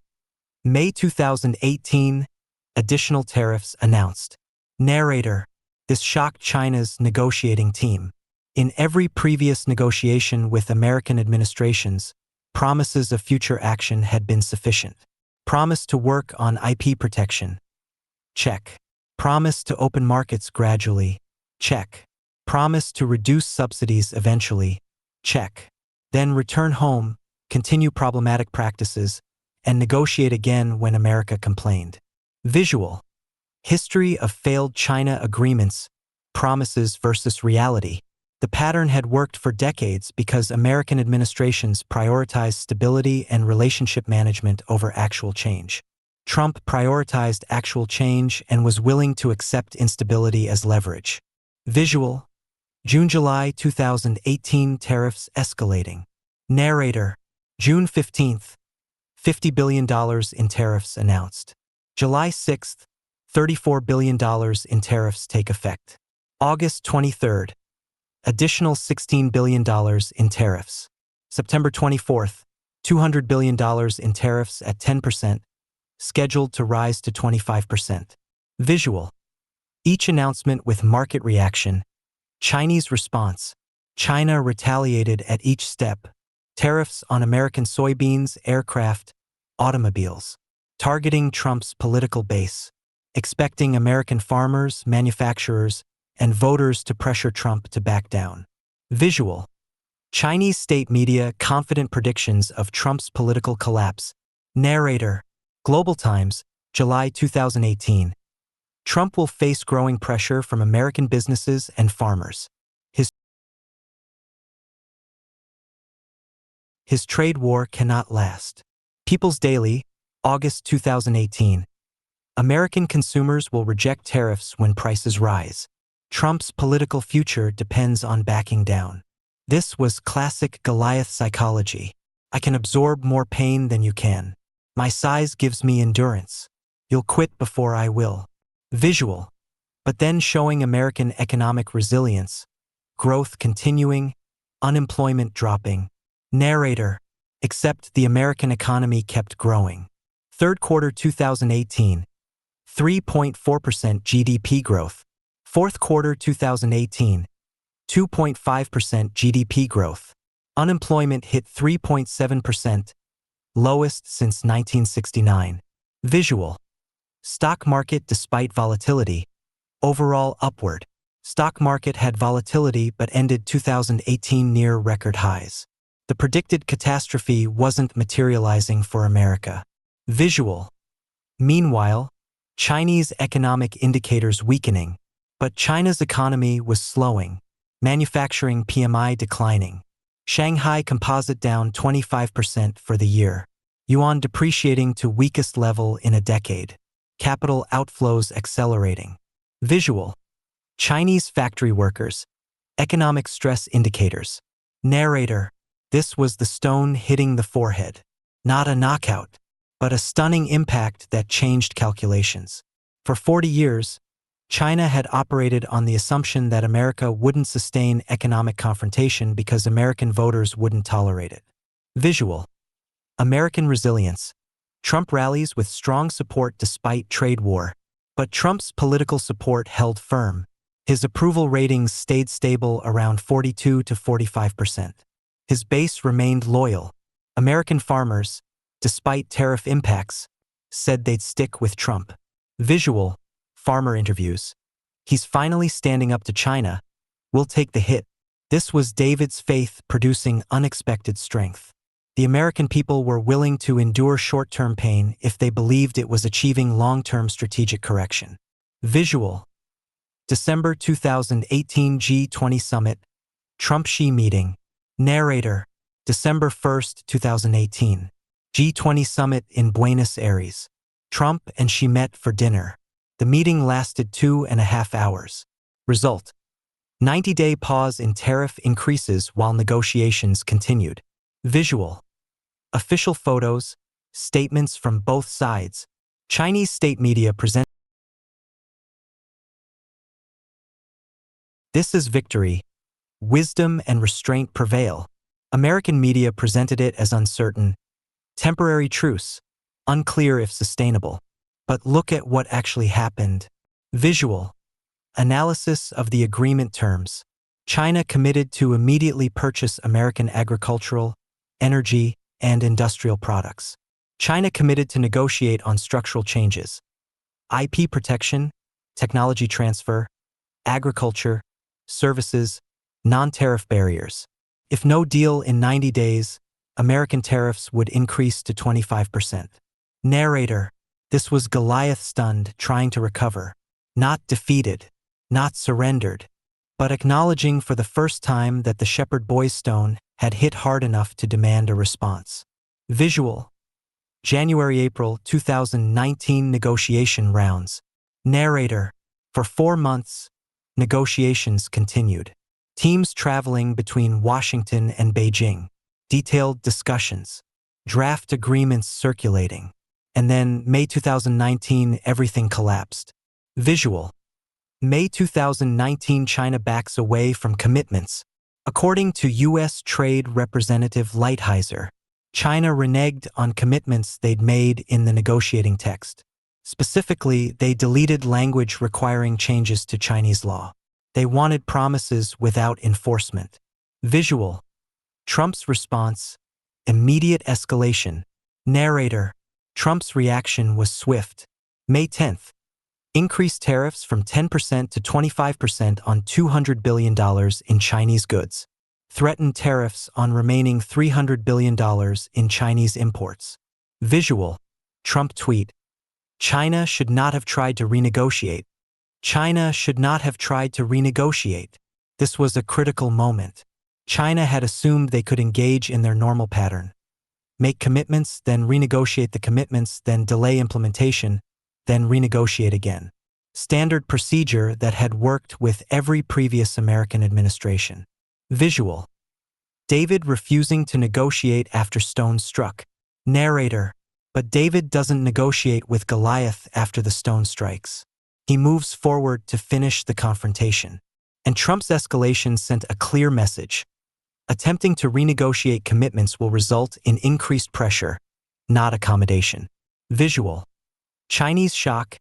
May 2018. Additional tariffs announced. Narrator. This shocked China's negotiating team. In every previous negotiation with American administrations, promises of future action had been sufficient. Promise to work on IP protection. Check. Promise to open markets gradually. Check. Promise to reduce subsidies eventually. Check. Then return home, continue problematic practices, and negotiate again when America complained. Visual. History of failed China agreements, promises versus reality. The pattern had worked for decades because American administrations prioritized stability and relationship management over actual change. Trump prioritized actual change and was willing to accept instability as leverage. Visual. June-July 2018 tariffs escalating. Narrator. June 15th. $50 billion in tariffs announced. July 6th. $34 billion in tariffs take effect. August 23rd. Additional $16 billion in tariffs. September 24th. $200 billion in tariffs at 10%, scheduled to rise to 25%. Visual. Each announcement with market reaction. Chinese response. China retaliated at each step. Tariffs on American soybeans, aircraft, automobiles. Targeting Trump's political base. Expecting American farmers, manufacturers, and voters to pressure Trump to back down. Visual. Chinese state media confident predictions of Trump's political collapse. Narrator. Global Times, July 2018. Trump will face growing pressure from American businesses and farmers. His trade war cannot last. People's Daily, August 2018. American consumers will reject tariffs when prices rise. Trump's political future depends on backing down. This was classic Goliath psychology. I can absorb more pain than you can. My size gives me endurance. You'll quit before I will. Visual. But then showing American economic resilience. Growth continuing, unemployment dropping. Narrator. Except the American economy kept growing. Third quarter 2018. 3.4% GDP growth. Fourth quarter 2018. 2.5% GDP growth. Unemployment hit 3.7%, lowest since 1969. Visual. Stock market despite volatility. Overall upward. Stock market had volatility but ended 2018 near record highs. The predicted catastrophe wasn't materializing for America. Visual. Meanwhile, Chinese economic indicators weakening, but China's economy was slowing, manufacturing PMI declining. Shanghai Composite down 25% for the year. Yuan depreciating to weakest level in a decade. Capital outflows accelerating. Visual. Chinese factory workers. Economic stress indicators. Narrator. This was the stone hitting the forehead. Not a knockout, but a stunning impact that changed calculations. For 40 years, China had operated on the assumption that America wouldn't sustain economic confrontation because American voters wouldn't tolerate it. Visual. American resilience. Trump rallies with strong support despite trade war. But Trump's political support held firm. His approval ratings stayed stable around 42 to 45%. His base remained loyal. American farmers, despite tariff impacts, said they'd stick with Trump. Visual. Farmer interviews. He's finally standing up to China. We'll take the hit. This was David's faith producing unexpected strength. The American people were willing to endure short-term pain if they believed it was achieving long-term strategic correction. Visual. December 2018 G20 Summit. Trump-Xi meeting. Narrator. December 1, 2018. G20 Summit in Buenos Aires. Trump and Xi met for dinner. The meeting lasted 2.5 hours. Result. 90-day pause in tariff increases while negotiations continued. Visual. Official photos, statements from both sides. Chinese state media present. This is victory. Wisdom and restraint prevail. American media presented it as uncertain. Temporary truce. Unclear if sustainable. But look at what actually happened. Visual. Analysis of the agreement terms. China committed to immediately purchase American agricultural, energy, and industrial products. China committed to negotiate on structural changes. IP protection, technology transfer, agriculture, services, non-tariff barriers. If no deal in 90 days, American tariffs would increase to 25%. Narrator. This was Goliath stunned, trying to recover. Not defeated, not surrendered, but acknowledging for the first time that the shepherd boy's stone had hit hard enough to demand a response. Visual. January-April 2019 negotiation rounds. Narrator. For 4 months, negotiations continued. Teams traveling between Washington and Beijing. Detailed discussions. Draft agreements circulating. And then, May 2019, everything collapsed. Visual. May 2019, China backs away from commitments. According to U.S. Trade Representative Lighthizer, China reneged on commitments they'd made in the negotiating text. Specifically, they deleted language requiring changes to Chinese law. They wanted promises without enforcement. Visual. Trump's response. Immediate escalation. Narrator. Trump's reaction was swift. May 10th. Increased tariffs from 10% to 25% on $200 billion in Chinese goods. Threatened tariffs on remaining $300 billion in Chinese imports. Visual. Trump tweet. China should not have tried to renegotiate. China should not have tried to renegotiate. This was a critical moment. China had assumed they could engage in their normal pattern. Make commitments, then renegotiate the commitments, then delay implementation, then renegotiate again. Standard procedure that had worked with every previous American administration. Visual. David refusing to negotiate after stone struck. Narrator. But David doesn't negotiate with Goliath after the stone strikes. He moves forward to finish the confrontation. And Trump's escalation sent a clear message. Attempting to renegotiate commitments will result in increased pressure, not accommodation. Visual. Chinese shock.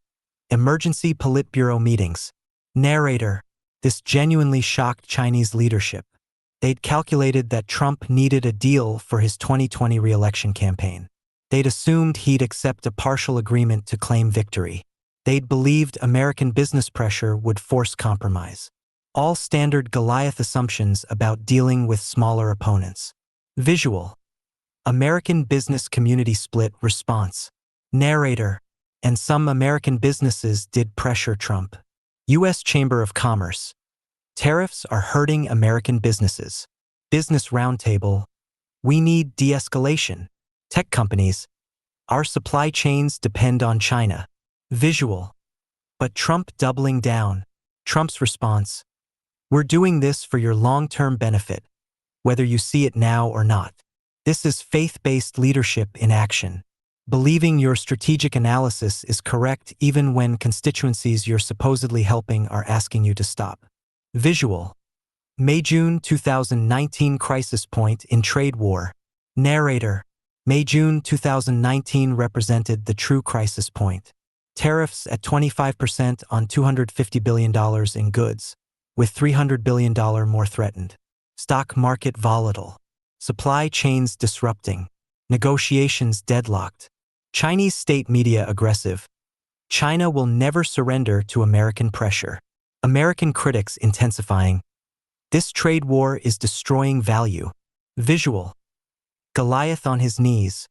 Emergency Politburo meetings. Narrator. This genuinely shocked Chinese leadership. They'd calculated that Trump needed a deal for his 2020 re-election campaign. They'd assumed he'd accept a partial agreement to claim victory. They'd believed American business pressure would force compromise. All standard Goliath assumptions about dealing with smaller opponents. Visual. American business community split response. Narrator. And some American businesses did pressure Trump. U.S. Chamber of Commerce. Tariffs are hurting American businesses. Business Roundtable. We need de-escalation. Tech companies. Our supply chains depend on China. Visual. But Trump doubling down. Trump's response. We're doing this for your long-term benefit, whether you see it now or not. This is faith-based leadership in action. Believing your strategic analysis is correct even when constituencies you're supposedly helping are asking you to stop. Visual. May-June 2019 crisis point in trade war. Narrator. May-June 2019 represented the true crisis point. Tariffs at 25% on $250 billion in goods, with $300 billion more threatened. Stock market volatile. Supply chains disrupting. Negotiations deadlocked. Chinese state media aggressive. China will never surrender to American pressure. American critics intensifying. This trade war is destroying value. Visual. Goliath on his knees.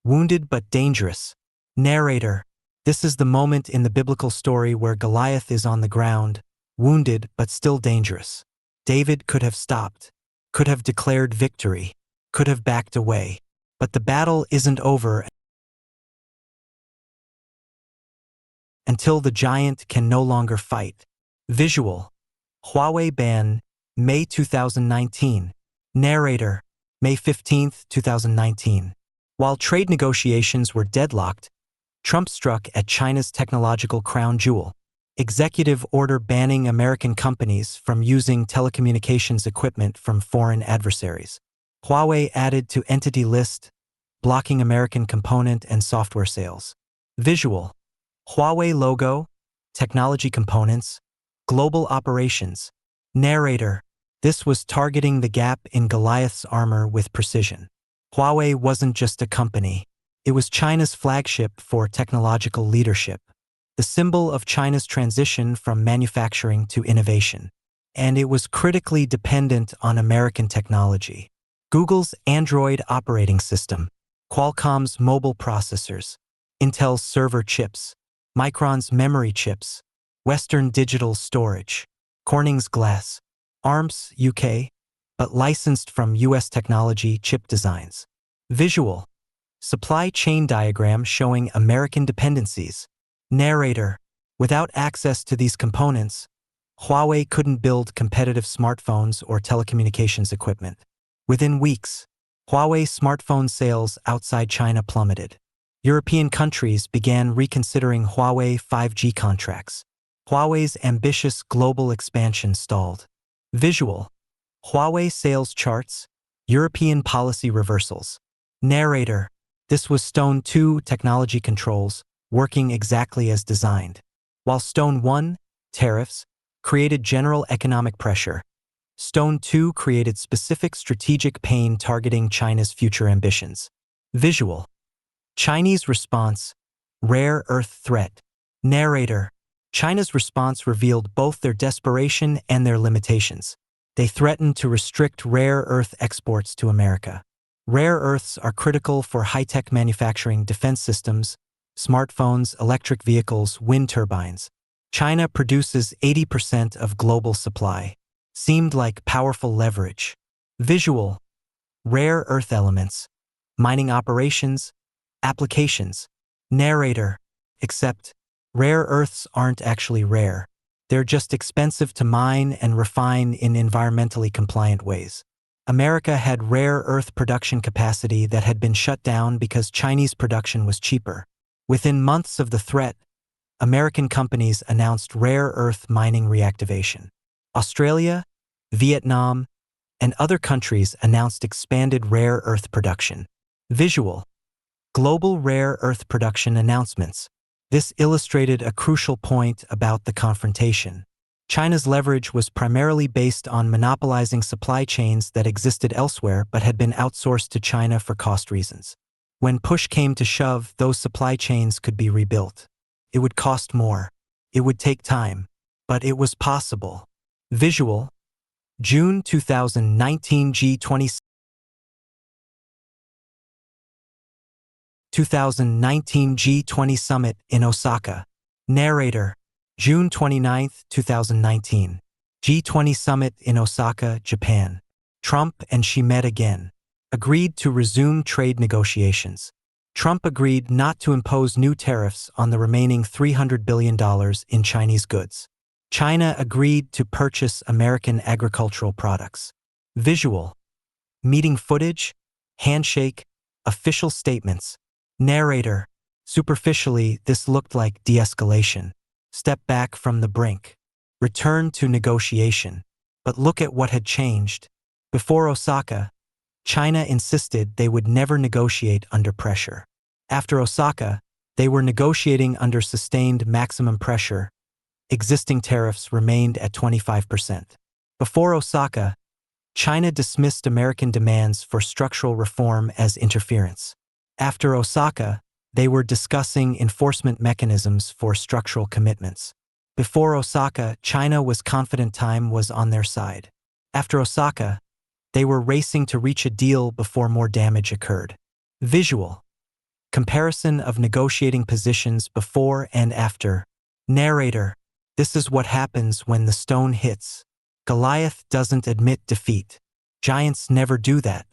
Wounded but dangerous. Narrator. This is the moment in the biblical story where Goliath is on the ground, wounded but still dangerous. David could have stopped, could have declared victory, could have backed away. But the battle isn't over until the giant can no longer fight. Visual. Huawei ban, May 2019. Narrator. May 15, 2019. While trade negotiations were deadlocked, Trump struck at China's technological crown jewel. Executive order banning American companies from using telecommunications equipment from foreign adversaries. Huawei added to Entity List, blocking American component and software sales. Visual. Huawei logo, technology components, global operations. Narrator. This was targeting the gap in Goliath's armor with precision. Huawei wasn't just a company. It was China's flagship for technological leadership, the symbol of China's transition from manufacturing to innovation. And it was critically dependent on American technology. Google's Android operating system, Qualcomm's mobile processors, Intel's server chips, Micron's memory chips, Western Digital storage, Corning's glass, ARM's UK, but licensed from US technology chip designs. Visual. Supply chain diagram showing American dependencies. Narrator. Without access to these components, Huawei couldn't build competitive smartphones or telecommunications equipment. Within weeks, Huawei smartphone sales outside China plummeted. European countries began reconsidering Huawei 5G contracts. Huawei's ambitious global expansion stalled. Visual. Huawei sales charts, European policy reversals. Narrator. This was Stone 2 technology controls, working exactly as designed. While Stone 1, tariffs, created general economic pressure, Stone 2 created specific strategic pain targeting China's future ambitions. Visual. Chinese response, rare earth threat. Narrator. China's response revealed both their desperation and their limitations. They threatened to restrict rare earth exports to America. Rare earths are critical for high-tech manufacturing, defense systems, smartphones, electric vehicles, wind turbines. China produces 80% of global supply. Seemed like powerful leverage. Visual. Rare earth elements. Mining operations. Applications. Narrator. Except, rare earths aren't actually rare. They're just expensive to mine and refine in environmentally compliant ways. America had rare earth production capacity that had been shut down because Chinese production was cheaper. Within months of the threat, American companies announced rare earth mining reactivation. Australia, Vietnam, and other countries announced expanded rare earth production. Visual. Global rare earth production announcements. This illustrated a crucial point about the confrontation. China's leverage was primarily based on monopolizing supply chains that existed elsewhere but had been outsourced to China for cost reasons. When push came to shove, those supply chains could be rebuilt. It would cost more. It would take time. But it was possible. Visual, June 2019 G20 2019 G20 Summit in Osaka. Narrator, June 29, 2019. G20 Summit in Osaka, Japan. Trump and Xi met again. Agreed to resume trade negotiations. Trump agreed not to impose new tariffs on the remaining $300 billion in Chinese goods. China agreed to purchase American agricultural products. Visual, meeting footage, handshake, official statements. Narrator, superficially, this looked like de-escalation. Step back from the brink. Return to negotiation. But look at what had changed. Before Osaka, China insisted they would never negotiate under pressure. After Osaka, they were negotiating under sustained maximum pressure. Existing tariffs remained at 25%. Before Osaka, China dismissed American demands for structural reform as interference. After Osaka, they were discussing enforcement mechanisms for structural commitments. Before Osaka, China was confident time was on their side. After Osaka, they were racing to reach a deal before more damage occurred. Visual, comparison of negotiating positions before and after. Narrator, this is what happens when the stone hits. Goliath doesn't admit defeat. Giants never do that.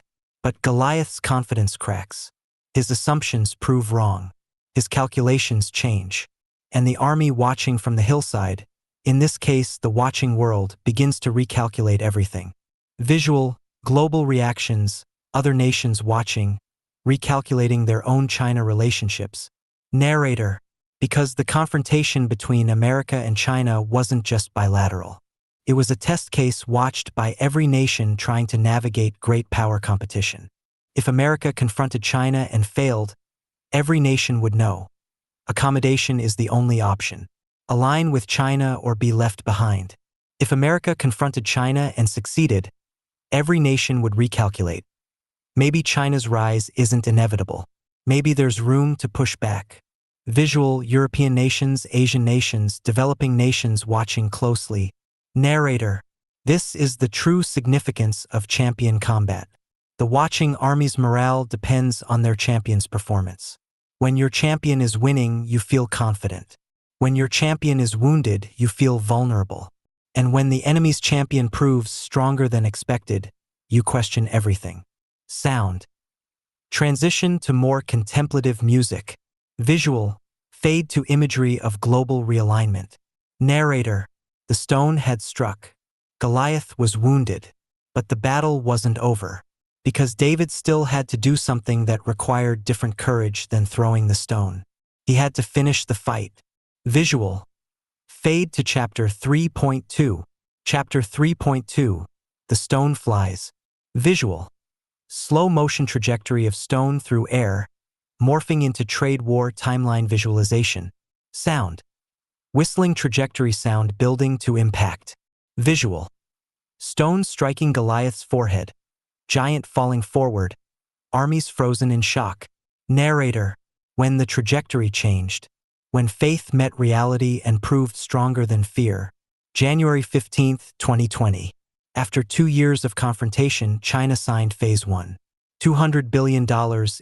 But Goliath's confidence cracks. His assumptions prove wrong. His calculations change. And the army watching from the hillside, in this case the watching world, begins to recalculate everything. Visual, global reactions, other nations watching, recalculating their own China relationships. Narrator, because the confrontation between America and China wasn't just bilateral. It was a test case watched by every nation trying to navigate great power competition. If America confronted China and failed, every nation would know. Accommodation is the only option. Align with China or be left behind. If America confronted China and succeeded, every nation would recalculate. Maybe China's rise isn't inevitable. Maybe there's room to push back. Visual, European nations, Asian nations, developing nations watching closely. Narrator, this is the true significance of champion combat. The watching army's morale depends on their champion's performance. When your champion is winning, you feel confident. When your champion is wounded, you feel vulnerable. And when the enemy's champion proves stronger than expected, you question everything. Sound. Transition to more contemplative music. Visual, fade to imagery of global realignment. Narrator, the stone had struck. Goliath was wounded, but the battle wasn't over. Because David still had to do something that required different courage than throwing the stone. He had to finish the fight. Visual, fade to chapter 3.2. Chapter 3.2, the stone flies. Visual, slow motion trajectory of stone through air, morphing into trade war timeline visualization. Sound, whistling trajectory sound building to impact. Visual, stone striking Goliath's forehead. Giant falling forward, armies frozen in shock. Narrator, when the trajectory changed, when faith met reality and proved stronger than fear. January 15, 2020. After 2 years of confrontation, China signed Phase 1. $200 billion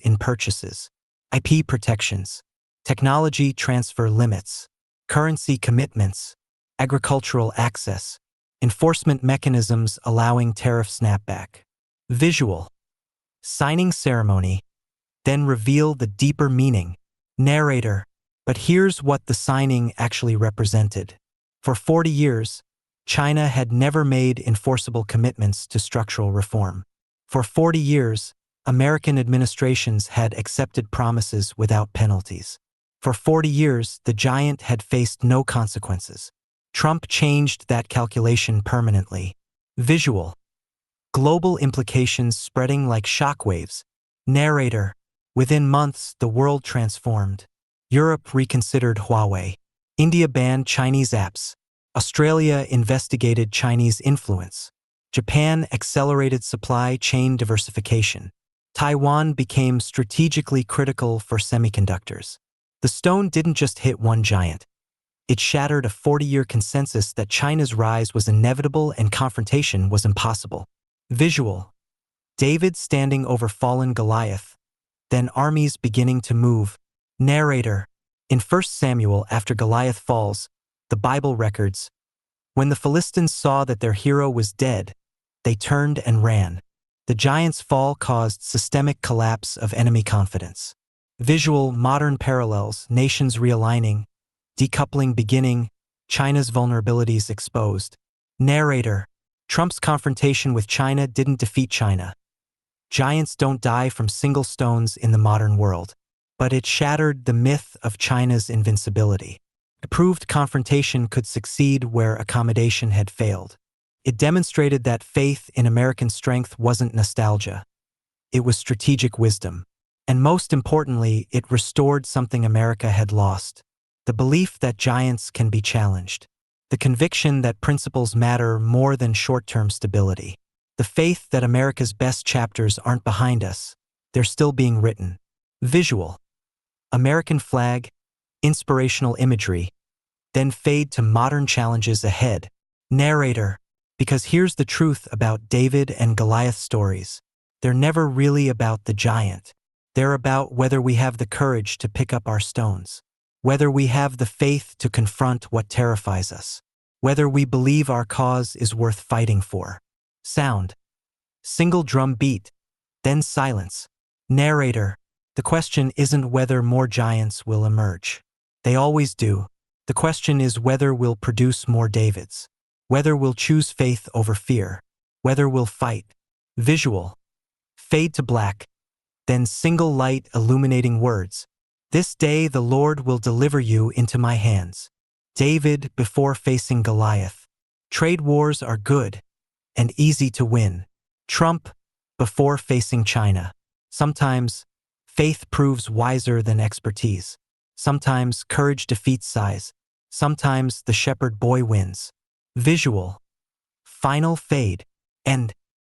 in purchases, IP protections, technology transfer limits, currency commitments, agricultural access, enforcement mechanisms allowing tariff snapback. Visual, signing ceremony, then reveal the deeper meaning. Narrator, but here's what the signing actually represented. For 40 years, China had never made enforceable commitments to structural reform. For 40 years, American administrations had accepted promises without penalties. For 40 years, the giant had faced no consequences. Trump changed that calculation permanently. Visual, global implications spreading like shockwaves. Narrator, within months, the world transformed. Europe reconsidered Huawei. India banned Chinese apps. Australia investigated Chinese influence. Japan accelerated supply chain diversification. Taiwan became strategically critical for semiconductors. The stone didn't just hit one giant. It shattered a 40-year consensus that China's rise was inevitable and confrontation was impossible. Visual. David standing over fallen Goliath, then armies beginning to move. Narrator. In 1 Samuel, after Goliath falls, the Bible records, when the Philistines saw that their hero was dead, they turned and ran. The giant's fall caused systemic collapse of enemy confidence. Visual. Modern parallels, nations realigning, decoupling beginning, China's vulnerabilities exposed. Narrator. Trump's confrontation with China didn't defeat China. Giants don't die from single stones in the modern world. But it shattered the myth of China's invincibility. It proved confrontation could succeed where accommodation had failed. It demonstrated that faith in American strength wasn't nostalgia. It was strategic wisdom. And most importantly, it restored something America had lost: the belief that giants can be challenged. The conviction that principles matter more than short-term stability. The faith that America's best chapters aren't behind us, they're still being written. Visual. American flag, inspirational imagery, then fade to modern challenges ahead. Narrator. Because here's the truth about David and Goliath stories. They're never really about the giant. They're about whether we have the courage to pick up our stones, whether we have the faith to confront what terrifies us, whether we believe our cause is worth fighting for. Sound. Single drum beat, then silence. Narrator. The question isn't whether more giants will emerge. They always do. The question is whether we'll produce more Davids, whether we'll choose faith over fear, whether we'll fight. Visual. Fade to black, then single light illuminating words. This day the Lord will deliver you into my hands. David before facing Goliath. Trade wars are good and easy to win. Trump before facing China. Sometimes faith proves wiser than expertise. Sometimes courage defeats size. Sometimes the shepherd boy wins. Visual. Final fade. End.